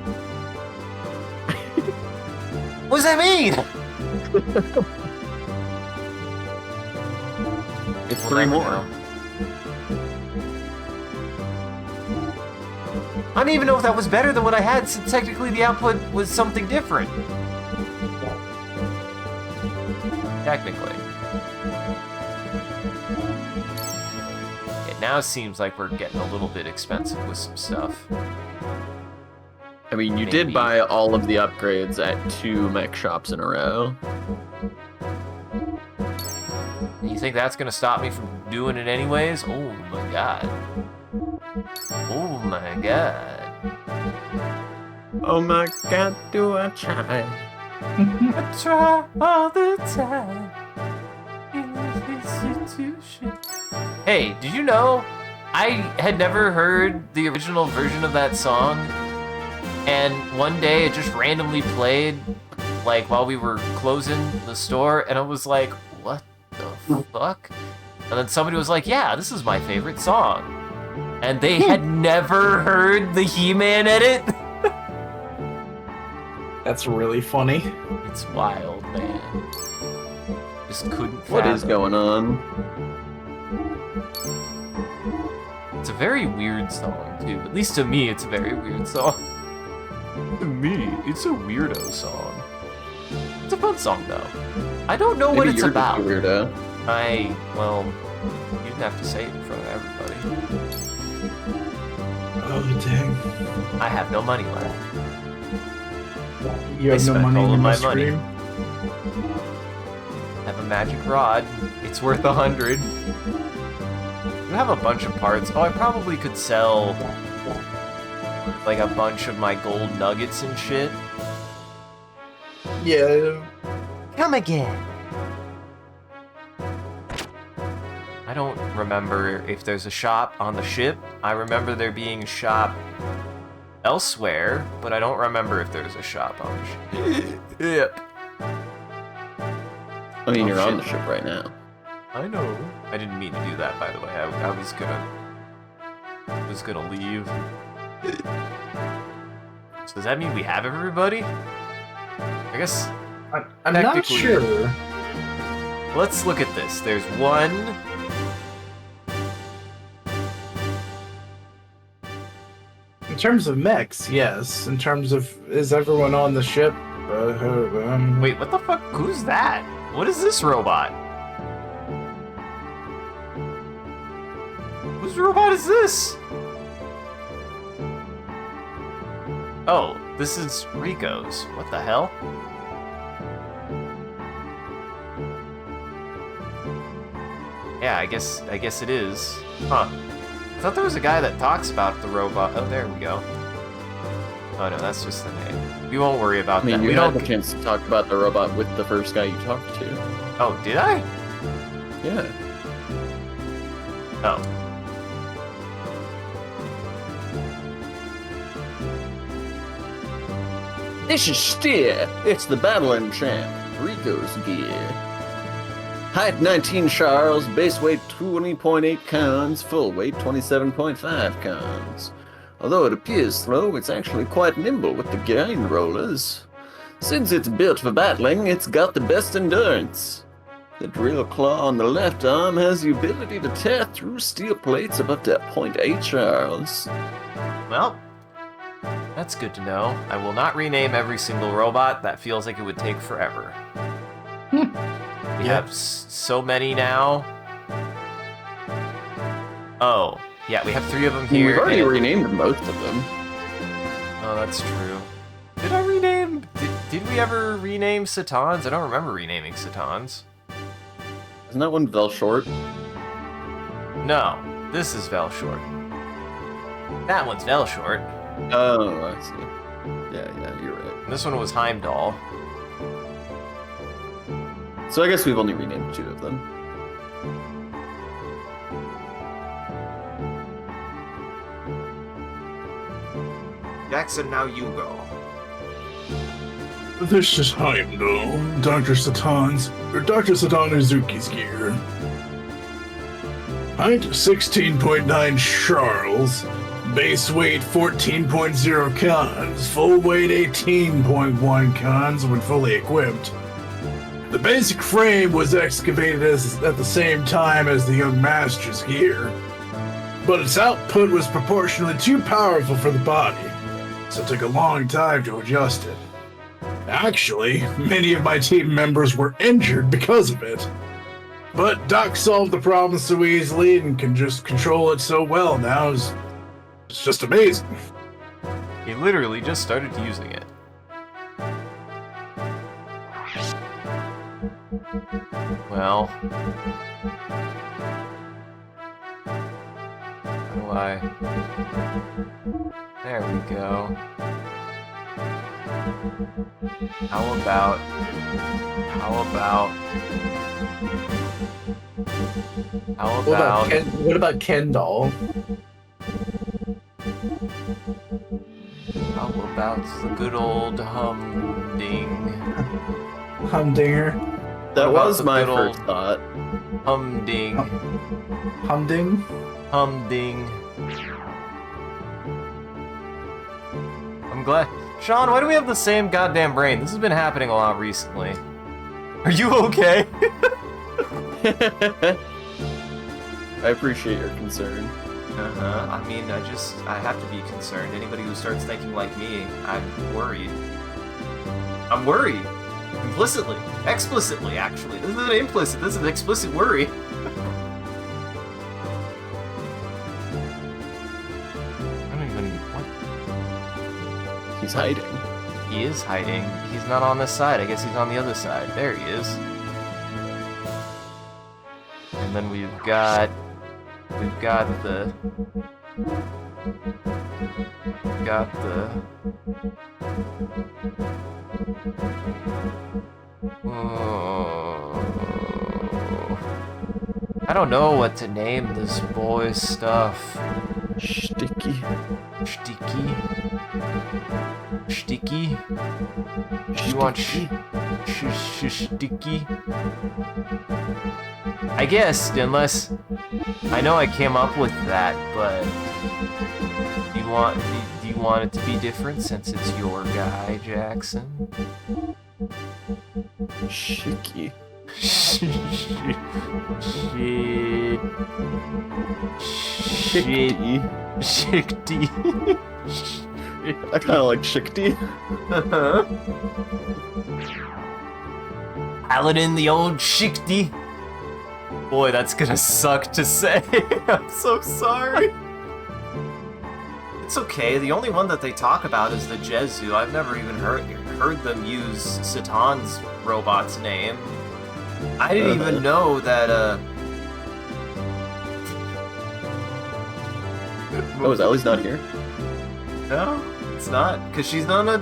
Speaker 2: What does that mean?
Speaker 1: It's
Speaker 2: We'll
Speaker 1: 3
Speaker 2: never
Speaker 1: more.
Speaker 2: know. I don't even know if that was better than what I had, since technically the output was something different. Technically. It now seems like we're getting a little bit expensive with some stuff.
Speaker 1: I mean, you
Speaker 2: Maybe.
Speaker 1: did buy all of the upgrades at 2 mech shops in a row.
Speaker 2: You think that's gonna stop me from doing it anyways? Oh my god. Oh my god.
Speaker 1: Oh my god, do I try?
Speaker 2: I try all the time in this institution. Hey, did you know I had never heard the original version of that song, and one day it just randomly played, like while we were closing the store, and I was like, what the fuck? And then somebody was like, yeah, this is my favorite song. And they had never heard the He-Man edit.
Speaker 3: That's really funny.
Speaker 2: It's wild, man. Just couldn't
Speaker 1: What is
Speaker 2: fathom.
Speaker 1: going on?
Speaker 2: It's a very weird song, too. At least to me, it's a very weird song. To me, it's a weirdo song. It's a fun song, though. I don't know what
Speaker 1: Maybe
Speaker 2: it's
Speaker 1: you're
Speaker 2: about.
Speaker 1: just a weirdo.
Speaker 2: Well, you didn't have to say it in front of everybody.
Speaker 3: Oh, dang.
Speaker 2: I have no money left.
Speaker 3: You have
Speaker 2: I
Speaker 3: no
Speaker 2: spent
Speaker 3: money
Speaker 2: all
Speaker 3: in
Speaker 2: of
Speaker 3: the
Speaker 2: my money.
Speaker 3: stream?
Speaker 2: I have a magic rod. It's worth 100. You have a bunch of parts. Oh, I probably could sell like a bunch of my gold nuggets and shit.
Speaker 3: Yeah.
Speaker 4: Come again.
Speaker 2: I don't remember if there's a shop on the ship. I remember there being a shop elsewhere, but I don't remember if there's a shop on the ship. Yep.
Speaker 1: I mean,
Speaker 2: Oh,
Speaker 1: you're on the
Speaker 2: shit.
Speaker 1: ship right now.
Speaker 2: I know. I didn't mean to do that, by the way. I was gonna leave. So does that mean we have everybody? I guess.
Speaker 3: I'm not
Speaker 2: Technically.
Speaker 3: sure.
Speaker 2: Let's look at this. There's one.
Speaker 3: In terms of mechs, yes. In terms of, is everyone on the ship?
Speaker 2: Wait, what the fuck? Who's that? What is this robot? Whose robot is this? Oh, this is Rico's. What the hell? Yeah, I guess it is. Huh. I thought there was a guy that talks about the robot. Oh, there we go. Oh no, that's just the name. We won't worry about
Speaker 1: I mean,
Speaker 2: that.
Speaker 1: you
Speaker 2: We
Speaker 1: had
Speaker 2: don't.
Speaker 1: the chance to talk about the robot with the first guy you talked to.
Speaker 2: Oh, did I?
Speaker 1: Yeah.
Speaker 2: Oh.
Speaker 7: This is Steer. It's the battling champ. Rico's gear. Height 19 Charles, base weight 20.8 pounds, full weight 27.5 pounds. Although it appears slow, it's actually quite nimble with the grind rollers. Since it's built for battling, it's got the best endurance. The drill claw on the left arm has the ability to tear through steel plates of up to 0.8 Charles.
Speaker 2: Well, that's good to know. I will not rename every single robot. That feels like it would take forever. We have so many now. Oh, yeah, we have 3 of them here.
Speaker 1: We've already
Speaker 2: and-
Speaker 1: renamed most of them.
Speaker 2: Oh, that's true. Did I rename? Did we ever rename Satans? I don't remember renaming Satans.
Speaker 1: Isn't that one Vel Short?
Speaker 2: No, this is Velshort. That one's Velshort.
Speaker 1: Oh, I see.
Speaker 7: Yeah, you're right.
Speaker 2: And this one was Heimdall.
Speaker 7: So I guess we've only renamed 2 of them.
Speaker 2: Jackson, now you go.
Speaker 3: This is Heimdall, Dr. Satan Uzuki's gear. Height 16.9 Charles, base weight 14.0 cons, full weight 18.1 cons when fully equipped. The basic frame was excavated at the same time as the young master's gear, but its output was proportionally too powerful for the body, so it took a long time to adjust it. Actually, many of my team members were injured because of it. But Doc solved the problem so easily and can just control it so well now. It's just amazing.
Speaker 2: He literally just started using it. Well... How do I... There we go. How about...
Speaker 3: What about Kendall?
Speaker 2: How about the good old humding?
Speaker 3: Humdinger?
Speaker 7: That
Speaker 2: What about
Speaker 7: was
Speaker 2: the
Speaker 7: my
Speaker 2: good
Speaker 7: first
Speaker 2: old-
Speaker 7: thought.
Speaker 2: Humding.
Speaker 3: Humding?
Speaker 2: Humding. I'm glad. Sean, why do we have the same goddamn brain? This has been happening a lot recently. Are you okay?
Speaker 7: I appreciate your concern.
Speaker 2: I mean, I have to be concerned. Anybody who starts thinking like me, I'm worried. I'm worried. Implicitly. Explicitly, actually. This isn't implicit, this is explicit worry. I don't even... What?
Speaker 7: He's hiding.
Speaker 2: He is hiding. He's not on this side. I guess he's on the other side. There he is. And then we've got the... Oh. I don't know what to name this boy's stuff.
Speaker 7: Sticky.
Speaker 2: Sticky? Sticky? You want sticky? I guess, unless... I know I came up with that, but... Do you want it to be different since it's your guy, Jackson?
Speaker 7: Shicky.
Speaker 2: Shikty. Shikty.
Speaker 7: I kind of like Shikty.
Speaker 2: Paladin, the old Shikty. Boy, that's gonna suck to say. I'm so sorry. It's okay. The only one that they talk about is the Jezu. I've never even heard them use Satan's robot's name. I didn't even know that.
Speaker 7: Oh, is Ellie's not here?
Speaker 2: No, it's not, because she's on a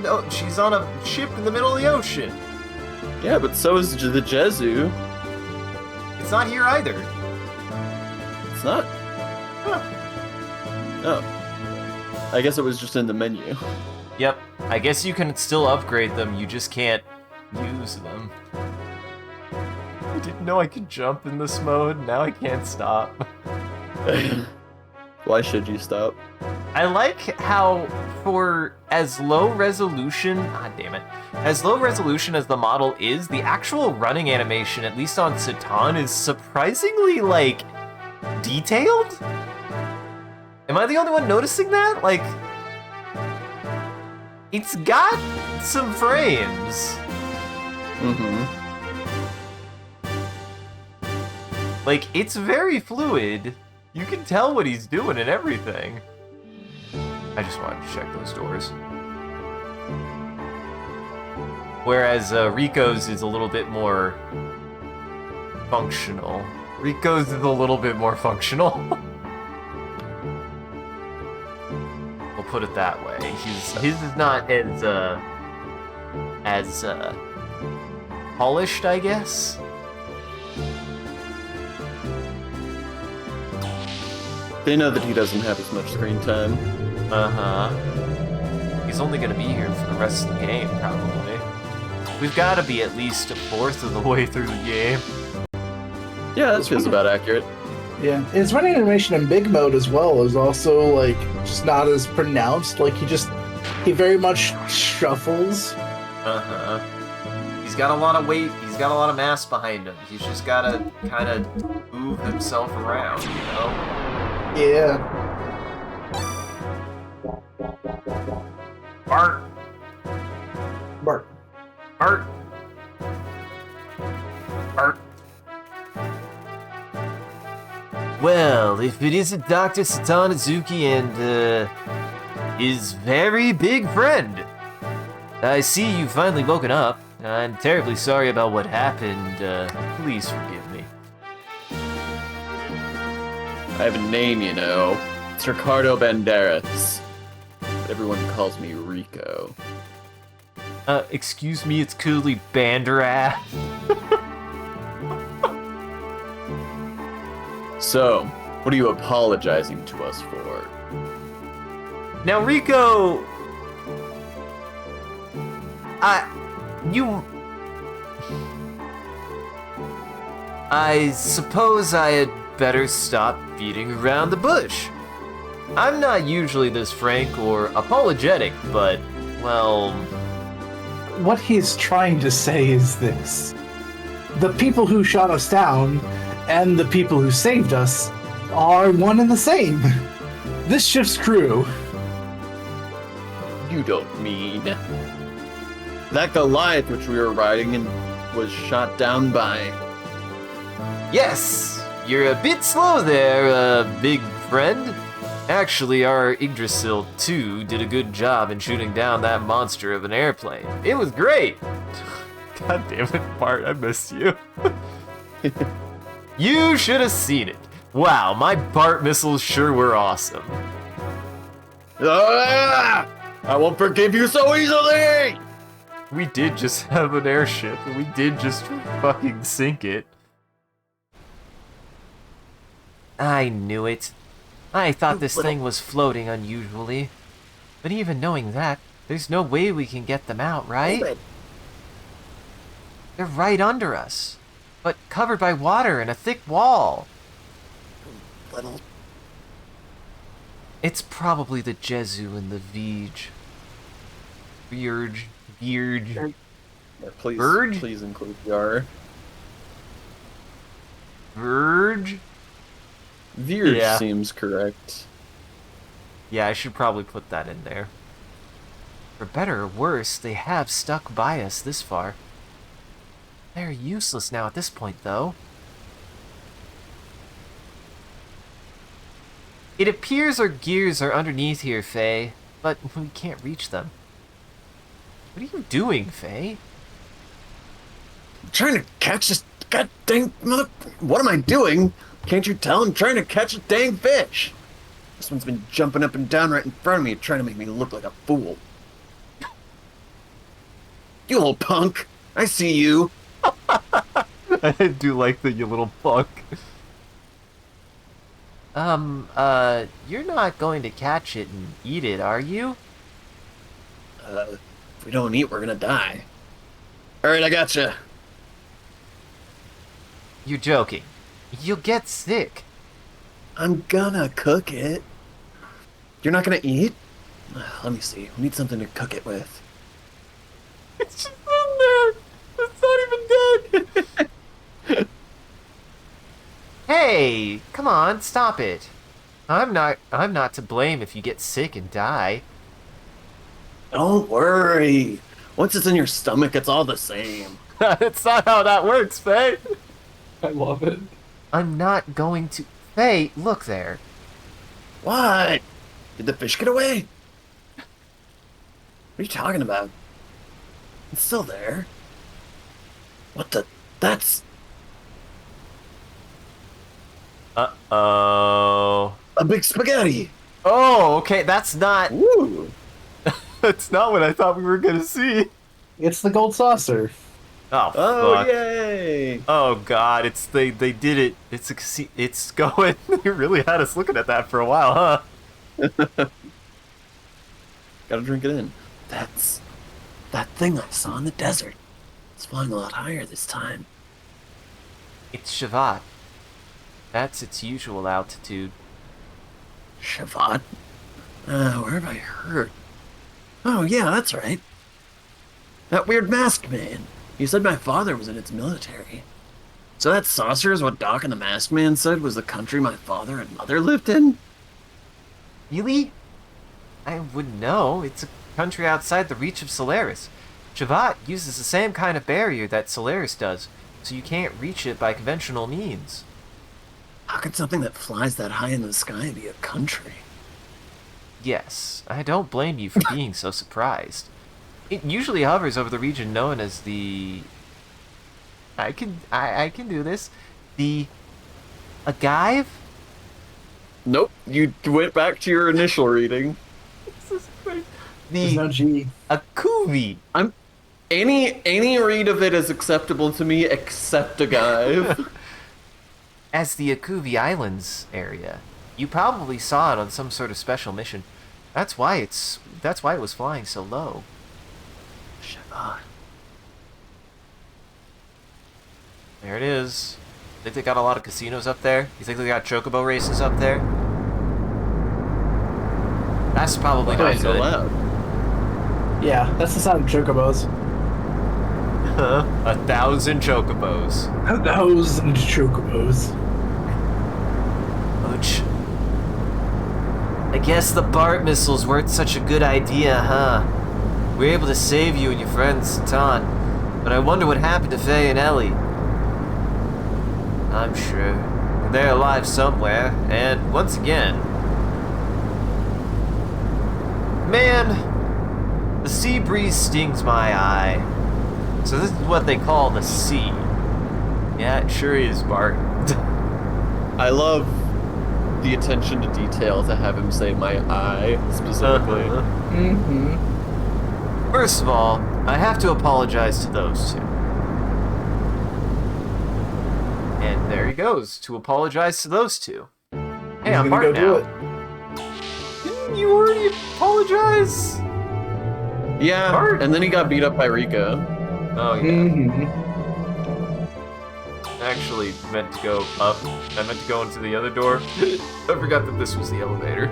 Speaker 2: ship in the middle of the ocean.
Speaker 7: Yeah, but so is the Jezu.
Speaker 2: It's not here either.
Speaker 7: It's not?
Speaker 2: Huh.
Speaker 7: Oh. I guess it was just in the menu.
Speaker 2: Yep. I guess you can still upgrade them, you just can't use them. I didn't know I could jump in this mode, now I can't stop.
Speaker 7: Why should you stop?
Speaker 2: I like how, for as low resolution, as low resolution as the model is, the actual running animation, at least on Satan, is surprisingly, like, detailed? Am I the only one noticing that? Like, it's got some frames.
Speaker 7: Mm-hmm.
Speaker 2: Like, it's very fluid. You can tell what he's doing and everything. I just wanted to check those doors. Whereas Rico's is a little bit more functional. Rico's is a little bit more functional. We'll put it that way. His is not as polished, I guess.
Speaker 1: They know that he doesn't have as much screen time.
Speaker 2: He's only gonna be here for the rest of the game, probably. We've got to be at least a fourth of the way through the game.
Speaker 1: Yeah, that feels about accurate.
Speaker 3: Yeah, his running animation in big mode as well is also like just not as pronounced. Like he very much shuffles.
Speaker 2: He's got a lot of weight. He's got a lot of mass behind him. He's just gotta kind of move himself around, you know?
Speaker 3: Yeah.
Speaker 2: Bart.
Speaker 3: Bart.
Speaker 2: Bart. Bart. Well, if it isn't Dr. Satanazuki and, his very big friend. I see you've finally woken up. I'm terribly sorry about what happened. Please forgive me.
Speaker 1: I have a name, you know. It's Ricardo Banderas. But everyone calls me Rico.
Speaker 2: Excuse me, it's clearly Banderas.
Speaker 1: So, what are you apologizing to us for?
Speaker 2: Now, Rico... I suppose I had better stop beating around the bush. I'm not usually this frank or apologetic, but, well...
Speaker 3: What he's trying to say is this. The people who shot us down and the people who saved us are one and the same. This ship's crew.
Speaker 1: You don't mean... That Goliath which we were riding and was shot down by...
Speaker 2: Yes! You're a bit slow there, big friend. Actually, our Yggdrasil 2 did a good job in shooting down that monster of an airplane. It was great! God damn it, Bart, I missed you. You should have seen it. Wow, my Bart missiles sure were awesome.
Speaker 1: Ah! I won't forgive you so easily!
Speaker 2: We did just have an airship, and we did just fucking sink it. I knew it. I thought this thing was floating unusually. But even knowing that, there's no way we can get them out, right? They're right under us, but covered by water and a thick wall.
Speaker 7: Little.
Speaker 2: It's probably the Jesu and the Vij. Virge.
Speaker 1: Yeah, please,
Speaker 2: Verge?
Speaker 1: please include the R.
Speaker 2: Verge?
Speaker 1: Virge
Speaker 2: Yeah.
Speaker 1: seems correct.
Speaker 2: Yeah, I should probably put that in there. For better or worse, they have stuck by us this far. They're useless now at this point, though. It appears our gears are underneath here, Faye, but we can't reach them. What are you doing, Faye?
Speaker 7: I'm trying to catch this god dang mother. What am I doing? Can't you tell? I'm trying to catch a dang fish. This one's been jumping up and down right in front of me, trying to make me look like a fool. You little punk! I see you.
Speaker 2: I do like the you little fuck. You're not going to catch it and eat it, are you?
Speaker 7: If we don't eat, we're gonna die. Alright, I gotcha.
Speaker 2: You're joking. You'll get sick.
Speaker 7: I'm gonna cook it. You're not gonna eat? Let me see. We need something to cook it with.
Speaker 2: It's just in there. It's not even dead. Hey, come on, stop it. I'm not to blame if you get sick and die.
Speaker 7: Don't worry. Once it's in your stomach, it's all the same.
Speaker 2: That's not how that works, Faye.
Speaker 3: I love it.
Speaker 2: I'm not going to... Faye, look there.
Speaker 7: What? Did the fish get away? What are you talking about? It's still there. What the? That's
Speaker 2: Uh-oh.
Speaker 7: a big spaghetti.
Speaker 2: Oh, okay, that's not...
Speaker 1: Ooh.
Speaker 2: That's not what I thought we were gonna see.
Speaker 3: It's the gold saucer.
Speaker 2: Oh,
Speaker 1: Oh,
Speaker 2: fuck.
Speaker 1: yay!
Speaker 2: Oh, God, they did it. It's going. They really had us looking at that for a while, huh?
Speaker 1: Gotta drink it in.
Speaker 5: That's that thing I saw in the desert. It's flying a lot higher this time.
Speaker 2: It's Shavat. That's its usual altitude.
Speaker 5: Shavat? Where have I heard? Oh, yeah, that's right. That weird masked man. He said my father was in its military. So that saucer is what Doc and the masked man said was the country my father and mother lived in?
Speaker 2: Really? I wouldn't know. It's a country outside the reach of Solaris. Shavat uses the same kind of barrier that Solaris does, so you can't reach it by conventional means.
Speaker 5: How could something that flies that high in the sky be a country?
Speaker 2: Yes, I don't blame you for being so surprised. It usually hovers over the region known as the... I can do this. The... Agaive?
Speaker 1: Nope, you went back to your initial reading.
Speaker 3: There's no
Speaker 2: The
Speaker 3: G.
Speaker 2: Akuvi.
Speaker 1: Any read of it is acceptable to me except a guy.
Speaker 2: As the Akuvi Islands area. You probably saw it on some sort of special mission. That's why it was flying so low.
Speaker 5: Shavat.
Speaker 2: There it is. Think they got a lot of casinos up there? You think they got chocobo races up there? That's probably
Speaker 1: Why
Speaker 2: not
Speaker 1: so
Speaker 2: good.
Speaker 1: loud?
Speaker 3: Yeah, that's the sound of chocobos.
Speaker 2: 1,000 chocobos.
Speaker 3: 1,000 chocobos.
Speaker 2: Ouch. I guess the BART missiles weren't such a good idea, huh? We were able to save you and your friends, Satan. But I wonder what happened to Faye and Ellie. I'm sure they're alive somewhere, and once again... Man, the sea breeze stings my eye. So this is what they call the sea. Yeah, it sure is, Bart.
Speaker 1: I love the attention to detail to have him say my eye specifically.
Speaker 3: Mm-hmm.
Speaker 2: First of all, I have to apologize to those two. And there he goes, to apologize to those two. Hey, I'm Bart now. Didn't you already apologize?
Speaker 1: Yeah,
Speaker 2: Bart?
Speaker 1: and then he got beat up by Rico.
Speaker 2: Oh, yeah.
Speaker 3: Mm-hmm.
Speaker 2: I actually meant to go up. I meant to go into the other door. I forgot that this was the elevator.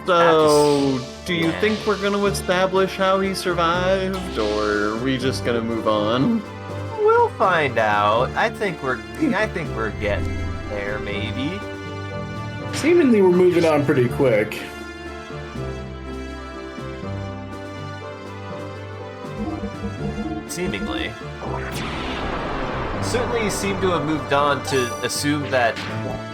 Speaker 1: So, do you
Speaker 2: Yeah.
Speaker 1: think we're gonna establish how he survived, or are we just gonna move on?
Speaker 2: We'll find out. I think we're getting there, maybe.
Speaker 3: Seemingly we're moving on pretty quick.
Speaker 2: Seemingly. Certainly seem to have moved on to assume that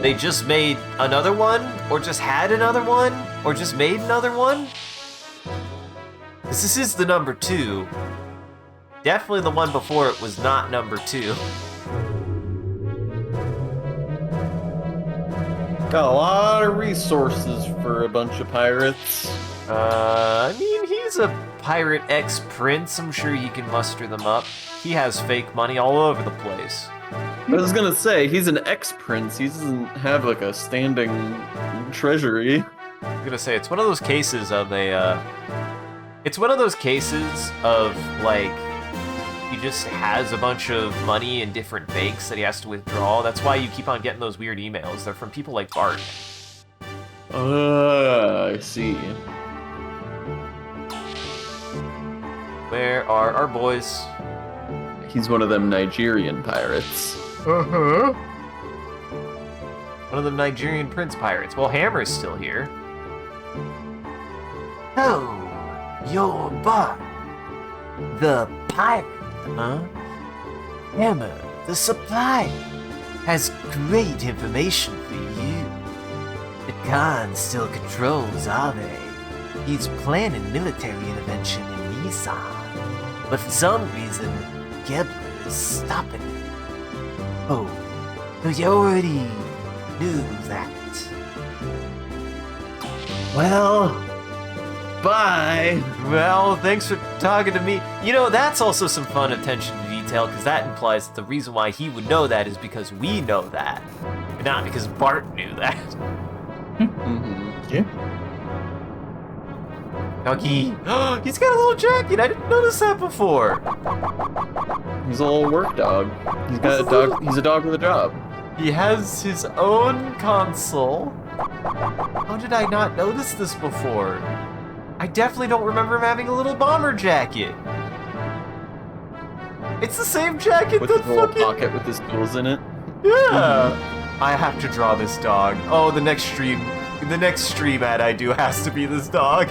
Speaker 2: they just made another one, or just had another one, or just made another one. 'Cause this is the number 2. Definitely the one before it was not number 2.
Speaker 1: Got a lot of resources for a bunch of pirates.
Speaker 2: I mean, he's a pirate ex-prince. I'm sure he can muster them up. He has fake money all over the place.
Speaker 1: I was gonna say, he's an ex-prince. He doesn't have, like, a standing treasury.
Speaker 2: I'm gonna say, it's one of those cases of it's one of those cases of, like, he just has a bunch of money in different banks that he has to withdraw. That's why you keep on getting those weird emails. They're from people like Bart.
Speaker 1: I see.
Speaker 2: Where are our boys?
Speaker 1: He's one of them Nigerian pirates.
Speaker 2: Uh-huh. One of the Nigerian prince pirates. Well, Hammer's still here.
Speaker 4: Oh, you're Bart, the pirate, huh? Hammer, the supplier, has great information for you. The Khan still controls Ave. He's planning military intervention in Nissan, but for some reason, Gebler is stopping it. Oh, so you already knew that.
Speaker 7: Well, bye.
Speaker 2: Well, thanks for talking to me. You know, that's also some fun attention to detail, because that implies that the reason why he would know that is because we know that, and not because Bart knew that.
Speaker 3: Yeah.
Speaker 2: Ducky. He's got a little jacket. I didn't notice that before.
Speaker 1: He's a little work dog. He's got a dog. He's a dog with a job.
Speaker 2: He has his own console. How did I not notice this before? I definitely don't remember him having a little bomber jacket. It's the same jacket
Speaker 1: With
Speaker 2: that
Speaker 1: his little
Speaker 2: fucking...
Speaker 1: pocket with his tools in it.
Speaker 2: Yeah. I have to draw this dog. Oh, the next stream ad I do has to be this dog.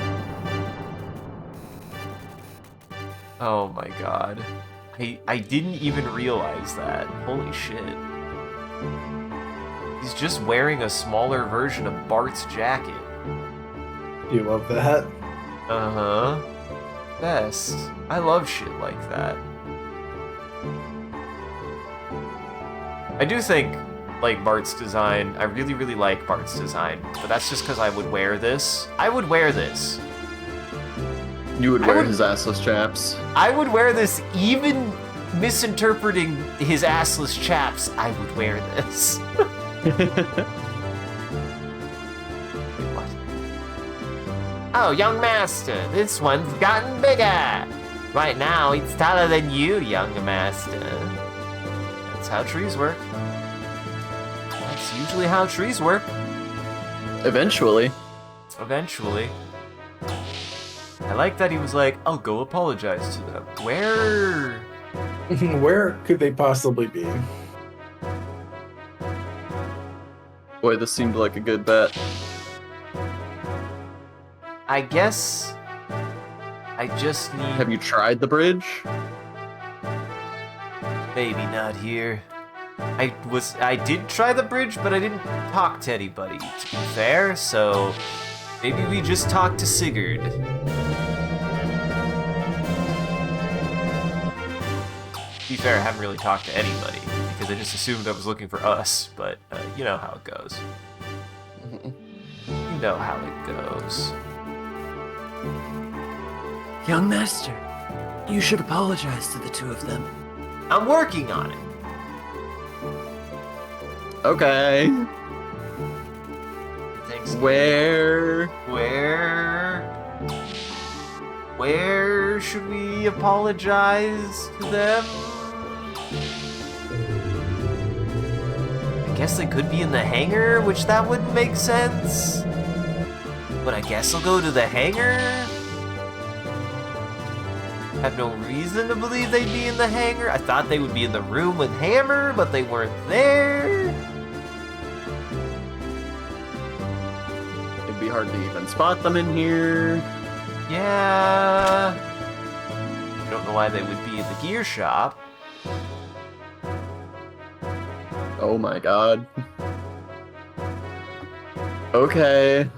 Speaker 2: Oh my god. I didn't even realize that. Holy shit. He's just wearing a smaller version of Bart's jacket.
Speaker 3: You love that.
Speaker 2: Uh-huh. Best. I love shit like that. I do think, like, Bart's design, I really, really like Bart's design, but that's just because I would wear this. I would wear this.
Speaker 1: You would wear his assless chaps.
Speaker 2: I would wear this, even misinterpreting his assless chaps, I would wear this. What?
Speaker 4: Oh, young master, this one's gotten bigger. Right now, it's taller than you, young master.
Speaker 2: That's how trees work. That's usually how trees work.
Speaker 1: Eventually.
Speaker 2: Eventually. I like that he was like, I'll go apologize to them. Where?
Speaker 3: Where could they possibly be?
Speaker 1: Boy, this seemed like a good bet.
Speaker 2: I guess I just need...
Speaker 1: Have you tried the bridge?
Speaker 2: Maybe not here. I did try the bridge, but I didn't talk to anybody, to be fair, so maybe we just talked to Sigurd. To be fair, I haven't really talked to anybody, because I just assumed I was looking for us, but you know how it goes. You know how it goes.
Speaker 5: Young master, you should apologize to the two of them.
Speaker 2: I'm working on it.
Speaker 1: Okay.
Speaker 2: Thanks.
Speaker 1: Where?
Speaker 2: Where should we apologize to them? I guess they could be in the hangar, which that wouldn't make sense. But I guess I'll go to the hangar. Have no reason to believe they'd be in the hangar. I thought they would be in the room with Hammer, but they weren't there.
Speaker 1: It'd be hard to even spot them in here.
Speaker 2: Yeah. I don't know why they would be in the gear shop.
Speaker 1: Oh my god. Okay.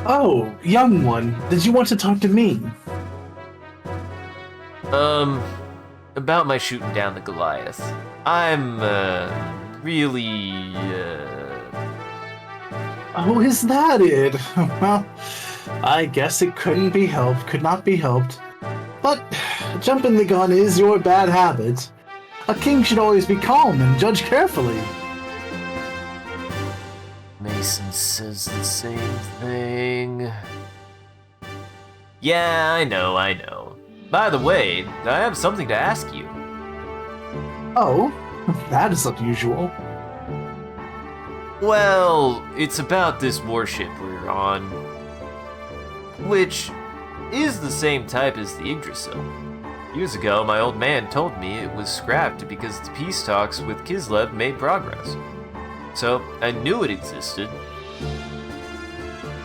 Speaker 3: Oh, young one, did you want to talk to me?
Speaker 2: About my shooting down the Goliath. I'm, really,
Speaker 3: Oh, is that it? Well, I guess it could not be helped. But jumping the gun is your bad habit. A king should always be calm and judge carefully.
Speaker 2: Mason says the same thing. Yeah, I know. By the way, I have something to ask you.
Speaker 3: Oh, that is unusual.
Speaker 2: Well, it's about this warship we're on, which is the same type as the Yggdrasil. Years ago, my old man told me it was scrapped because the peace talks with Kislev made progress. So, I knew it existed.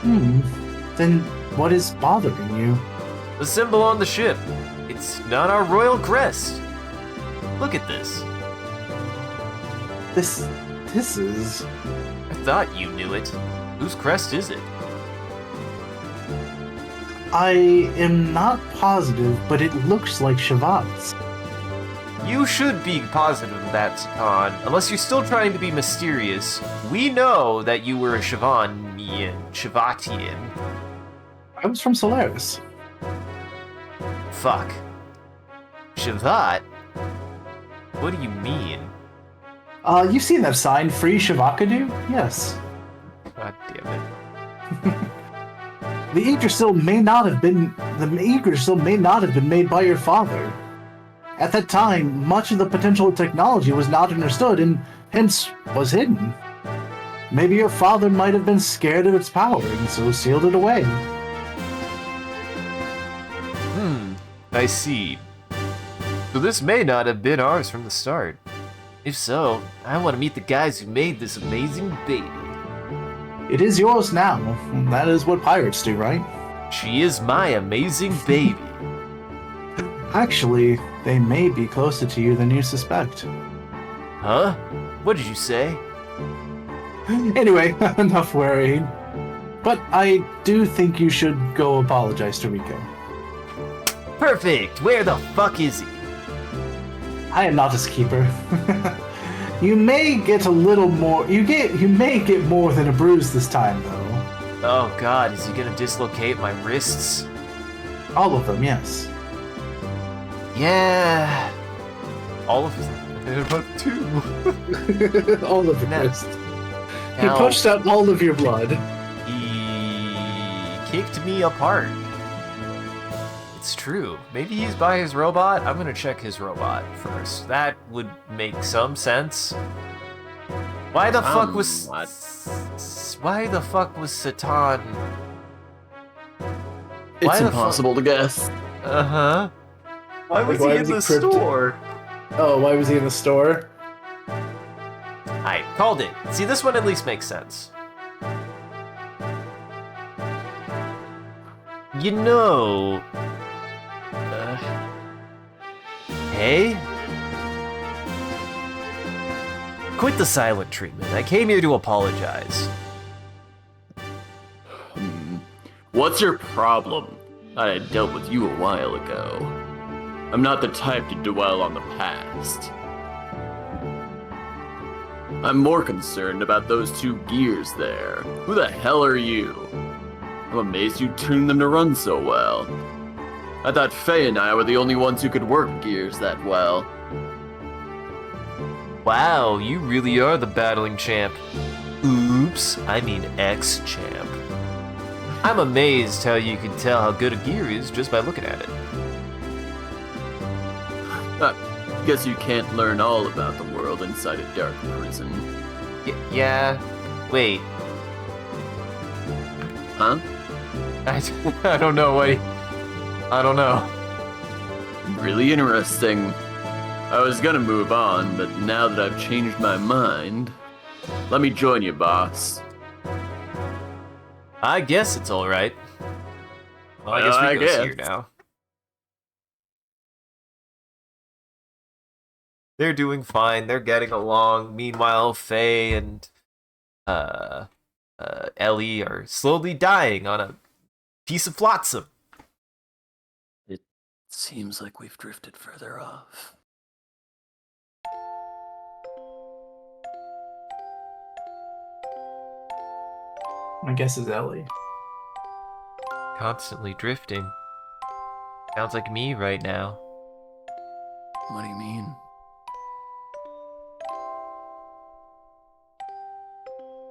Speaker 3: Then what is bothering you?
Speaker 2: The symbol on the ship. It's not our royal crest. Look at this.
Speaker 3: This is...
Speaker 2: I thought you knew it. Whose crest is it?
Speaker 3: I am not positive, but it looks like Shavat's.
Speaker 2: You should be positive of that, Satan. Unless you're still trying to be mysterious. We know that you were a Shavatian.
Speaker 3: I was from Solaris.
Speaker 2: Fuck. Shavat? What do you mean?
Speaker 3: You've seen that sign, Free Shavakadu? Yes.
Speaker 2: God damn it.
Speaker 3: The Yggdrasil may not have been made by your father. At that time, much of the potential of technology was not understood and hence was hidden. Maybe your father might have been scared of its power and so sealed it away.
Speaker 2: I see. So this may not have been ours from the start. If so, I want to meet the guys who made this amazing baby.
Speaker 3: It is yours now. That is what pirates do, right?
Speaker 2: She is my amazing baby.
Speaker 3: Actually, they may be closer to you than you suspect.
Speaker 2: Huh? What did you say?
Speaker 3: Anyway, enough worrying. But I do think you should go apologize to Rico.
Speaker 2: Perfect! Where the fuck is he?
Speaker 3: I am not his keeper. You may get a little more. You may get more than a bruise this time, though.
Speaker 2: Oh god, is he gonna dislocate my wrists?
Speaker 3: All of them, yes.
Speaker 2: Yeah. All of them. But two.
Speaker 3: All of the
Speaker 2: No.
Speaker 3: wrist. He
Speaker 2: Now,
Speaker 3: punched out all of your blood.
Speaker 2: he kicked me apart. It's true. Maybe he's by his robot. I'm gonna check his robot first. That would make some sense. Why the fuck was
Speaker 1: what?
Speaker 2: Why the fuck was Satan?
Speaker 1: It's
Speaker 2: Why the
Speaker 1: impossible to guess.
Speaker 2: Uh-huh. Why was
Speaker 3: Why
Speaker 2: he in
Speaker 3: was he
Speaker 2: the
Speaker 3: cryptic?
Speaker 2: store?
Speaker 3: Oh, why was he in the store?
Speaker 2: I called it. See, this one at least makes sense. You know... Hey? Quit the silent treatment. I came here to apologize.
Speaker 1: What's your problem? I had dealt with you a while ago. I'm not the type to dwell on the past. I'm more concerned about those two gears there. Who the hell are you? I'm amazed you tuned them to run so well. I thought Faye and I were the only ones who could work gears that well.
Speaker 2: Wow, you really are the battling champ. Oops, I mean ex-champ. I'm amazed how you can tell how good a gear is just by looking at it.
Speaker 1: Guess you can't learn all about the world inside a dark prison.
Speaker 2: Yeah. Wait.
Speaker 1: Huh?
Speaker 2: I don't know. Wait. I don't know.
Speaker 1: Really interesting. I was gonna move on, but now that I've changed my mind, let me join you, boss.
Speaker 2: I guess it's all right. Well, I guess Rico's here now. They're doing fine. They're getting along. Meanwhile, Faye and Ellie are slowly dying on a piece of flotsam.
Speaker 1: It seems like we've drifted further off.
Speaker 3: My guess is Ellie.
Speaker 2: Constantly drifting. Sounds like me right now.
Speaker 1: What do you mean?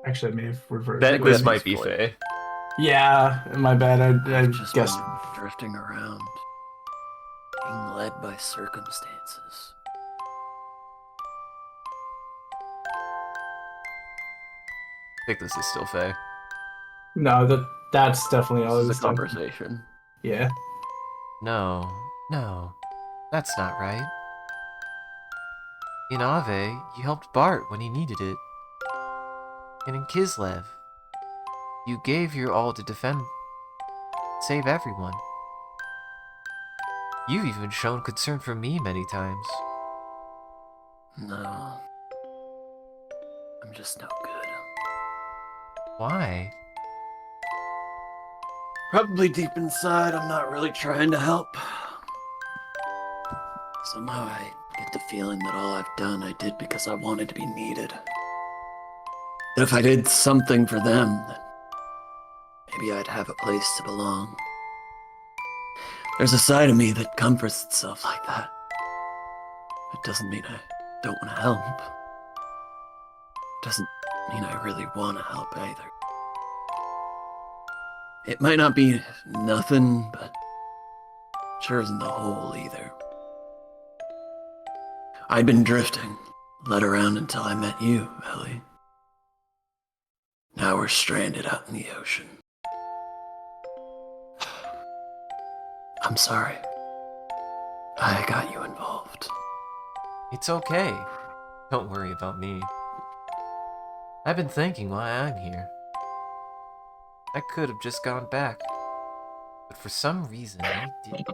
Speaker 3: Actually, I may have reversed.
Speaker 2: That
Speaker 3: it.
Speaker 2: this might be Faye.
Speaker 3: Yeah, my bad. I
Speaker 1: Just
Speaker 3: guessed.
Speaker 1: been drifting around, being led by circumstances.
Speaker 2: I think this is still Faye.
Speaker 3: No, that's definitely
Speaker 1: This
Speaker 3: Ellie's
Speaker 1: is a conversation.
Speaker 3: Yeah.
Speaker 2: No, that's not right. In Ave, you helped Bart when he needed it. And in Kislev, you gave your all to save everyone. You've even shown concern for me many times.
Speaker 1: No. I'm just no good.
Speaker 2: Why?
Speaker 1: Probably deep inside, I'm not really trying to help. Somehow I
Speaker 7: get the feeling that all I've done I did because I wanted to be needed. That if I did something for them, then maybe I'd have a place to belong. There's a side of me that comforts itself like that. It doesn't mean I don't want to help. Doesn't mean I really want to help either. It might not be nothing, but sure isn't the whole either. I'd been drifting, led around until I met you, Ellie. Now we're stranded out in the ocean. I'm sorry. I got you involved.
Speaker 4: It's okay. Don't worry about me. I've been thinking why I'm here. I could have just gone back. But for some reason, I didn't.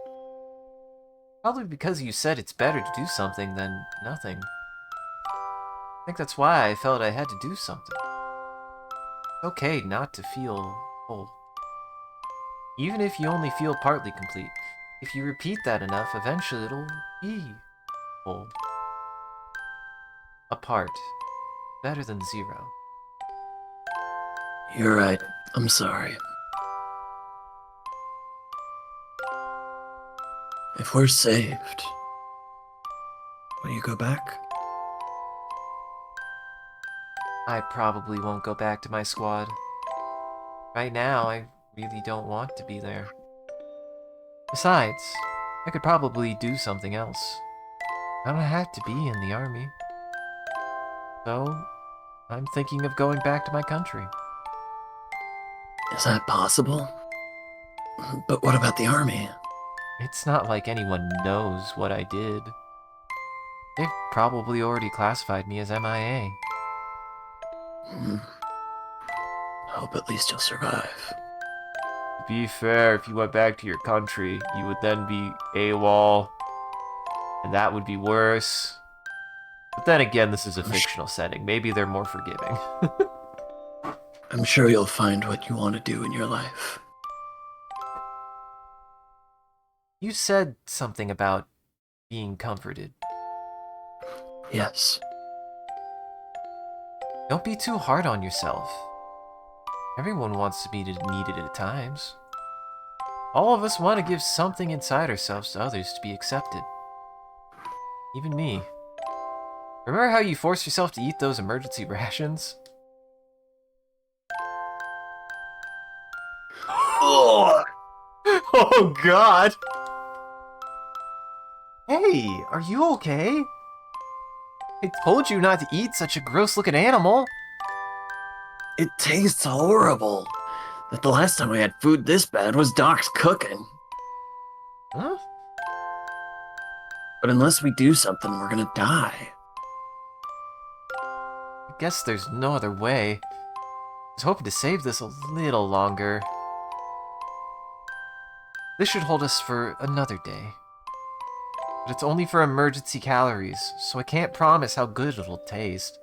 Speaker 4: Probably because you said it's better to do something than nothing. I think that's why I felt I had to do something. It's okay not to feel whole. Even if you only feel partly complete. If you repeat that enough, eventually it'll be whole. A part. Better than zero.
Speaker 7: You're right. I'm sorry. If we're saved, will you go back?
Speaker 4: I probably won't go back to my squad. Right now, I really don't want to be there. Besides, I could probably do something else. I don't have to be in the army. So, I'm thinking of going back to my country.
Speaker 7: Is that possible? But what about the army?
Speaker 4: It's not like anyone knows what I did. They've probably already classified me as MIA.
Speaker 7: Hope at least you'll survive.
Speaker 4: To be fair, if you went back to your country, you would then be AWOL, and that would be worse. But then again, this is a fictional setting. Maybe they're more forgiving.
Speaker 7: I'm sure you'll find what you want to do in your life.
Speaker 4: You said something about being comforted.
Speaker 7: Yes.
Speaker 4: Don't be too hard on yourself. Everyone wants to be needed at times. All of us want to give something inside ourselves to others to be accepted. Even me. Remember how you forced yourself to eat those emergency rations? Oh god! Hey, are you okay? I told you not to eat such a gross-looking animal.
Speaker 7: It tastes horrible. But the last time I had food this bad was Doc's cooking.
Speaker 4: Huh?
Speaker 7: But unless we do something, we're gonna die.
Speaker 4: I guess there's no other way. I was hoping to save this a little longer. This should hold us for another day. But it's only for emergency calories, so I can't promise how good it'll taste.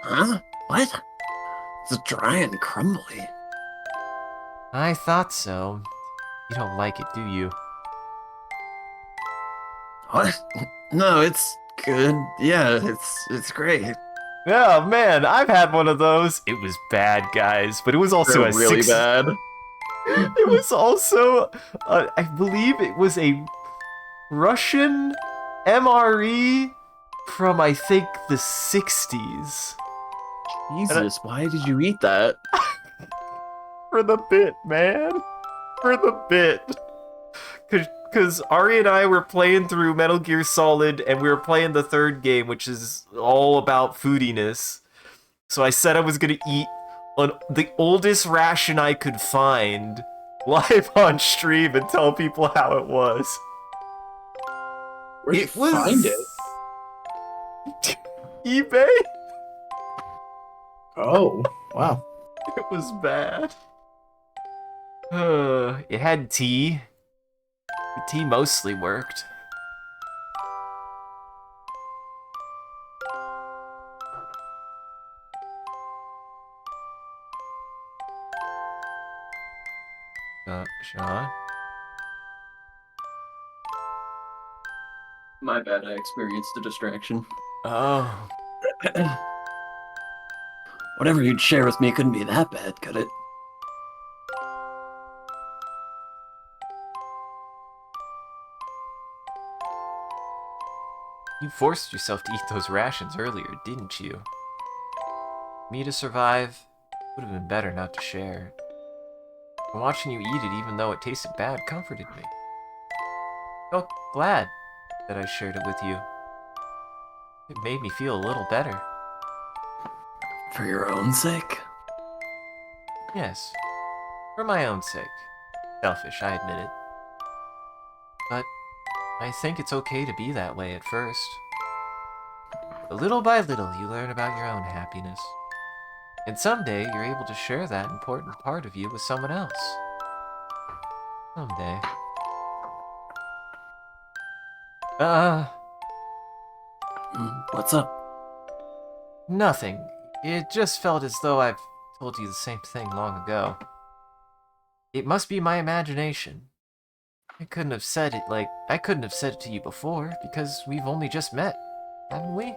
Speaker 7: Huh? What? It's dry and crumbly.
Speaker 4: I thought so. You don't like it, do you?
Speaker 7: What? No, it's good. Yeah, it's great.
Speaker 4: Oh man, I've had one of those. It was bad, guys, but it was also
Speaker 1: They're really bad.
Speaker 4: It was also, I believe it was a Russian MRE from, I think, the 60s.
Speaker 1: Jesus, why did you eat that?
Speaker 4: For the bit, man. For the bit. Because Ari and I were playing through Metal Gear Solid, and we were playing the third game, which is all about foodiness. So I said I was going to eat the oldest ration I could find live on stream and tell people how it was.
Speaker 3: Where'd you find it?
Speaker 4: eBay?
Speaker 3: Oh, wow.
Speaker 4: It was bad. It had tea. The tea mostly worked. Sean?
Speaker 1: My bad, I experienced a distraction.
Speaker 2: Oh.
Speaker 7: Whatever you'd share with me couldn't be that bad, could it?
Speaker 2: You forced yourself to eat those rations earlier, didn't you? Me to survive, would have been better not to share. And watching you eat it even though it tasted bad comforted me. Felt glad that I shared it with you. It made me feel a little better.
Speaker 7: For your own sake?
Speaker 2: Yes, for my own sake. Selfish, I admit it. But I think it's okay to be that way at first. But little by little, you learn about your own happiness. And someday, you're able to share that important part of you with someone else. Someday.
Speaker 7: What's up?
Speaker 2: Nothing. It just felt as though I've told you the same thing long ago. It must be my imagination. I couldn't have said it to you before, because we've only just met, haven't we?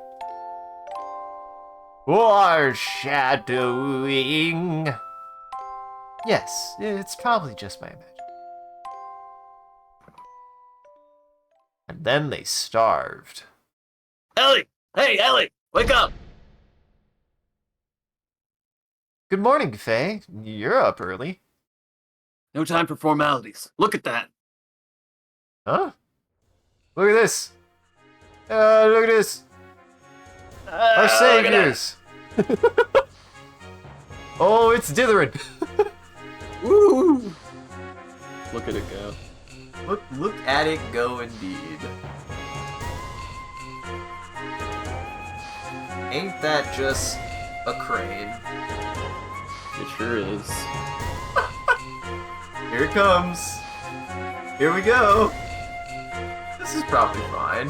Speaker 2: Foreshadowing! Yes, it's probably just my imagination. And then they starved.
Speaker 7: Ellie! Hey, Ellie! Wake up!
Speaker 2: Good morning, Faye. You're up early.
Speaker 7: No time for formalities. Look at that.
Speaker 2: Huh? Look at this. Look at this. Our saviors. Oh, it's dithering.
Speaker 1: Woo! Look at it go.
Speaker 2: Look at it go indeed. Ain't that just a crane?
Speaker 1: It sure is.
Speaker 2: Here it comes. Here we go. This is probably fine.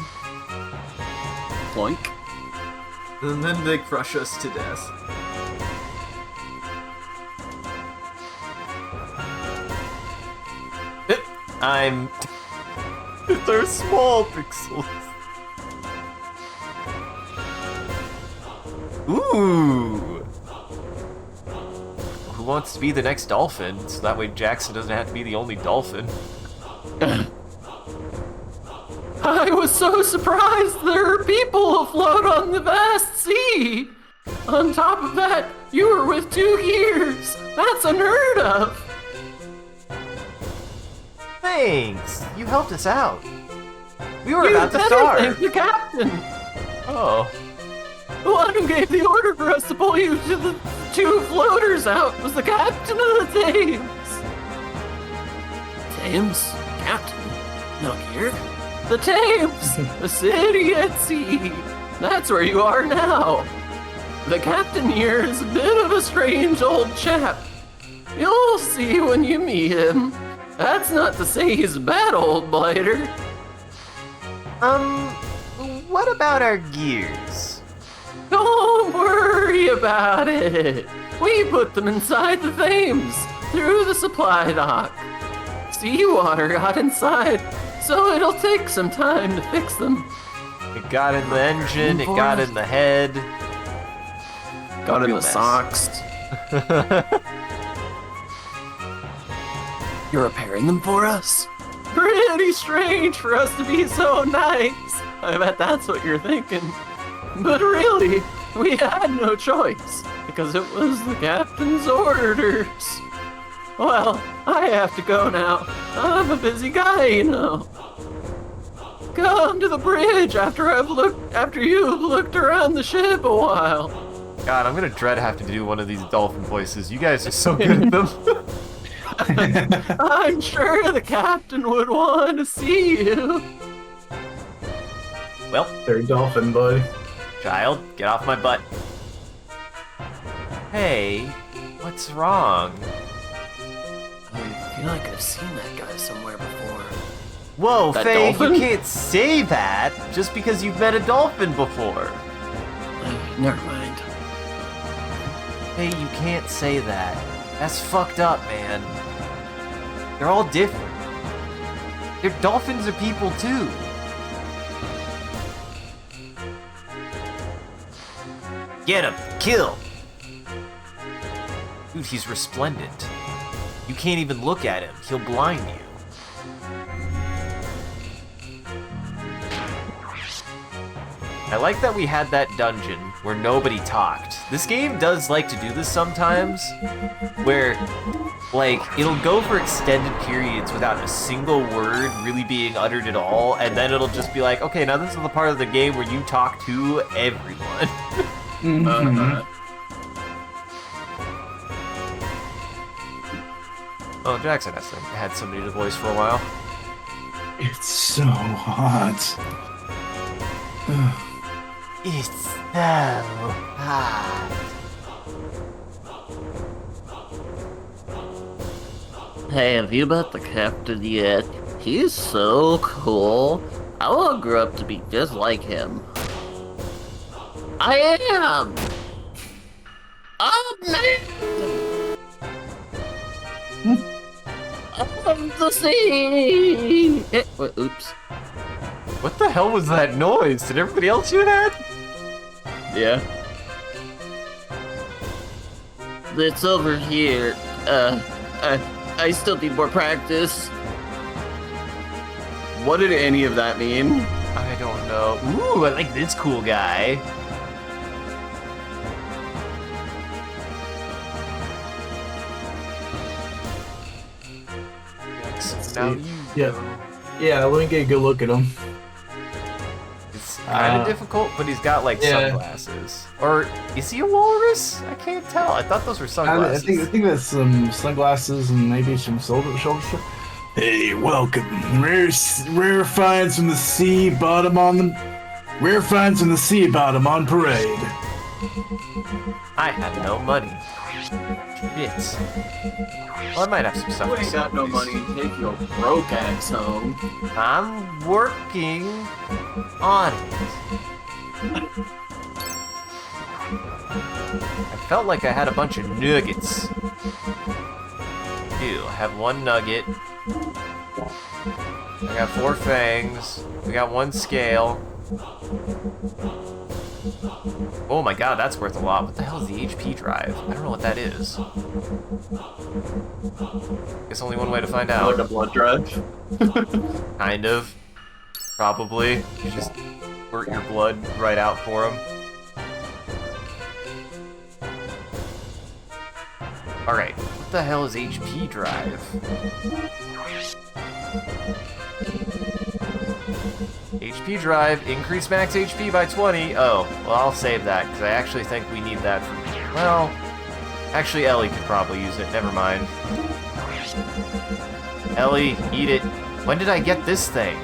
Speaker 1: Clunk.
Speaker 2: And then they crush us to death. They're small pixels. Ooh. Who wants to be the next dolphin? So that way Jackson doesn't have to be the only dolphin.
Speaker 1: I was so surprised there are people afloat on the vast sea. On top of that, you were with 2 gears. That's unheard of.
Speaker 2: Thanks. You helped us out. We were
Speaker 1: You
Speaker 2: about to
Speaker 1: better
Speaker 2: starve.
Speaker 1: thank the captain.
Speaker 2: Oh.
Speaker 1: The one who gave the order for us to pull you to the 2 floaters out was the captain of the Thames.
Speaker 7: Thames? Captain? Not here?
Speaker 1: The Thames, the city at sea. That's where you are now. The captain here is a bit of a strange old chap. You'll see when you meet him. That's not to say he's a bad old blighter.
Speaker 2: What about our gears?
Speaker 1: Don't worry about it. We put them inside the Thames through the supply dock. Seawater got inside, so it'll take some time to fix them.
Speaker 2: It got in the engine, it got in the head.
Speaker 1: Got in
Speaker 2: Real
Speaker 1: the
Speaker 2: mess.
Speaker 1: socks.
Speaker 7: You're repairing them for us?
Speaker 1: Pretty strange for us to be so nice. I bet that's what you're thinking. But really, we had no choice, because it was the captain's orders. Well, I have to go now. I'm a busy guy, you know. Come to the bridge after you've looked around the ship a while.
Speaker 2: God, I'm gonna dread having to do one of these dolphin voices. You guys are so good at them.
Speaker 1: I'm sure the captain would want to see you.
Speaker 2: Well,
Speaker 3: Third dolphin, bud.
Speaker 2: child, get off my butt. Hey, what's wrong?
Speaker 7: I feel like I've seen that guy somewhere before.
Speaker 2: Whoa,
Speaker 1: That
Speaker 2: Faye,
Speaker 1: dolphin?
Speaker 2: you can't say that just because you've met a dolphin before.
Speaker 7: Never mind.
Speaker 2: Hey, you can't say that. That's fucked up, man. They're all different. Dolphins are people too.
Speaker 4: Get him! Kill! Dude, he's resplendent. You can't even look at him. He'll blind you. I like that we had that dungeon where nobody talked. This game does like to do this sometimes, where, like, it'll go for extended periods without a single word really being uttered at all, and then it'll just be like, okay, now this is the part of the game where you talk to everyone. Oh, Jackson had somebody to voice for a while.
Speaker 3: It's so hot.
Speaker 4: It's so hot.
Speaker 5: Hey, have you met the captain yet? He's so cool. I want to grow up to be just like him. I am! Of the sea! Oops.
Speaker 2: What the hell was that noise? Did everybody else hear that?
Speaker 1: Yeah.
Speaker 5: It's over here. I still need more practice.
Speaker 1: What did any of that mean?
Speaker 2: I don't know.
Speaker 4: Ooh, I like this cool guy.
Speaker 2: Now you
Speaker 3: Yeah, let me get a good look at him.
Speaker 2: It's kind of difficult, but he's got like sunglasses. Or is he a walrus? I can't tell. I thought those were
Speaker 3: I
Speaker 2: sunglasses.
Speaker 3: think that's some sunglasses and maybe some shoulder. Hey, welcome. Rare finds from the sea bottom on parade.
Speaker 2: I have no money. Shit. Well, I might have some stuff.
Speaker 1: You ain't got no money. Take your broke ass home.
Speaker 2: I'm working on it. I felt like I had a bunch of nuggets. I have one nugget. I got 4 fangs. We got 1 scale. Oh my god, that's worth a lot. What the hell is the HP drive? I don't know what that is. Guess only one way to find out.
Speaker 1: Like a blood drive.
Speaker 2: Kind of. Probably. You just squirt your blood right out for him. Alright, what the hell is HP drive? HP drive, increase max HP by 20. Oh, well, I'll save that, because I actually think we need that for... Well, actually, Ellie could probably use it. Never mind. Ellie, eat it. When did I get this thing?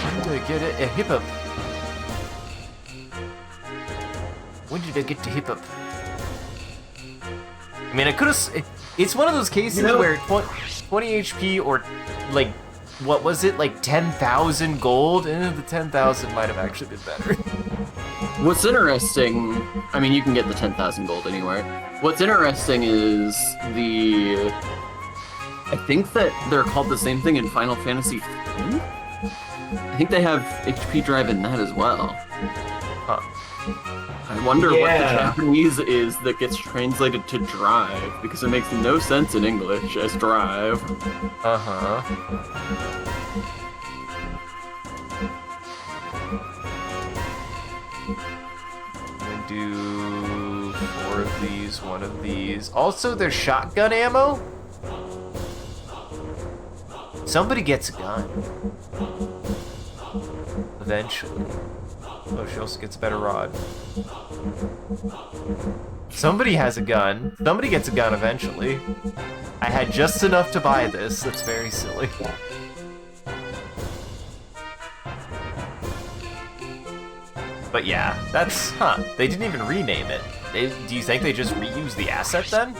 Speaker 2: When did I get it? A hip-up. When did I get to hip-up? I mean, I could've... It's one of those cases where 20 HP or, like, what was it? Like 10,000 gold? The 10,000 might have actually been better.
Speaker 1: What's interesting, I mean, you can get the 10,000 gold anywhere. What's interesting is I think that they're called the same thing in Final Fantasy III? I think they have HP drive in that as well.
Speaker 2: Huh.
Speaker 1: I wonder what the Japanese is that gets translated to drive, because it makes no sense in English as drive.
Speaker 2: Uh-huh. I'm gonna do 4 of these, 1 of these. Also, there's shotgun ammo? Somebody gets a gun. Eventually. Oh, she also gets a better rod. Somebody has a gun. Somebody gets a gun eventually. I had just enough to buy this. That's very silly. But yeah, that's... Huh. They didn't even rename it. Do you think they just reused the asset then?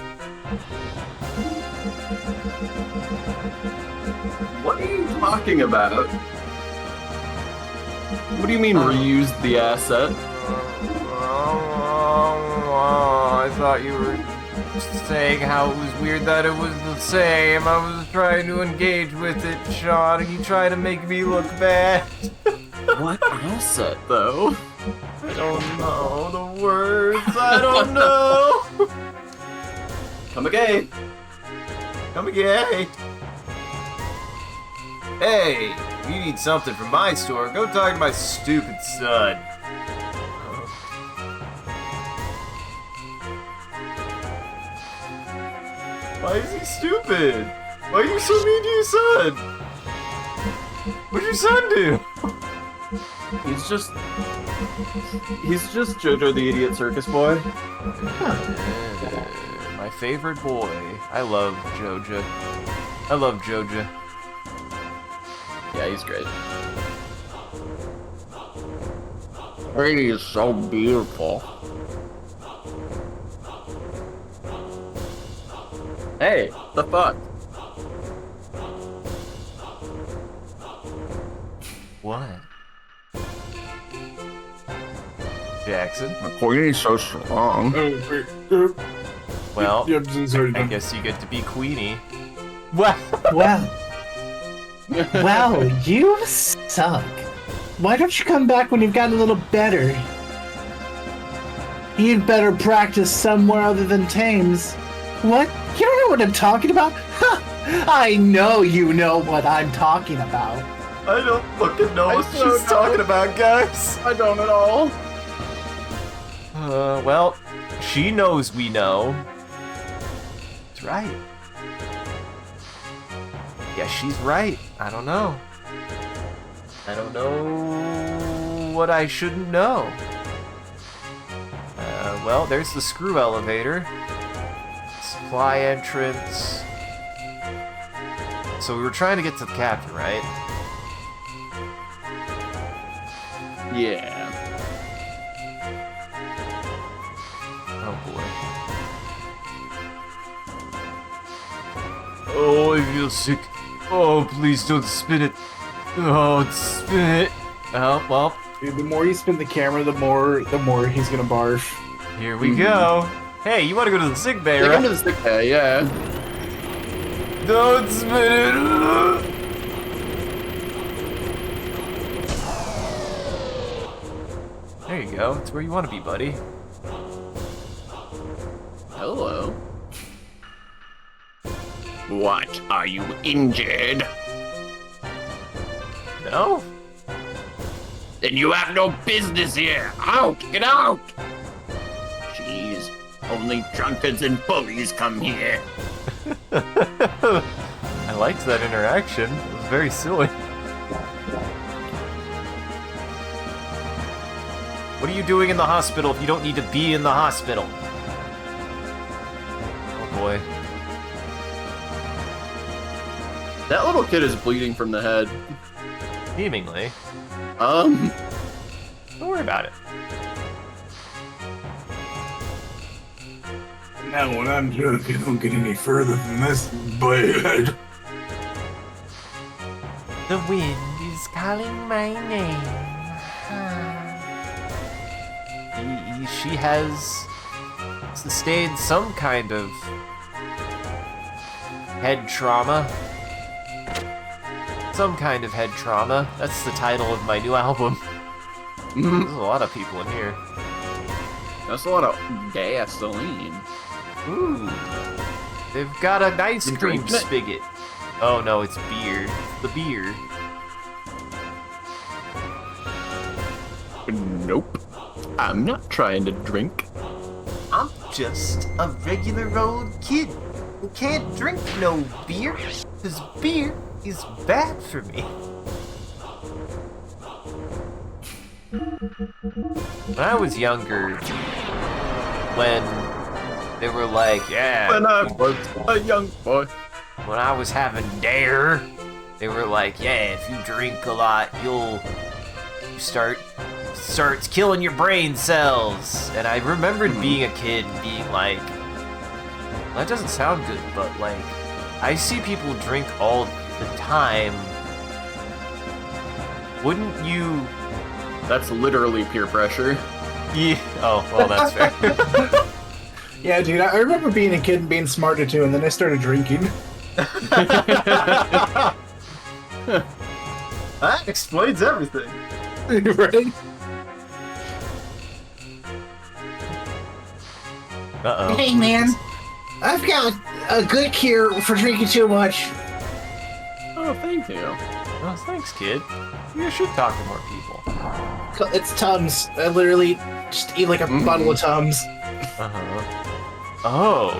Speaker 1: What are you talking about? What do you mean reused the asset?
Speaker 2: I thought you were saying how it was weird that it was the same. I was trying to engage with it, Sean, and you try to make me look bad.
Speaker 1: What asset, though?
Speaker 2: I don't know the words. I don't know.
Speaker 1: Come again.
Speaker 2: Come again. Hey, if you need something from my store, go talk to my stupid son. Why is he stupid? Why are you so mean to your son? What'd your son do?
Speaker 1: He's just JoJo the Idiot Circus Boy.
Speaker 2: My favorite boy. I love Jojo. I love Jojo.
Speaker 1: Yeah, he's great.
Speaker 7: He is so beautiful.
Speaker 1: Hey, the fuck?
Speaker 2: What? Jackson?
Speaker 7: The queen is so strong.
Speaker 2: Well,
Speaker 3: Yep, sorry,
Speaker 2: I guess you get to be Queenie. What?
Speaker 6: Well, well, you suck. Why don't you come back when you've gotten a little better? You'd better practice somewhere other than Thames. What? You don't know what I'm talking about? Ha! I know you know what I'm talking about.
Speaker 2: I don't fucking know
Speaker 1: I
Speaker 2: what
Speaker 1: so
Speaker 2: she's talking about, guys.
Speaker 1: I don't at all.
Speaker 2: Well, she knows we know. That's right. Yeah, she's right. I don't know. I don't know what I shouldn't know. Well, there's the screw elevator. Supply entrance. So we were trying to get to the captain, right?
Speaker 1: Yeah.
Speaker 2: Oh boy. Oh, I feel sick. Oh, please don't spin it. Oh, spin it. Oh, well,
Speaker 3: Dude, the more you spin the camera, the more he's gonna barf.
Speaker 2: here we go. Hey, you want to go to the sick bay,
Speaker 1: Take him
Speaker 2: right?
Speaker 1: to the sick bay, yeah.
Speaker 2: Don't spin it. There you go. It's where you want to be, buddy.
Speaker 1: Hello.
Speaker 7: What? Are you injured?
Speaker 2: No?
Speaker 7: Then you have no business here. Out! Get out! Jeez. Only drunkards and bullies come here.
Speaker 2: I liked that interaction. It was very silly. What are you doing in the hospital if you don't need to be in the hospital? Oh boy.
Speaker 1: That little kid is bleeding from the head.
Speaker 2: Seemingly.
Speaker 1: Um,
Speaker 2: Don't worry about it.
Speaker 3: Now, when I'm drunk, I don't get any further than this bad.
Speaker 4: The wind is calling my name.
Speaker 2: She has sustained some kind of head trauma. Some kind of head trauma. That's the title of my new album. There's a lot of people in here.
Speaker 1: that's a lot of gasoline.
Speaker 2: Ooh. They've got an ice
Speaker 1: You
Speaker 2: cream
Speaker 1: drinking it?
Speaker 2: spigot. Oh no, it's beer. It's the beer.
Speaker 1: Nope. I'm not trying to drink.
Speaker 4: I'm just a regular old kid who can't drink no beer, because beer is bad for me.
Speaker 2: When I was younger, when they were like, yeah,
Speaker 1: When I was a young boy.
Speaker 2: when I was having dare, they were like, yeah, if you drink a lot, you starts killing your brain cells. And I remembered being a kid and being like, that doesn't sound good, but like, I see people drink all the time. Wouldn't you?
Speaker 1: That's literally peer pressure.
Speaker 2: Yeah. Oh, well, that's fair.
Speaker 3: Yeah, dude, I remember being a kid and being smarter too, and then I started drinking.
Speaker 2: That explains everything.
Speaker 3: Right?
Speaker 2: Uh-oh.
Speaker 6: Hey, man. I've got a good cure for drinking too much.
Speaker 1: Oh, thank you.
Speaker 2: Oh, thanks, kid. You should talk to more people.
Speaker 3: It's Tums. I literally just eat like a bottle of Tums.
Speaker 2: Uh-huh. Oh.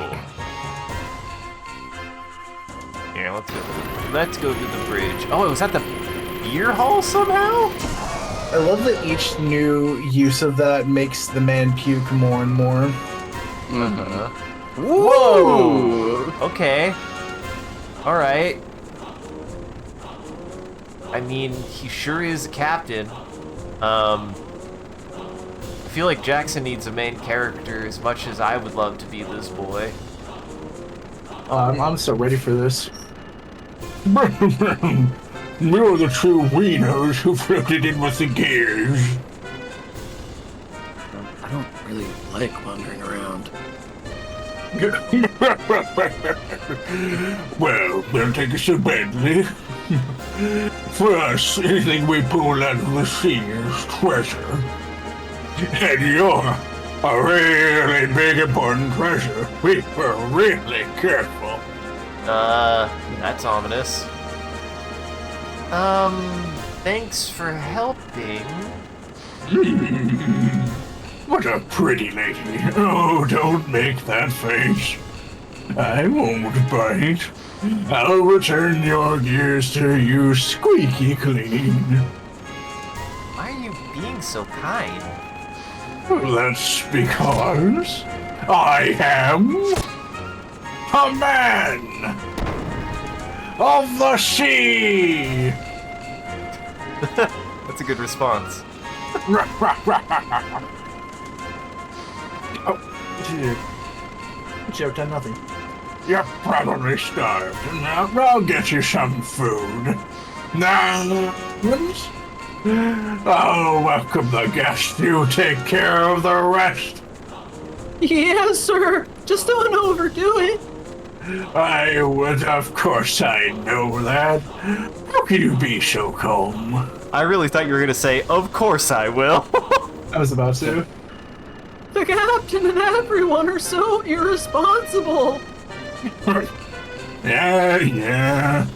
Speaker 2: Here, let's go to the bridge. Oh, it was at the beer hall somehow?
Speaker 3: I love that each new use of that makes the man puke more and more.
Speaker 2: Uh-huh.
Speaker 1: Whoa!
Speaker 2: Okay. Alright. I mean, he sure is a captain. I feel like Jackson needs a main character as much as I would love to be this boy.
Speaker 3: I'm so ready for this. You're the true wieners who floated in with the gears.
Speaker 1: I don't really like wandering around.
Speaker 3: Well, don't take it so badly. For us, anything we pull out of the sea is treasure. And you're a really big important treasure. We were really careful.
Speaker 2: That's ominous. Thanks for helping.
Speaker 3: What a pretty lady. Oh, don't make that face. I won't bite. I'll return your gears to you squeaky clean.
Speaker 2: Why are you being so kind?
Speaker 3: That's because I am a man of the sea.
Speaker 2: That's a good response.
Speaker 3: Oh, dude. Joke on nothing. You're probably starved. Now I'll get you some food. Now, I'll welcome the guest. You take care of the rest.
Speaker 1: Yeah, sir. Just don't overdo it.
Speaker 3: I would, of course, I know that. How can you be so calm?
Speaker 2: I really thought you were gonna say, "Of course I will."
Speaker 3: I was about to.
Speaker 1: The captain and everyone are so irresponsible.
Speaker 3: Yeah.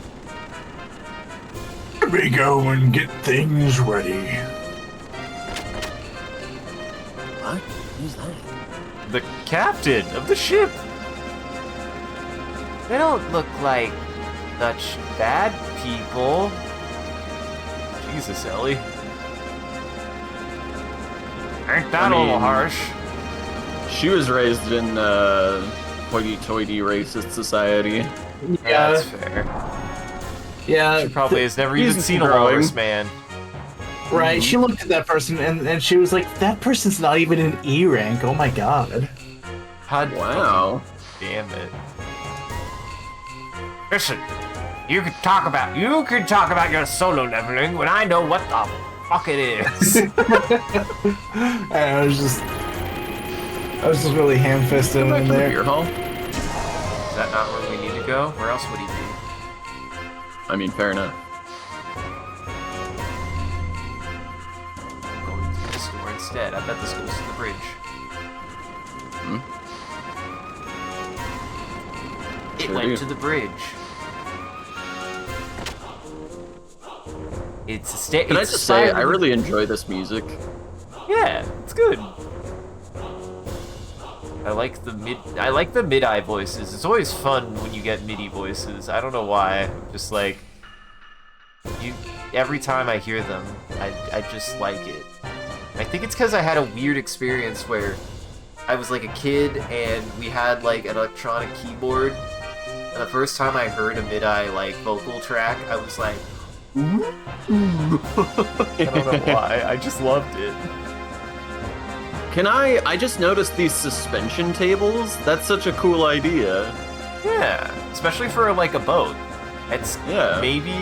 Speaker 3: Let me go and get things ready.
Speaker 1: What? Who's that?
Speaker 2: The captain of the ship. They don't look like such bad people. Jesus, Ellie. Ain't that a little harsh?
Speaker 1: She was raised in hoity-toity racist society.
Speaker 2: Yeah, that's fair.
Speaker 3: Yeah.
Speaker 2: She probably has never even
Speaker 1: he's
Speaker 2: seen a
Speaker 1: growing.
Speaker 2: walrus man.
Speaker 3: Right, she looked at that person and she was like, that person's not even an E rank, oh my god.
Speaker 2: God
Speaker 1: Wow.
Speaker 2: damn it.
Speaker 4: Listen, you could talk about your solo leveling when I know what the fuck it is.
Speaker 3: I was just really ham-fisted
Speaker 1: Go back
Speaker 3: in
Speaker 1: to the
Speaker 3: there.
Speaker 1: beer hall.
Speaker 2: Is that not where we need to go? Where else would he be?
Speaker 1: I mean, fair enough.
Speaker 2: Going to the store instead. I bet this goes to the bridge. It
Speaker 1: Sure
Speaker 2: went
Speaker 1: do.
Speaker 2: to the bridge. It's a state.
Speaker 1: Can I just say, I really enjoy this music.
Speaker 2: Yeah, it's good. I like the mid-eye voices. It's always fun when you get MIDI voices. I don't know why. Just like every time I hear them, I just like it. I think it's because I had a weird experience where I was like a kid and we had like an electronic keyboard. And the first time I heard a mid-eye like vocal track, I was like, ooh. I don't know why. I just loved it.
Speaker 1: I just noticed these suspension tables. That's such a cool idea.
Speaker 2: Yeah, especially for like a boat. It's
Speaker 1: Yeah.
Speaker 2: maybe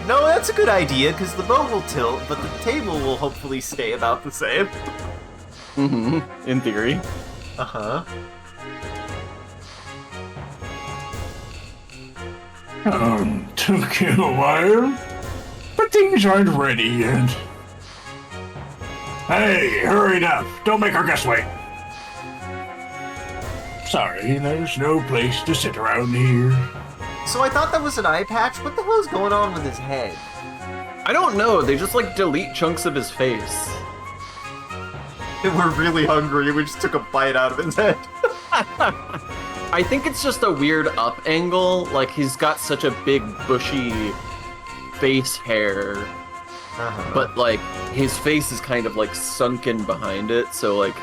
Speaker 2: no, that's a good idea because the boat will tilt, but the table will hopefully stay about the same.
Speaker 1: Mm-hmm. In theory.
Speaker 2: Uh-huh.
Speaker 3: Took you a while, but things aren't ready yet. Hey, hurry up. Don't make our guest wait. Sorry, there's no place to sit around here.
Speaker 2: So I thought that was an eye patch. What the hell is going on with his head?
Speaker 1: I don't know. They just like delete chunks of his face.
Speaker 2: We're really hungry. We just took a bite out of his head.
Speaker 1: I think it's just a weird up angle. Like he's got such a big bushy face hair, but like his face is kind of like sunken behind it, so like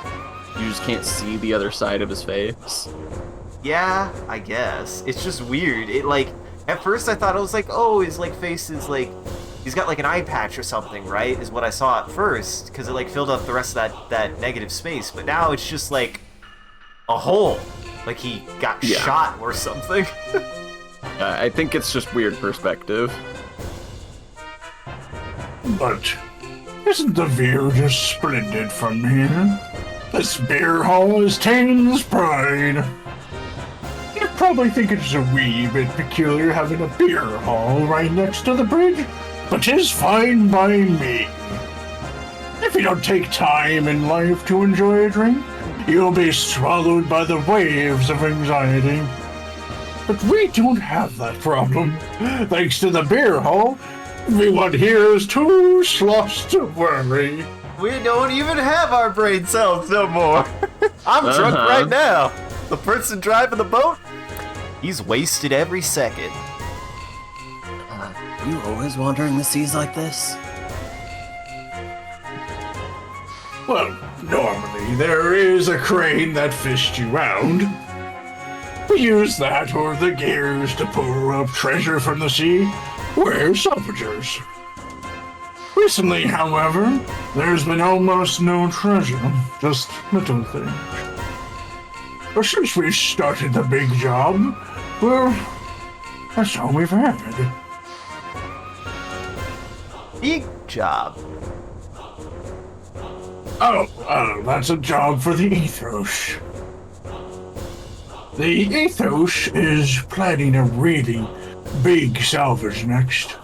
Speaker 1: you just can't see the other side of his face.
Speaker 2: Yeah, I guess. It's just weird. It like at first I thought it was like, oh, his like face is like he's got like an eye patch or something, right? Is what I saw at first, because it like filled up the rest of that negative space. But now it's just like a hole, like he got shot or something.
Speaker 1: I think it's just weird perspective.
Speaker 3: But isn't the view just splendid from here? This beer hall is Tane's pride. You probably think it's a wee bit peculiar having a beer hall right next to the bridge, but 'tis fine by me. If you don't take time in life to enjoy a drink, you'll be swallowed by the waves of anxiety. But we don't have that problem. Thanks to the beer hall, everyone here is too slosh to worry.
Speaker 2: We don't even have our brain cells no more. I'm drunk right now. The person driving the boat, he's wasted every second.
Speaker 5: You always wandering the seas like this?
Speaker 3: Well, normally there is a crane that fished you round. We use that or the gears to pull up treasure from the sea. We're salvagers. Recently, however, there's been almost no treasure, just little things. But since we started the big job, well, that's all we've had.
Speaker 2: Big job.
Speaker 3: Oh, that's a job for the Ethos. The Ethos is planning a really big salvage next.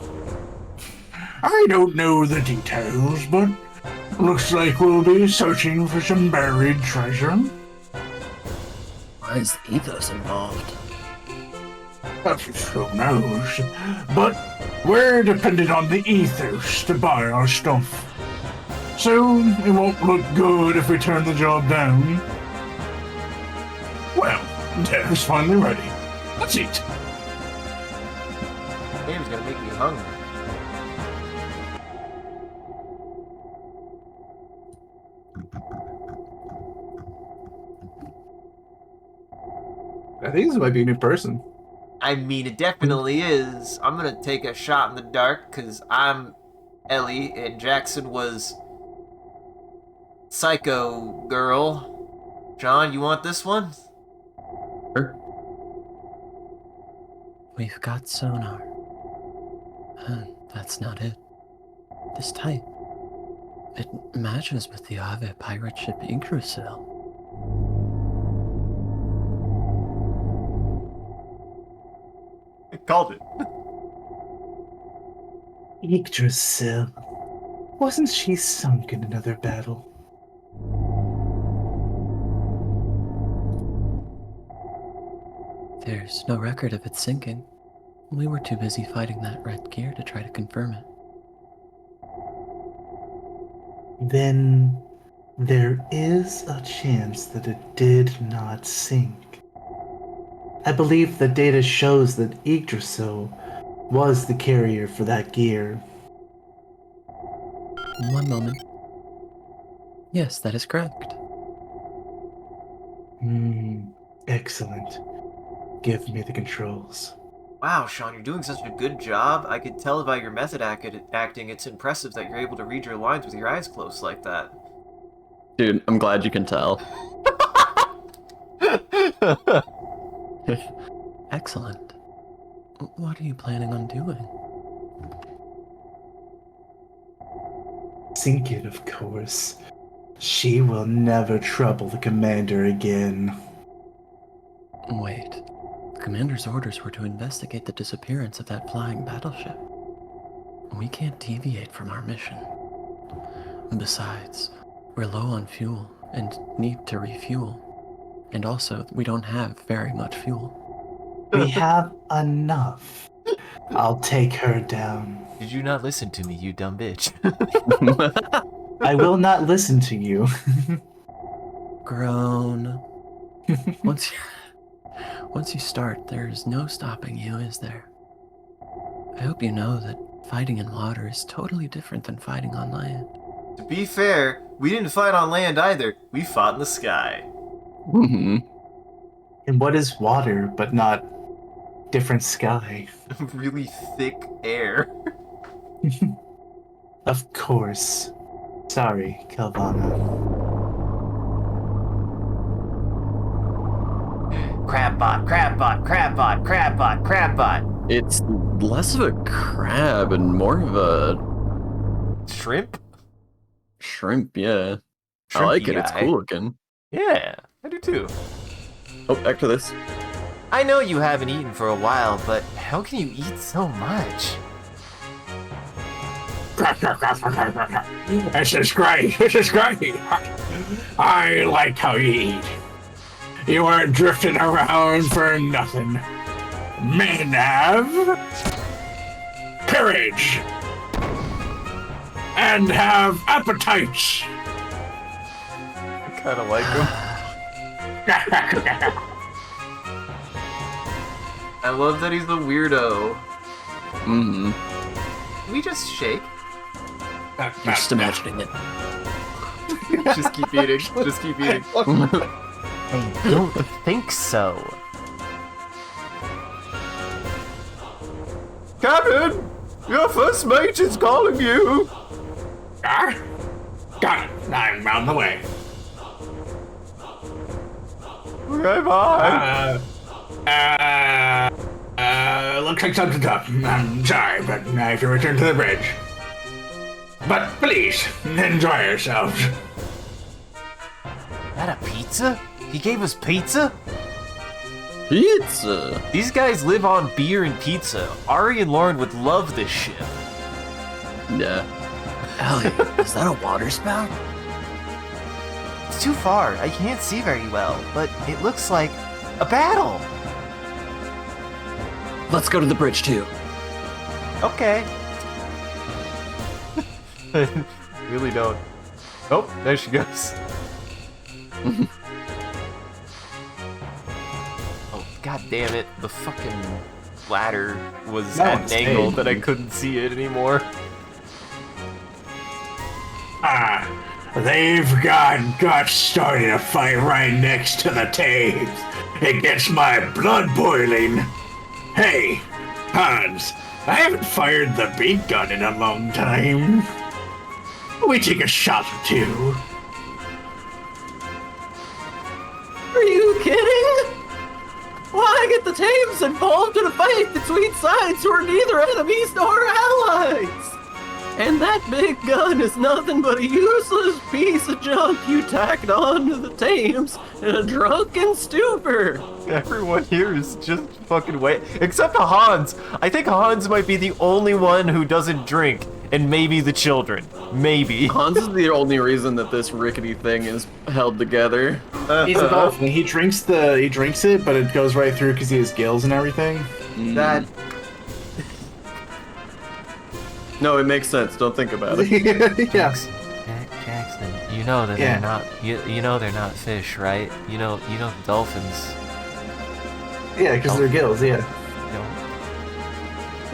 Speaker 3: I don't know the details, but looks like we'll be searching for some buried treasure.
Speaker 5: Why is the Ethos involved?
Speaker 3: Who knows? But we're dependent on the Ethos to buy our stuff. So it won't look good if we turn the job down. Well, dinner's finally ready. Let's eat.
Speaker 2: Game's gonna make me hungry.
Speaker 3: I think this might be a new person.
Speaker 2: I mean, it definitely is. I'm gonna take a shot in the dark because I'm Ellie and Jackson was Psycho Girl. John, you want this one?
Speaker 5: Sure. We've got sonar. That's not it. This type. It matches with the Ave pirate ship Yggdrasil.
Speaker 2: I called it.
Speaker 6: Yggdrasil. Wasn't she sunk in another battle?
Speaker 5: There's no record of it sinking. We were too busy fighting that red gear to try to confirm it.
Speaker 6: Then there is a chance that it did not sink. I believe the data shows that Yggdrasil was the carrier for that gear.
Speaker 5: One moment. Yes, that is correct.
Speaker 6: Excellent. Give me the controls.
Speaker 2: Wow, Sean, you're doing such a good job. I could tell by your method acting, it's impressive that you're able to read your lines with your eyes closed like that.
Speaker 1: Dude, I'm glad you can tell.
Speaker 5: Excellent. What are you planning on doing?
Speaker 6: Sink it, of course. She will never trouble the commander again.
Speaker 5: Wait. The commander's orders were to investigate the disappearance of that flying battleship. We can't deviate from our mission. Besides,
Speaker 1: we're low on fuel and need to refuel. And also, we don't have very much fuel.
Speaker 6: We have enough. I'll take her down.
Speaker 2: Did you not listen to me, you dumb bitch?
Speaker 6: I will not listen to you.
Speaker 1: Grown. Once you start, there's no stopping you, is there? I hope you know that fighting in water is totally different than fighting on land.
Speaker 2: To be fair, we didn't fight on land either. We fought in the sky.
Speaker 1: Mm-hmm.
Speaker 6: And what is water but not different sky?
Speaker 2: Really thick air.
Speaker 6: Of course. Sorry, Calvana.
Speaker 4: Crabbot, crabbot, crabbot, crabbot, crabbot.
Speaker 1: It's less of a crab and more of a
Speaker 2: Shrimp?
Speaker 1: shrimp, yeah. I
Speaker 2: Shrimpy
Speaker 1: like it, it's
Speaker 2: guy.
Speaker 1: cool looking.
Speaker 2: Yeah, I do too.
Speaker 1: Oh, back to this.
Speaker 2: I know you haven't eaten for a while, but how can you eat so much?
Speaker 3: This is great. This is great. I like how you eat. You aren't drifting around for nothing. Men have courage and have appetites.
Speaker 2: I kinda like him. I love that he's the weirdo.
Speaker 1: Mm-hmm.
Speaker 2: Can we just shake?
Speaker 1: You're just imagining it.
Speaker 2: Just keep eating. Just keep eating.
Speaker 4: I don't think so.
Speaker 2: Captain! Your first mate is calling you!
Speaker 3: Got it. I'm on the way.
Speaker 2: Okay, bye.
Speaker 3: Looks like something's up. I'm sorry, but I have to return to the bridge. But please, enjoy yourselves.
Speaker 4: That a pizza? He gave us pizza?
Speaker 1: Pizza!
Speaker 2: These guys live on beer and pizza. Ari and Lauren would love this ship.
Speaker 1: Yeah.
Speaker 5: Elliot, is that a water spout?
Speaker 4: It's too far. I can't see very well, but it looks like a battle.
Speaker 5: Let's go to the bridge too.
Speaker 4: Okay.
Speaker 2: Really don't. Oh, there she goes. Oh, god damn it. The fucking ladder was
Speaker 3: No,
Speaker 2: at
Speaker 3: it's
Speaker 2: an angle
Speaker 3: big.
Speaker 2: that I couldn't see it anymore.
Speaker 3: They've got started a fight right next to the Thames. It gets my blood boiling. Hey, Hans, I haven't fired the big gun in a long time. We take a shot or two.
Speaker 5: Are you kidding? Why get the Thames involved in a fight between sides who are neither enemies nor allies? And that big gun is nothing but a useless piece of junk you tacked on to the Thames in a drunken stupor.
Speaker 2: Everyone here is just fucking except Hans. I think Hans might be the only one who doesn't drink, and maybe the children. Maybe.
Speaker 1: Hans is the only reason that this rickety thing is held together.
Speaker 3: He's a dolphin. He drinks it, but it goes right through because he has gills and everything.
Speaker 2: That
Speaker 1: No, it makes sense. Don't think about it.
Speaker 3: Yeah.
Speaker 4: Jackson, you know that
Speaker 3: Yeah.
Speaker 4: they're not. You know they're not fish, right? You know dolphins.
Speaker 3: Yeah, because they're gills. Yeah.
Speaker 4: You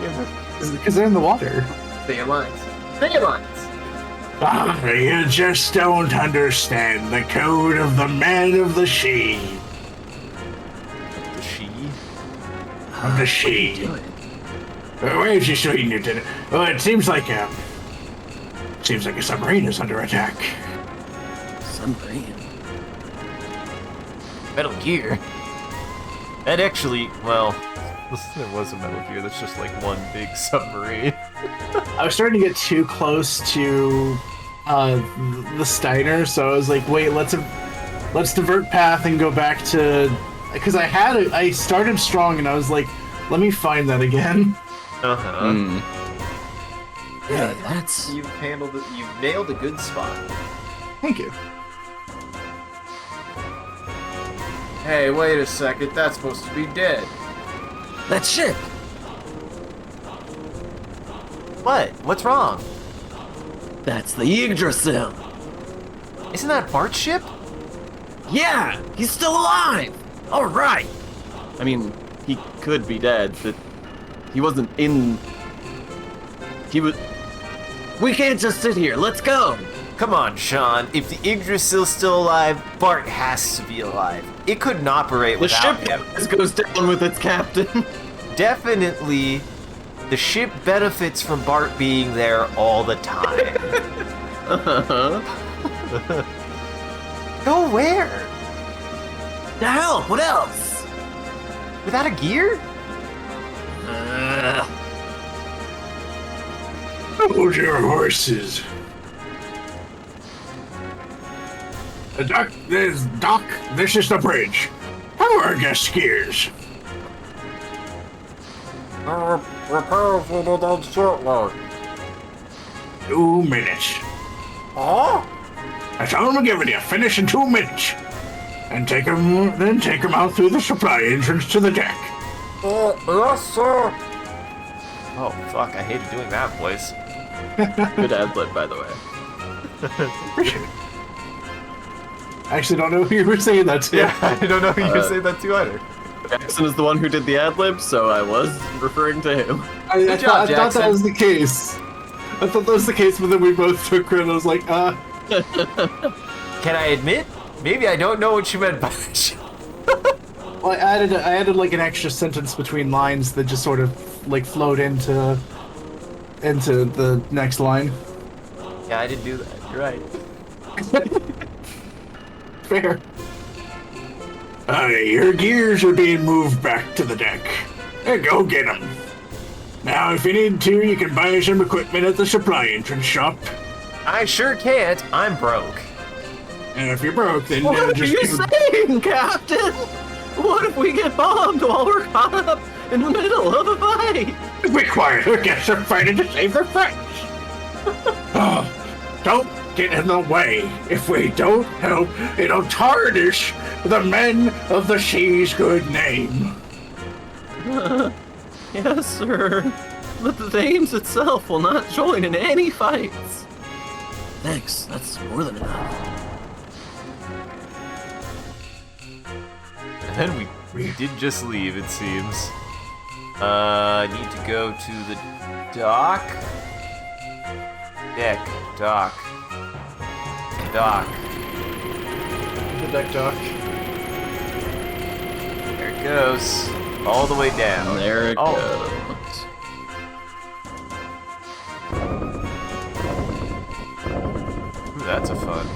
Speaker 4: know,
Speaker 3: Because they're in the water.
Speaker 2: Stay lines.
Speaker 3: You just don't understand the code of the man of the she.
Speaker 2: The she.
Speaker 3: Of the she. Where is she still eating your dinner? Well, it seems like a submarine is under attack.
Speaker 1: Submarine.
Speaker 2: Metal Gear. That actually, well, there was a Metal Gear. That's just like one big submarine.
Speaker 3: I was starting to get too close to the Steiner, so I was like, wait, let's divert path and go back to, because I started strong and I was like, let me find that again.
Speaker 2: Uh-huh.
Speaker 5: Yeah, that's...
Speaker 2: You've handled it. You've nailed a good spot.
Speaker 3: Thank you.
Speaker 2: Hey, wait a second. That's supposed to be dead.
Speaker 5: That ship!
Speaker 2: What? What's wrong?
Speaker 5: That's the Yggdrasil!
Speaker 2: Isn't that Bart's ship?
Speaker 5: Yeah! He's still alive! Alright!
Speaker 1: I mean, he could be dead, but he wasn't in... He was...
Speaker 5: We can't just sit here, let's go!
Speaker 2: Come on, Sean. If the Yggdrasil's still alive, Bart has to be alive. It couldn't operate
Speaker 1: The
Speaker 2: without
Speaker 1: ship
Speaker 2: him.
Speaker 1: always goes down with its captain.
Speaker 2: Definitely, the ship benefits from Bart being there all the time. Go where?
Speaker 5: The hell, what else?
Speaker 2: Without a gear?
Speaker 3: Hold your horses. Doc, this is the bridge. How are our guest skiers?
Speaker 2: Repair needed on shortly.
Speaker 3: 2 minutes.
Speaker 2: Oh?
Speaker 3: That's all I'm giving you. Finish in 2 minutes. And take them out through the supply entrance to the deck.
Speaker 2: Yes, sir. Oh, fuck. I hated doing that voice.
Speaker 1: Good ad-lib, by the way.
Speaker 3: Appreciate it. I actually don't know who you were saying that to.
Speaker 2: Yeah, I don't know who you were saying that to either.
Speaker 1: Jackson is the one who did the ad-lib, so I was referring to him.
Speaker 3: I
Speaker 2: job,
Speaker 3: thought that
Speaker 2: Jackson.
Speaker 3: was the case. I thought that was the case, but then we both took credit. I was like,
Speaker 2: Can I admit? Maybe I don't know what you meant by that.
Speaker 3: Well, I added like an extra sentence between lines that just sort of like flowed into the next line.
Speaker 2: Yeah, I didn't do that. You're right.
Speaker 3: Fair. Your gears are being moved back to the deck. Go get them. Now, if you need to, you can buy some equipment at the supply entrance shop.
Speaker 2: I sure can't. I'm broke.
Speaker 3: And if you're broke, then
Speaker 1: What are
Speaker 3: just
Speaker 1: you saying, Captain? What if we get bombed while we're caught up in the middle of a fight?
Speaker 3: be quiet. Our guests are fighting to save their friends. Oh, don't get in the way. If we don't help, it'll tarnish the men of the sea's good name.
Speaker 1: Yes, sir. But the Thames itself will not join in any fights.
Speaker 5: Thanks, that's more than enough.
Speaker 2: And then we did just leave, it seems. Need to go to the dock. Deck. Dock. Dock.
Speaker 3: The deck dock.
Speaker 2: There it goes. All the way down.
Speaker 1: There it
Speaker 2: Oh.
Speaker 1: goes.
Speaker 2: Ooh, that's a fun.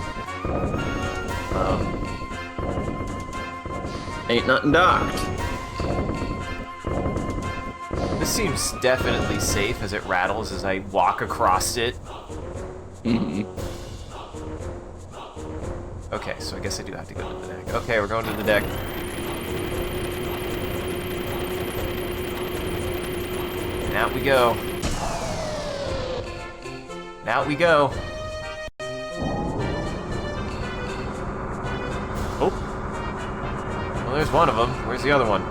Speaker 1: Ain't nothing docked.
Speaker 2: This seems definitely safe as it rattles as I walk across it. Okay, so I guess I do have to go to the deck. Okay, we're going to the deck. And out we go. And out we go. Oh. Well, there's one of them. Where's the other one?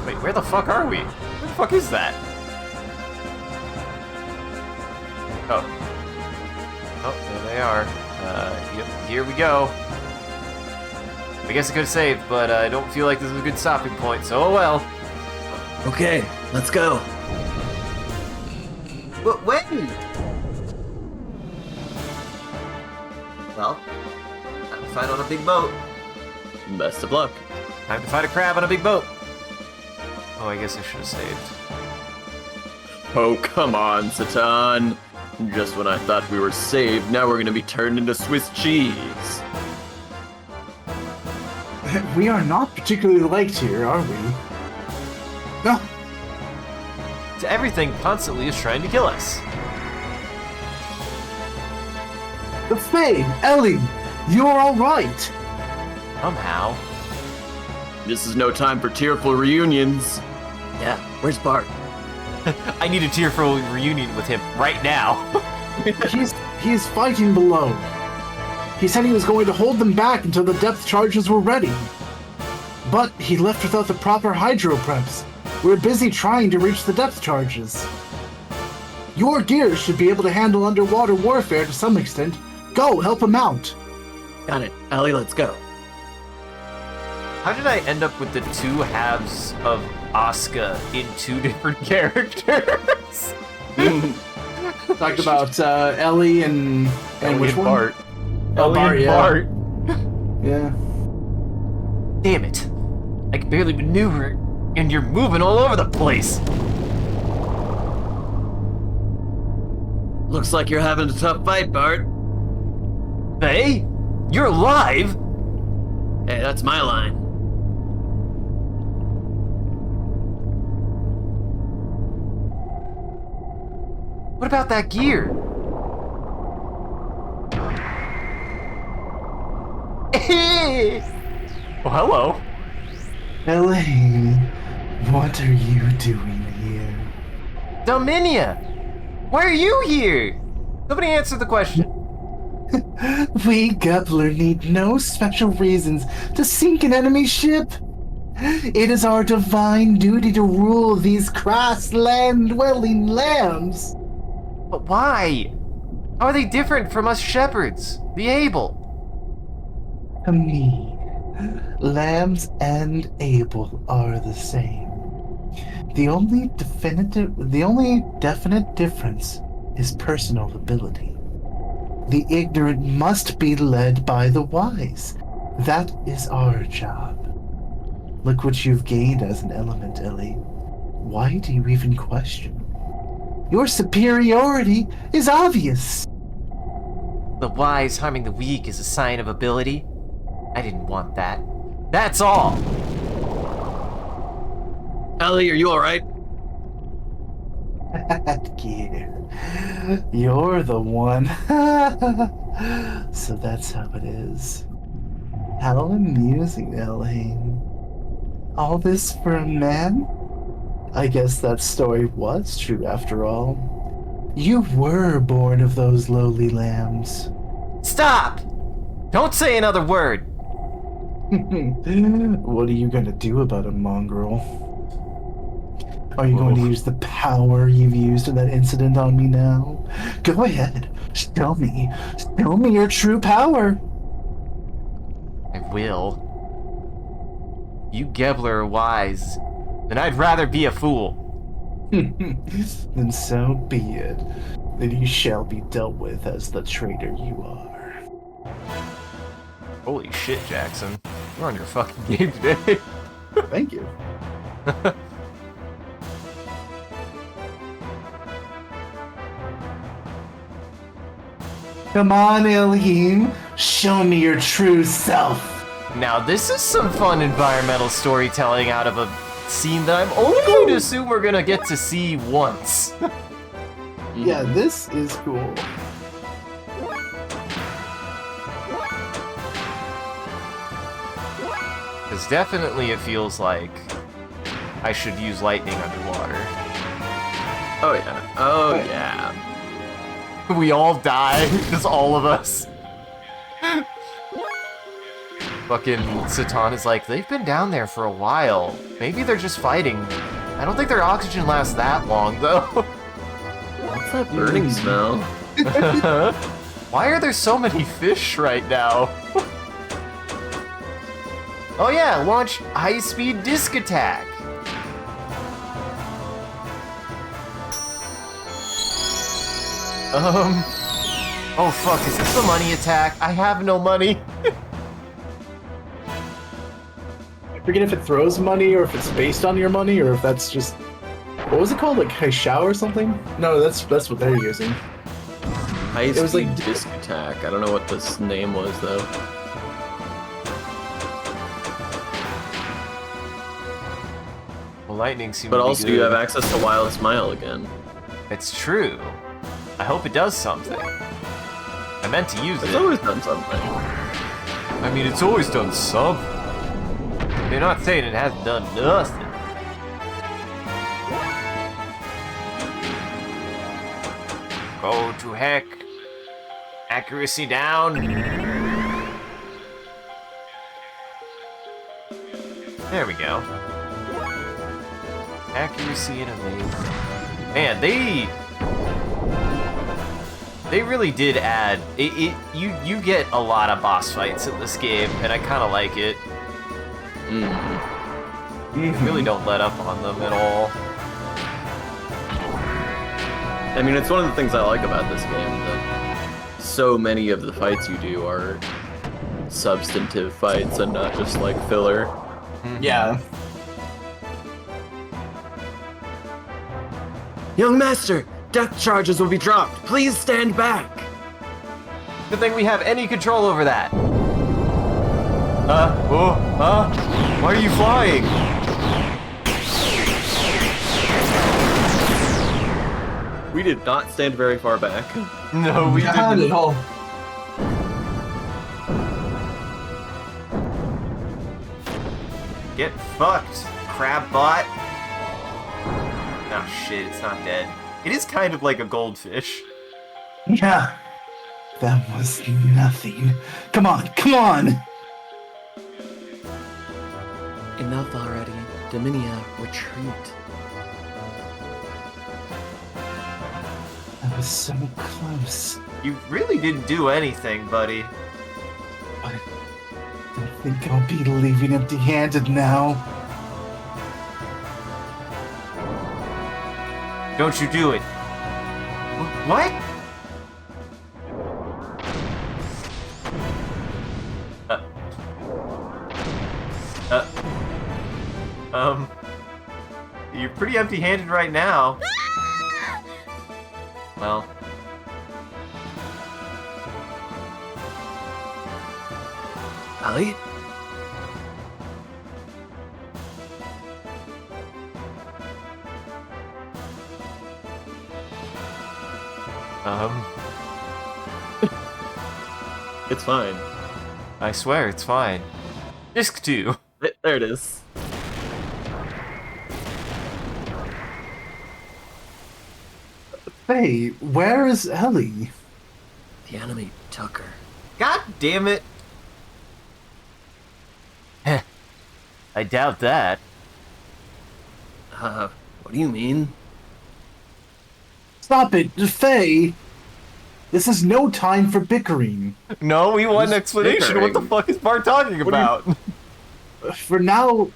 Speaker 2: Wait, where the fuck are we? Where the fuck is that? Oh. Oh, there they are. Yep, here we go. I guess I could have saved, but I don't feel like this is a good stopping point, so oh well.
Speaker 5: Okay, let's go.
Speaker 2: But wait!
Speaker 5: Well, time to fight on a big boat.
Speaker 1: Best of luck.
Speaker 2: Time to fight a crab on a big boat. Oh, I guess I should have saved.
Speaker 1: Oh, come on, Satan. Just when I thought we were saved, now we're gonna be turned into Swiss cheese.
Speaker 3: We are not particularly liked here, are we? No.
Speaker 2: Everything constantly is trying to kill us.
Speaker 3: The Fae, Ellie, you're all right.
Speaker 2: Somehow.
Speaker 1: This is no time for tearful reunions.
Speaker 5: Yeah, where's Bart?
Speaker 2: I need a tearful reunion with him right now.
Speaker 3: He's fighting below. He said he was going to hold them back until the depth charges were ready. But he left without the proper hydro preps. We're busy trying to reach the depth charges. Your gears should be able to handle underwater warfare to some extent. Go, help him out.
Speaker 5: Got it. Ellie, let's go.
Speaker 2: How did I end up with the two halves of Asuka in two different characters?
Speaker 3: Talked about Ellie and which one?
Speaker 2: Bart.
Speaker 3: Oh,
Speaker 2: Ellie
Speaker 3: Bart,
Speaker 2: and
Speaker 3: yeah.
Speaker 2: Bart.
Speaker 3: Yeah.
Speaker 2: Damn it. I can barely maneuver, and you're moving all over the place.
Speaker 5: Looks like you're having a tough fight, Bart.
Speaker 2: Hey, you're alive?
Speaker 5: Hey, that's my line.
Speaker 2: What about that gear? Oh, hello.
Speaker 6: Elaine, what are you doing here?
Speaker 2: Dominia, why are you here? Somebody answer the question.
Speaker 6: We Gepler need no special reasons to sink an enemy ship. It is our divine duty to rule these crass land-dwelling lambs.
Speaker 2: But why? How are they different from us shepherds, the able?
Speaker 6: To me, lambs and able are the same. The only definite difference is personal ability. The ignorant must be led by the wise. That is our job. Look what you've gained as an element, Ellie. Why do you even question? Your superiority is obvious.
Speaker 2: The wise harming the weak is a sign of ability. I didn't want that. That's all!
Speaker 5: Ellie, are you alright?
Speaker 6: Gear. You're the one. So that's how it is. How amusing, Elaine. All this for a man? I guess that story was true after all. You were born of those lowly lambs.
Speaker 2: Stop! Don't say another word!
Speaker 6: What are you gonna do about a mongrel? Are you going to use the power you've used in that incident on me now? Go ahead. Show me. Show me your true power.
Speaker 2: I will. You Gebler are wise, then I'd rather be a fool.
Speaker 6: Then so be it. Then you shall be dealt with as the traitor you are.
Speaker 2: Holy shit, Jackson. You're on your fucking game today.
Speaker 3: Thank you.
Speaker 6: Come on, Ilhim. Show me your true self.
Speaker 2: Now this is some fun environmental storytelling out of a scene that I'm only going to assume we're gonna get to see once.
Speaker 3: Yeah, this is cool.
Speaker 2: Because definitely it feels like I should use lightning underwater.
Speaker 1: Oh yeah. Oh yeah.
Speaker 2: We all die, just all of us. Fucking Satan is like, they've been down there for a while. Maybe they're just fighting. I don't think their oxygen lasts that long, though.
Speaker 1: What's that burning smell?
Speaker 2: Why are there so many fish right now? Oh yeah, launch high-speed disc attack. Oh fuck, is this the money attack? I have no money.
Speaker 3: I forget if it throws money or if it's based on your money or if that's just what was it called, like Haishao or something? No, that's what they're using.
Speaker 1: High
Speaker 3: was
Speaker 1: speed
Speaker 3: like-
Speaker 1: disc attack. I don't know what this name was though.
Speaker 2: Well, lightning seems
Speaker 1: But
Speaker 2: to be
Speaker 1: also
Speaker 2: good.
Speaker 1: you have access to Wild Smile again.
Speaker 2: It's true. I hope it does something. I meant to use
Speaker 1: It's
Speaker 2: it.
Speaker 1: always done something.
Speaker 2: I mean, it's always done something. You're not saying it hasn't done nothing. Go to heck. Accuracy down. There we go. Accuracy and amazing. Man, they really did add you get a lot of boss fights in this game, and I kind of like it. You really don't let up on them at all.
Speaker 1: I mean, it's one of the things I like about this game, that so many of the fights you do are substantive fights and not just like filler.
Speaker 3: Yeah.
Speaker 5: Young master, death charges will be dropped. Please stand back.
Speaker 2: Good thing we have any control over that. Why are you flying?
Speaker 1: We did not stand very far back.
Speaker 2: No, we
Speaker 3: Not
Speaker 2: didn't.
Speaker 3: at all.
Speaker 2: Get fucked, crab bot. Oh shit, it's not dead. It is kind of like a goldfish.
Speaker 6: Yeah. That was nothing. Come on, come on!
Speaker 5: Enough already. Dominia, retreat.
Speaker 6: That was so close.
Speaker 2: You really didn't do anything, buddy.
Speaker 6: I don't think I'll be leaving empty-handed now.
Speaker 2: Don't you do it. What? You're pretty empty-handed right now. Well.
Speaker 5: Ali?
Speaker 1: It's fine.
Speaker 2: I swear, it's fine. Disc 2.
Speaker 1: There it is.
Speaker 6: Hey, where is Ellie?
Speaker 5: The enemy took her.
Speaker 2: God damn it. I doubt that.
Speaker 5: What do you mean?
Speaker 6: Stop it, Faye! This is no time for bickering.
Speaker 2: No, we want an
Speaker 1: Who's
Speaker 2: explanation. What the
Speaker 1: bickering?
Speaker 2: fuck is Bart talking about?
Speaker 6: For now,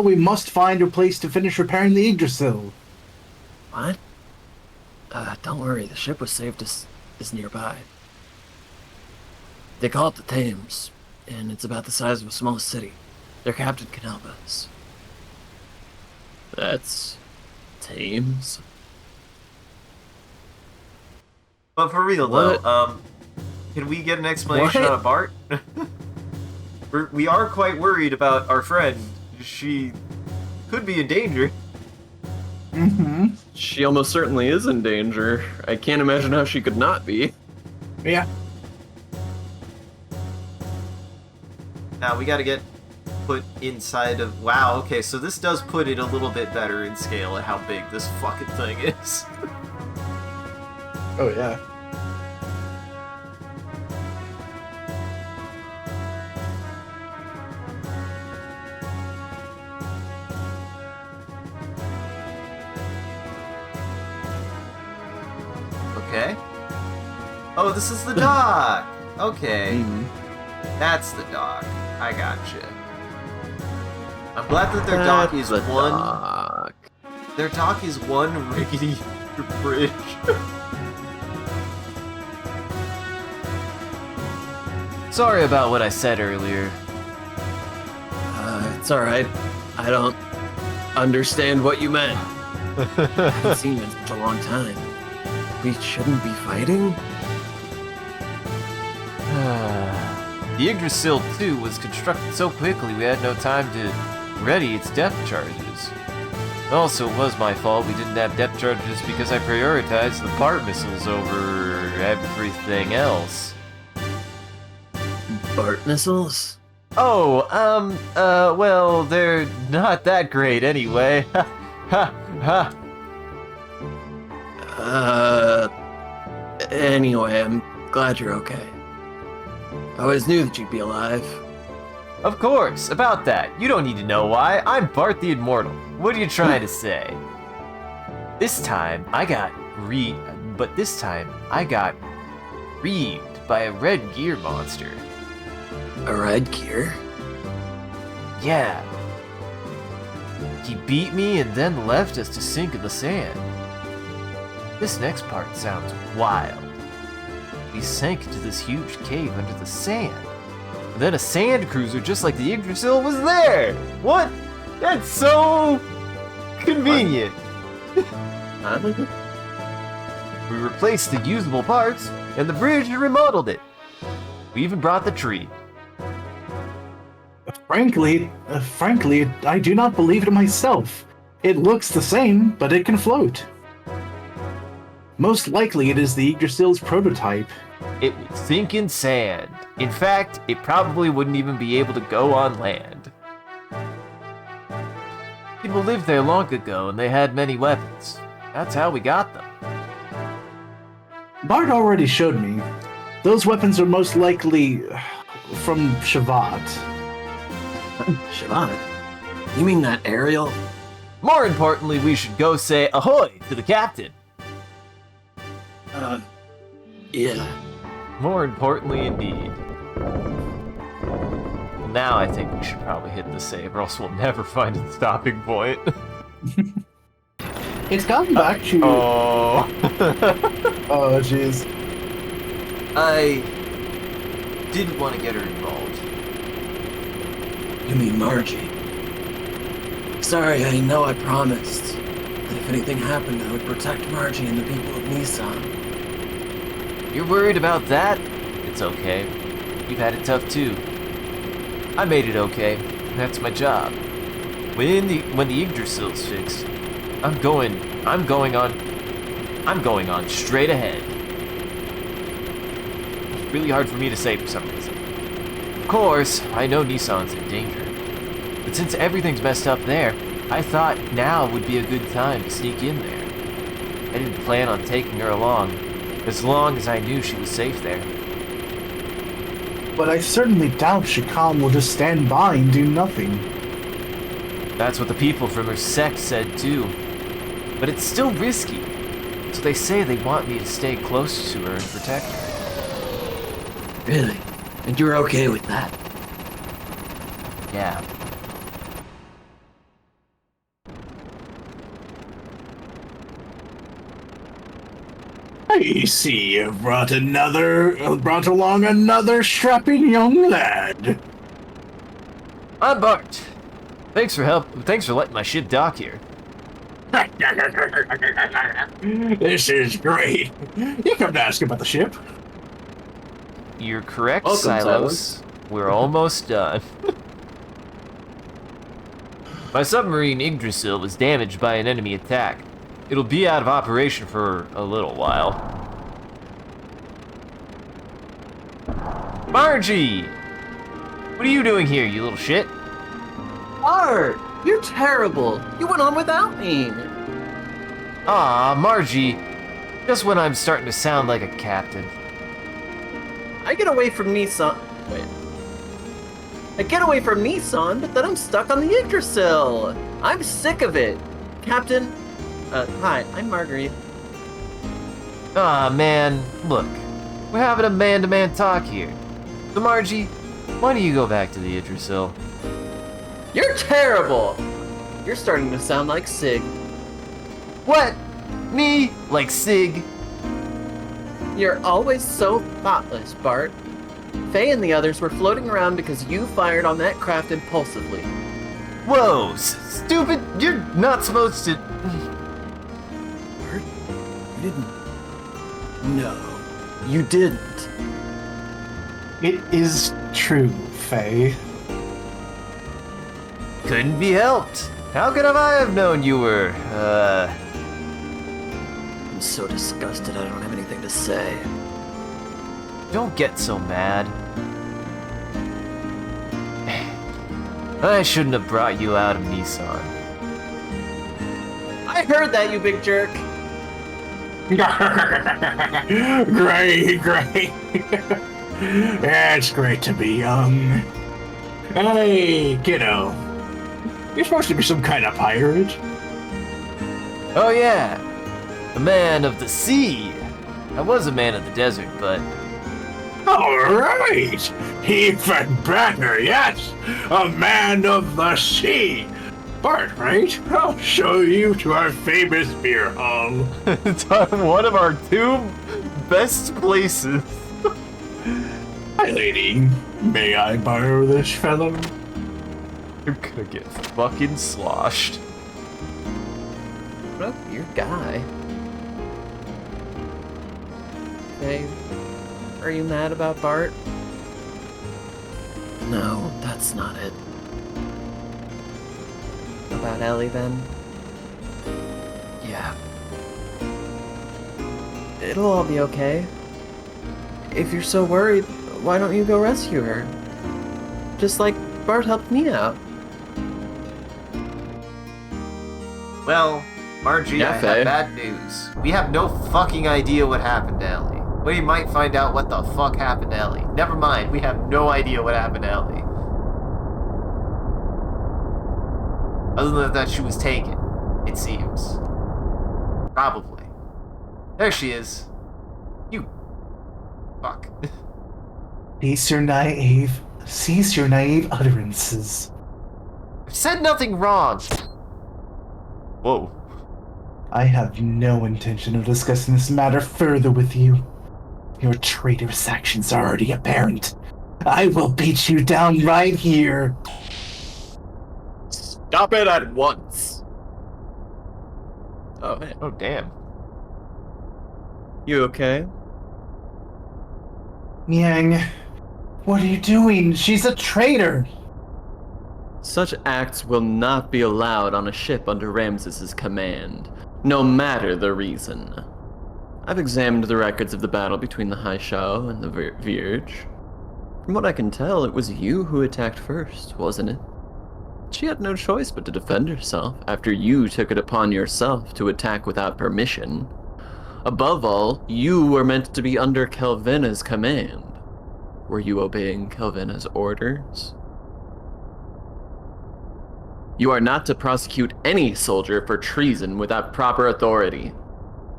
Speaker 6: we must find a place to finish repairing the Yggdrasil.
Speaker 5: What? Don't worry, the ship was saved is nearby. They call it the Thames, and it's about the size of a small city. Their captain can help us.
Speaker 1: That's Thames.
Speaker 2: But for real
Speaker 5: What?
Speaker 2: though, can we get an explanation
Speaker 5: What?
Speaker 2: out of Bart? We are quite worried about our friend. She could be in danger.
Speaker 6: Mm-hmm.
Speaker 1: She almost certainly is in danger. I can't imagine how she could not be.
Speaker 3: Yeah.
Speaker 2: Now we gotta get put inside of... Wow, okay, so this does put it a little bit better in scale at how big this fucking thing is.
Speaker 3: Oh yeah.
Speaker 2: Okay. Oh, this is the dock! Okay. That's the dock. I gotcha. I'm glad that their dock is
Speaker 1: The
Speaker 2: one...
Speaker 1: dock.
Speaker 2: Their dock is one rickety bridge. Sorry about what I said earlier.
Speaker 5: It's alright. I don't understand what you meant. I haven't seen you in such a long time. We shouldn't be fighting?
Speaker 2: The Yggdrasil 2 was constructed so quickly we had no time to ready its depth charges. Also, it was my fault we didn't have depth charges because I prioritized the Bart missiles over everything else.
Speaker 5: Bart missiles?
Speaker 2: Oh, well, they're not that great anyway. Ha, ha.
Speaker 5: Anyway, I'm glad you're okay. I always knew that you'd be alive.
Speaker 2: Of course, about that. You don't need to know why. I'm Bart the Immortal. What are you trying to say? This time, I got reaved by a red gear monster.
Speaker 5: A red gear?
Speaker 2: Yeah. He beat me and then left us to sink in the sand. This next part sounds wild. We sank into this huge cave under the sand. And then a sand cruiser just like the Yggdrasil was there! What? That's so convenient. We replaced the usable parts, and the bridge and remodeled it. We even brought the tree.
Speaker 3: Frankly, I do not believe it myself. It looks the same, but it can float. Most likely it is the Yggdrasil's prototype.
Speaker 2: It would sink in sand. In fact, it probably wouldn't even be able to go on land. People lived there long ago, and they had many weapons. That's how we got them.
Speaker 3: Bart already showed me. Those weapons are most likely from Shavat.
Speaker 5: Siobhan, you mean that Ariel?
Speaker 2: More importantly, we should go say ahoy to the captain.
Speaker 5: Yeah.
Speaker 2: More importantly, indeed. Now I think we should probably hit the save, or else we'll never find a stopping point.
Speaker 3: It's gotten back to...
Speaker 2: Oh.
Speaker 3: Oh, jeez.
Speaker 5: I didn't want to get her involved. You mean Margie? Sorry, I know I promised that if anything happened, I would protect Margie and the people of Nissan.
Speaker 2: You're worried about that? It's okay. You've had it tough too. I made it okay. That's my job. When the Yggdrasil's fixed, I'm going on straight ahead. It's really hard for me to say for some reason. Of course, I know Nissan's in danger. But since everything's messed up there, I thought now would be a good time to sneak in there. I didn't plan on taking her along, as long as I knew she was safe there.
Speaker 3: But I certainly doubt Shikam will just stand by and do nothing.
Speaker 2: That's what the people from her sect said too. But it's still risky. So they say they want me to stay close to her and protect her.
Speaker 5: Really? And you're okay with that?
Speaker 2: Yeah.
Speaker 3: I see you've brought along another strapping young lad.
Speaker 2: I'm Bart. Thanks for letting my ship dock here.
Speaker 3: This is great. You come to ask about the ship.
Speaker 2: You're correct,
Speaker 1: Welcome,
Speaker 2: Silos. We're almost done. My submarine Yggdrasil was damaged by an enemy attack. It'll be out of operation for a little while. Margie! What are you doing here, you little shit?
Speaker 5: Art, you're terrible. You went on without me.
Speaker 2: Aw, Margie. Just when I'm starting to sound like a captain.
Speaker 5: I get away from Nissan. Wait. I get away from Nissan, but then I'm stuck on the Yggdrasil. I'm sick of it. Captain, hi, I'm Marguerite.
Speaker 2: Aw, man. Look, we're having a man-to-man talk here. So, Margie, why don't you go back to the Yggdrasil?
Speaker 5: You're terrible. You're starting to sound like Sig.
Speaker 2: What? Me? Like Sig?
Speaker 5: You're always so thoughtless, Bart. Faye and the others were floating around because you fired on that craft impulsively.
Speaker 2: Whoa, stupid! You're not supposed to...
Speaker 5: Bart, you didn't... No, you didn't.
Speaker 3: It is true, Faye.
Speaker 2: Couldn't be helped. How could I have known you were,
Speaker 5: I'm so disgusted I don't have anything to say.
Speaker 2: Don't get so mad. I shouldn't have brought you out of Nissan.
Speaker 5: I heard that, you big jerk.
Speaker 3: Great, great. It's great to be young. Hey, kiddo. You're supposed to be some kind of pirate.
Speaker 2: Oh yeah, a man of the sea. I was a man of the desert, but
Speaker 3: All right. Even better, yes. A man of the sea. Bart, right? I'll show you to our famous beer hall.
Speaker 2: it's one of our 2 best places.
Speaker 3: Hi, lady. May I borrow this fellow?
Speaker 2: You're gonna get fucking sloshed.
Speaker 1: What a weird guy. Hey, are you mad about Bart? No, that's not it. About Ellie, then? Yeah. It'll all be okay. If you're so worried, why don't you go rescue her? Just like Bart helped me out.
Speaker 2: Well, Margie,
Speaker 1: Yeah,
Speaker 2: I
Speaker 1: Faye.
Speaker 2: have bad news. We have no fucking idea what happened to Ellie. We might find out what the fuck happened to Ellie. Never mind, we have no idea what happened to Ellie. Other than that she was taken, it seems. Probably. There she is. You. Fuck.
Speaker 6: Cease your naive utterances.
Speaker 2: I've said nothing wrong. Whoa.
Speaker 6: I have no intention of discussing this matter further with you. Your traitorous actions are already apparent. I will beat you down right here.
Speaker 1: Stop it at once! Oh, man.
Speaker 2: Oh, damn.
Speaker 1: You okay?
Speaker 6: Yang, what are you doing? She's a traitor!
Speaker 1: Such acts will not be allowed on a ship under Ramses's command, no matter the reason. I've examined the records of the battle between the High Shao and the Vierge. From what I can tell, it was you who attacked first, wasn't it? She had no choice but to defend herself after you took it upon yourself to attack without permission. Above all, you were meant to be under Kelvina's command. Were you obeying Kelvina's orders? You are not to prosecute any soldier for treason without proper authority,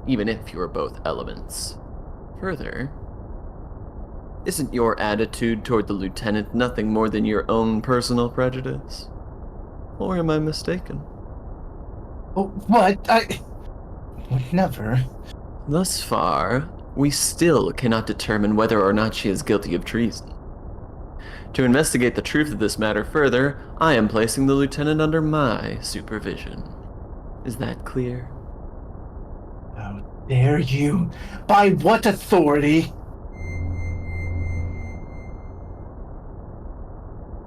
Speaker 1: even if you are both elements. Further, isn't your attitude toward the lieutenant nothing more than your own personal prejudice? Or am I mistaken?
Speaker 6: Oh, what? I would never.
Speaker 1: Thus far, we still cannot determine whether or not she is guilty of treason. To investigate the truth of this matter further, I am placing the lieutenant under my supervision. Is that clear?
Speaker 6: How dare you? By what authority?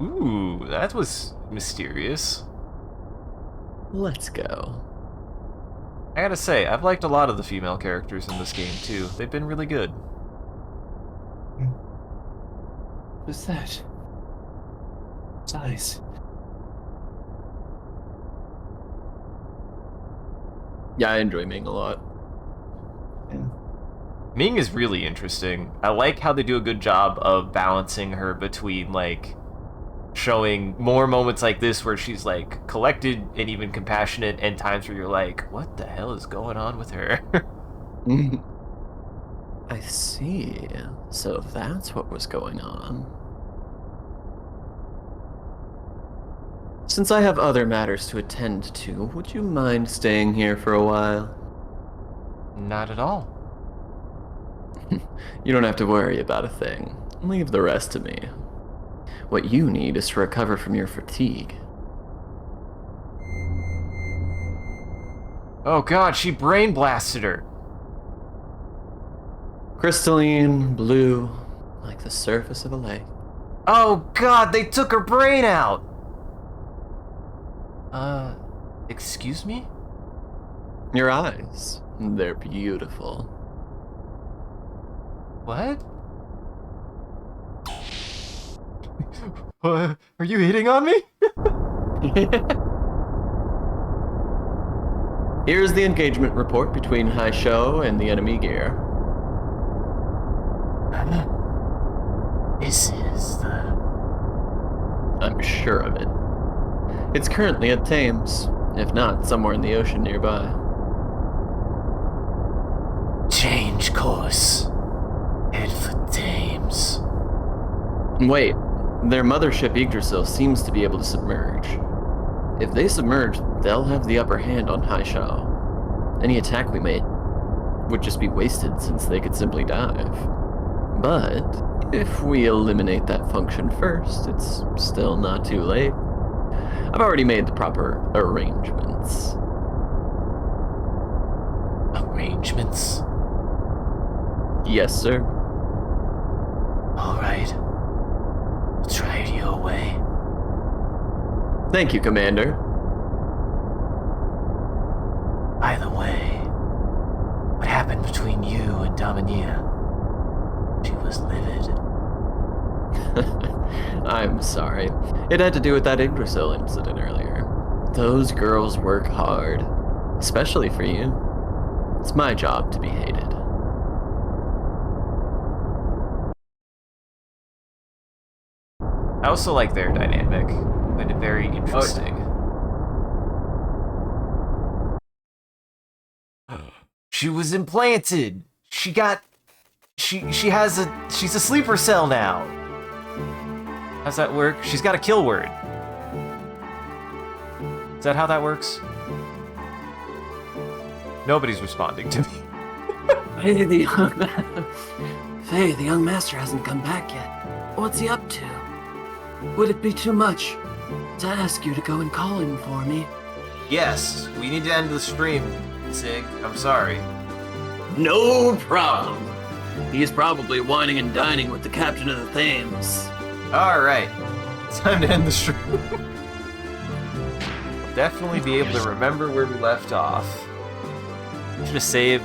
Speaker 2: Ooh, that was mysterious.
Speaker 1: Let's go.
Speaker 2: I gotta say, I've liked a lot of the female characters in this game, too. They've been really good.
Speaker 6: What's that? Eyes.
Speaker 1: Yeah, I enjoy Ming a lot.
Speaker 2: Ming is really interesting. I like how they do a good job of balancing her between, like, showing more moments like this where she's, like, collected and even compassionate, and times where you're like, what the hell is going on with her?
Speaker 1: I see. So that's what was going on. Since I have other matters to attend to, would you mind staying here for a while?
Speaker 2: Not at all.
Speaker 1: You don't have to worry about a thing. Leave the rest to me. What you need is to recover from your fatigue.
Speaker 2: Oh god, she brain blasted her.
Speaker 1: Crystalline, blue, like the surface of a lake.
Speaker 2: Oh god, they took her brain out! Excuse me?
Speaker 1: Your eyes, they're beautiful.
Speaker 2: What? Are you hitting on me?
Speaker 1: Here's the engagement report between Hai Shou and the enemy gear.
Speaker 4: This is the...
Speaker 1: I'm sure of it. It's currently at Thames, if not somewhere in the ocean nearby.
Speaker 4: Change course. Head for Thames.
Speaker 1: Wait, their mothership Yggdrasil seems to be able to submerge. If they submerge, they'll have the upper hand on Hai Shou. Any attack we made would just be wasted since they could simply dive. But if we eliminate that function first, it's still not too late. I've already made the proper arrangements.
Speaker 4: Arrangements?
Speaker 1: Yes, sir.
Speaker 4: Alright. We'll try it your way.
Speaker 1: Thank you, Commander.
Speaker 4: By the way, what happened between you and Dominia? She was livid.
Speaker 1: I'm sorry. It had to do with that Yggdrasil incident earlier. Those girls work hard. Especially for you. It's my job to be hated.
Speaker 2: I also like their dynamic. I find it very interesting. She was implanted. She's a sleeper cell now. How's that work? She's got a kill word. Is that how that works? Nobody's responding to me.
Speaker 5: Hey, the young master hasn't come back yet. What's he up to? Would it be too much to ask you to go and call him for me?
Speaker 2: Yes, we need to end the stream, Sig. I'm sorry.
Speaker 5: No problem. He's probably whining and dining with the captain of the Thames.
Speaker 2: Alright. It's time to end the stream. Definitely be able to remember where we left off. Should have saved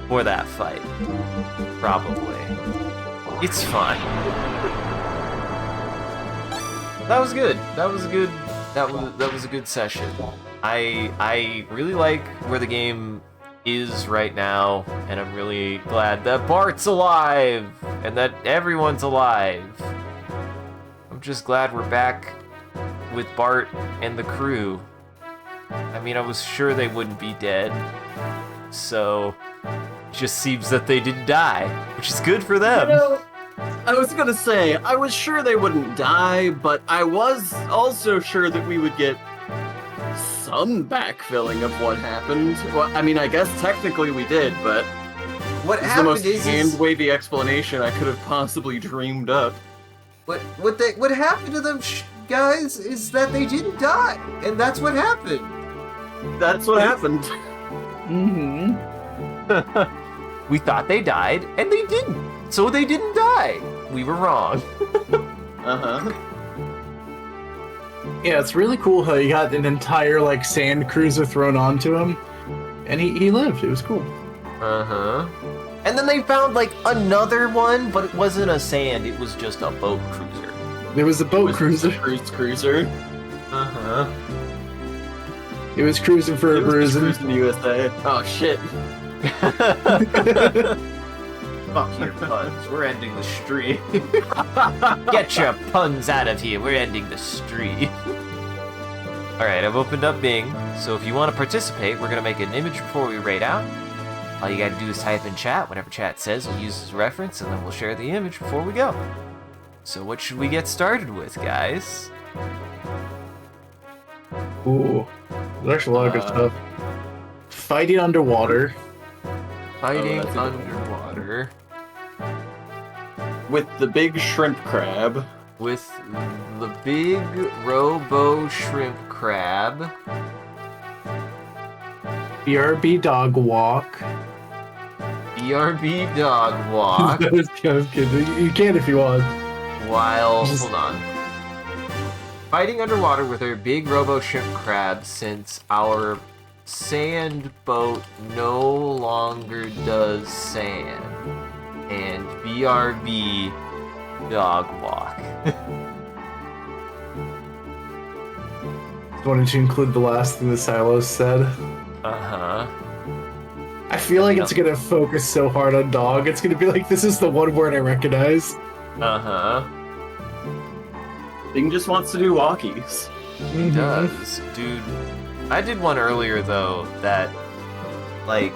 Speaker 2: for that fight. Probably. It's fine. That was good. That was a good session. I really like where the game is right now, and I'm really glad that Bart's alive and that everyone's alive. I'm just glad we're back with Bart and the crew. I mean, I was sure they wouldn't be dead, so it just seems that they didn't die, which is good for them.
Speaker 1: You know, I was gonna say, I was sure they wouldn't die, but I was also sure that we would get some backfilling of what happened. Well, I mean, I guess technically we did, but
Speaker 2: What
Speaker 1: it's the
Speaker 2: happened
Speaker 1: most
Speaker 2: is
Speaker 1: hand-wavy explanation I could have possibly dreamed up.
Speaker 2: what happened to them, guys, is that they didn't die, and that's what happened.
Speaker 1: That's what happened.
Speaker 3: Mm-hmm.
Speaker 2: We thought they died, and they didn't. So they didn't die. We were wrong.
Speaker 1: Uh-huh.
Speaker 3: Yeah, it's really cool how you got an entire like sand cruiser thrown onto him, and he lived. It was cool.
Speaker 2: Uh-huh. And then they found like another one, but it wasn't a sand, it was just a boat cruiser.
Speaker 3: It was a boat
Speaker 1: Was
Speaker 3: cruiser.
Speaker 1: a cruiser.
Speaker 2: Uh-huh.
Speaker 3: It was cruising for a
Speaker 1: It was
Speaker 3: bruising.
Speaker 1: cruising USA. Oh shit.
Speaker 2: Fuck your puns. We're ending the stream. Get your puns out of here. We're ending the stream. Alright, I've opened up Bing, so if you want to participate, we're going to make an image before we raid out. All you gotta do is type in chat. Whatever chat says, we'll use as a reference, and then we'll share the image before we go. So what should we get started with, guys?
Speaker 3: Ooh, there's actually a lot of good stuff. Fighting underwater.
Speaker 2: Fighting
Speaker 1: that's a good one.
Speaker 2: underwater
Speaker 1: With the big shrimp crab.
Speaker 2: with the big robo shrimp crab.
Speaker 3: BRB dog walk.
Speaker 2: BRB dog walk.
Speaker 3: I was kidding. You can if you want.
Speaker 2: While, hold on. Fighting underwater with our big robo shrimp crab since our sand boat no longer does sand. And BRB dog walk.
Speaker 3: Wanted to include the last thing the Silos said.
Speaker 2: Uh-huh.
Speaker 3: I feel like it's gonna focus so hard on dog. It's gonna be like, this is the one word I recognize.
Speaker 2: Uh-huh.
Speaker 1: Thing just wants to do walkies.
Speaker 2: He does. Dude, I did one earlier, though, that, like,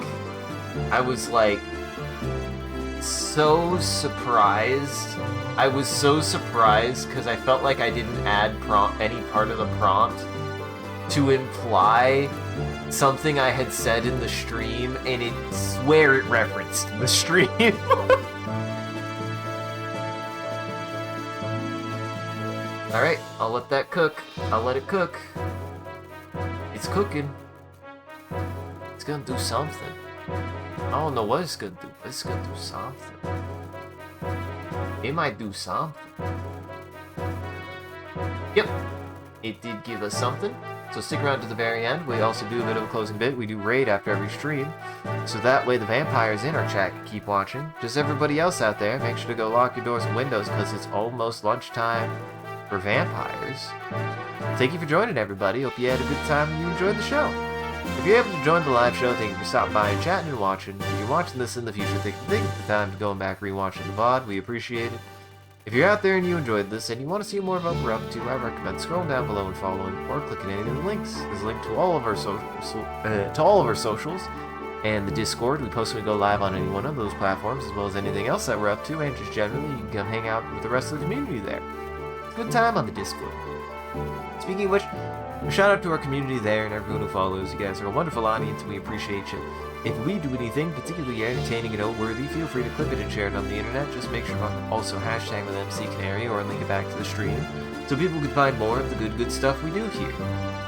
Speaker 2: I was, like, so surprised. I was so surprised because I felt like I didn't add any part of the prompt to imply something I had said in the stream, and it swear it referenced the stream. Alright, I'll let that cook. I'll let it cook. It's cooking. It's gonna do something. I don't know what it's gonna do, but it's gonna do something. It might do something. Yep, it did give us something. So stick around to the very end. We also do a bit of a closing bit. We do raid after every stream. So that way the vampires in our chat can keep watching. Just everybody else out there, make sure to go lock your doors and windows because it's almost lunchtime for vampires. Thank you for joining, everybody. Hope you had a good time and you enjoyed the show. If you're able to join the live show, thank you for stopping by and chatting and watching. If you're watching this in the future, thank you for the time to going back rewatching the VOD. We appreciate it. If you're out there and you enjoyed this and you want to see more of what we're up to, I recommend scrolling down below and following or clicking any of the links. There's a link to all of our socials and the Discord. We post when we go live on any one of those platforms, as well as anything else that we're up to, and just generally you can come hang out with the rest of the community there. It's a good time on the Discord. Speaking of which, a shout out to our community there and everyone who follows. You guys are a wonderful audience and we appreciate you. If we do anything particularly entertaining and noteworthy, feel free to clip it and share it on the internet. Just make sure to also hashtag with MCCanary or link it back to the stream so people can find more of the good stuff we do here.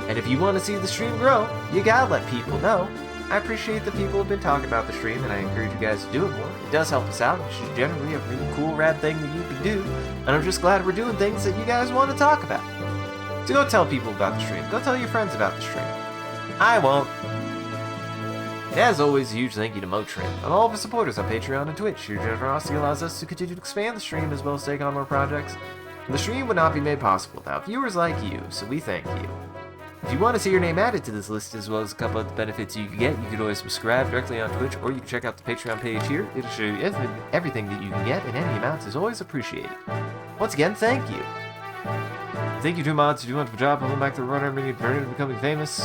Speaker 2: And if you want to see the stream grow, you gotta let people know. I appreciate that people have been talking about the stream and I encourage you guys to do it more. It does help us out, which is generally a really cool, rad thing that you can do. And I'm just glad we're doing things that you guys want to talk about. So go tell people about the stream. Go tell your friends about the stream. I won't. And as always, a huge thank you to Motrin and all of our supporters on Patreon and Twitch. Your generosity allows us to continue to expand the stream as well as take on more projects. And the stream would not be made possible without viewers like you, so we thank you. If you want to see your name added to this list as well as a couple of the benefits you can get, you can always subscribe directly on Twitch or you can check out the Patreon page here. It'll show you everything that you can get, and any amounts is always appreciated. Once again, thank you. Thank you to mods who do a wonderful job holding back the runner and turning to becoming famous.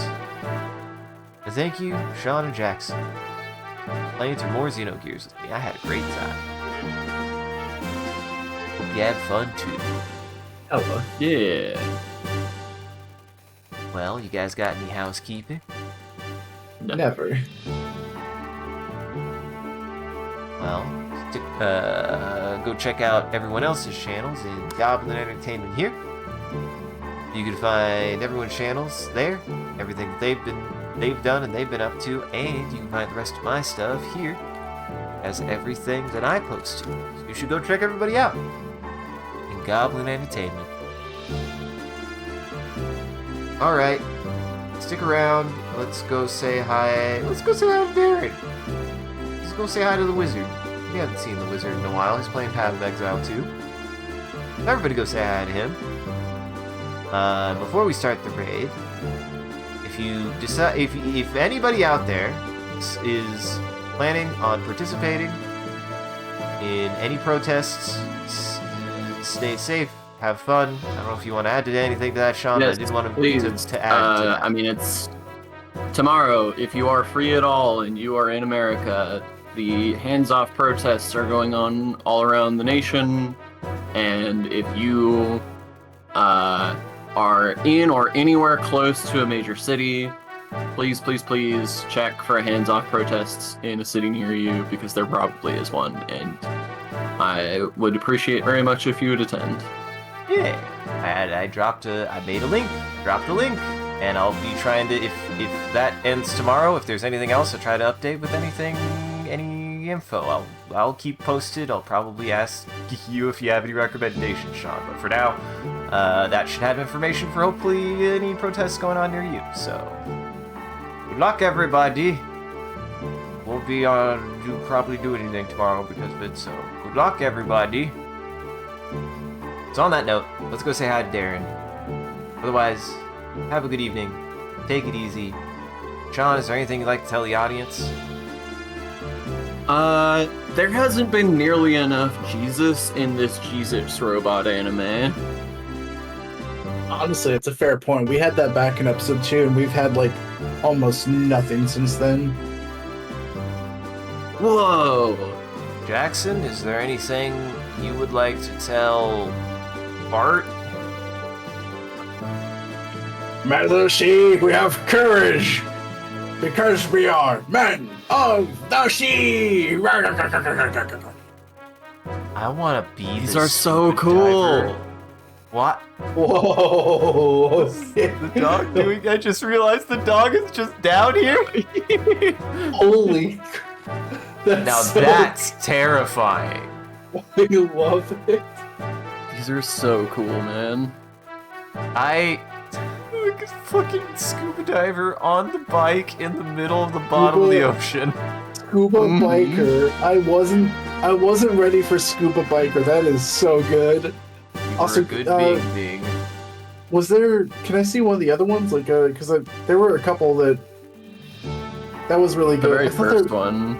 Speaker 2: And thank you, Sean and Jackson, playing through more Xenogears with me. I had a great time. Hope you had fun too.
Speaker 1: Hello. Yeah.
Speaker 2: Well, you guys got any housekeeping?
Speaker 3: Never.
Speaker 2: Well, go check out everyone else's channels in Goblin Entertainment here. You can find everyone's channels there, everything that they've done and they've been up to, and you can find the rest of my stuff here as everything that I post to. So you should go check everybody out in Goblin Entertainment. Alright, stick around. Let's go say hi. Let's go say hi to Darren. Let's go say hi to the wizard. We haven't seen the wizard in a while. He's playing Path of Exile 2. Everybody go say hi to him. Before we start the raid, if you decide, if anybody out there is planning on participating in any protests, stay safe, have fun. I don't know if you want to add to anything to that, Sean.
Speaker 1: Yes,
Speaker 2: I didn't want
Speaker 1: please.
Speaker 2: to add to that.
Speaker 1: I mean, it's tomorrow. If you are free at all and you are in America, the hands-off protests are going on all around the nation. And if you are in or anywhere close to a major city, please check for hands-off protests in a city near you, because there probably is one, and I would appreciate very much if you would attend.
Speaker 2: Yeah, I made a link, dropped a link, and I'll be trying to, if that ends tomorrow, if there's anything else, I'll try to update with anything, any info. I'll keep posted. I'll probably ask you if you have any recommendations, Sean, but for now, that should have information for hopefully any protests going on near you, so good luck, everybody. Won't be probably do anything tomorrow because of it, so good luck, everybody. So on that note, let's go say hi to Darren. Otherwise, have a good evening, take it easy, Sean, is there anything you'd like to tell the audience?
Speaker 1: There hasn't been nearly enough Jesus in this Jesus robot anime.
Speaker 3: Honestly, it's a fair point. We had that back in episode 2, and we've had like almost nothing since then.
Speaker 1: Whoa!
Speaker 2: Jackson, is there anything you would like to tell Bart?
Speaker 3: Men of the sea, we have courage! Because we are men of the sea!
Speaker 2: I want to be
Speaker 1: These
Speaker 2: this
Speaker 1: are so
Speaker 2: scuba
Speaker 1: cool.
Speaker 2: diver. What?
Speaker 3: Whoa!
Speaker 2: What's the dog doing? I just realized the dog is just down here.
Speaker 3: Holy!
Speaker 2: Now that's terrifying.
Speaker 3: I love it.
Speaker 1: These are so cool, man.
Speaker 2: Like a fucking scuba diver on the bike in the middle of the bottom of the ocean.
Speaker 3: Scuba biker. I wasn't ready for scuba biker. That is so good.
Speaker 2: You
Speaker 3: Also,
Speaker 2: were a good being.
Speaker 3: Was there? Can I see one of the other ones? Like, because there were a couple that was really
Speaker 1: The
Speaker 3: good.
Speaker 1: very
Speaker 3: I thought
Speaker 1: first one.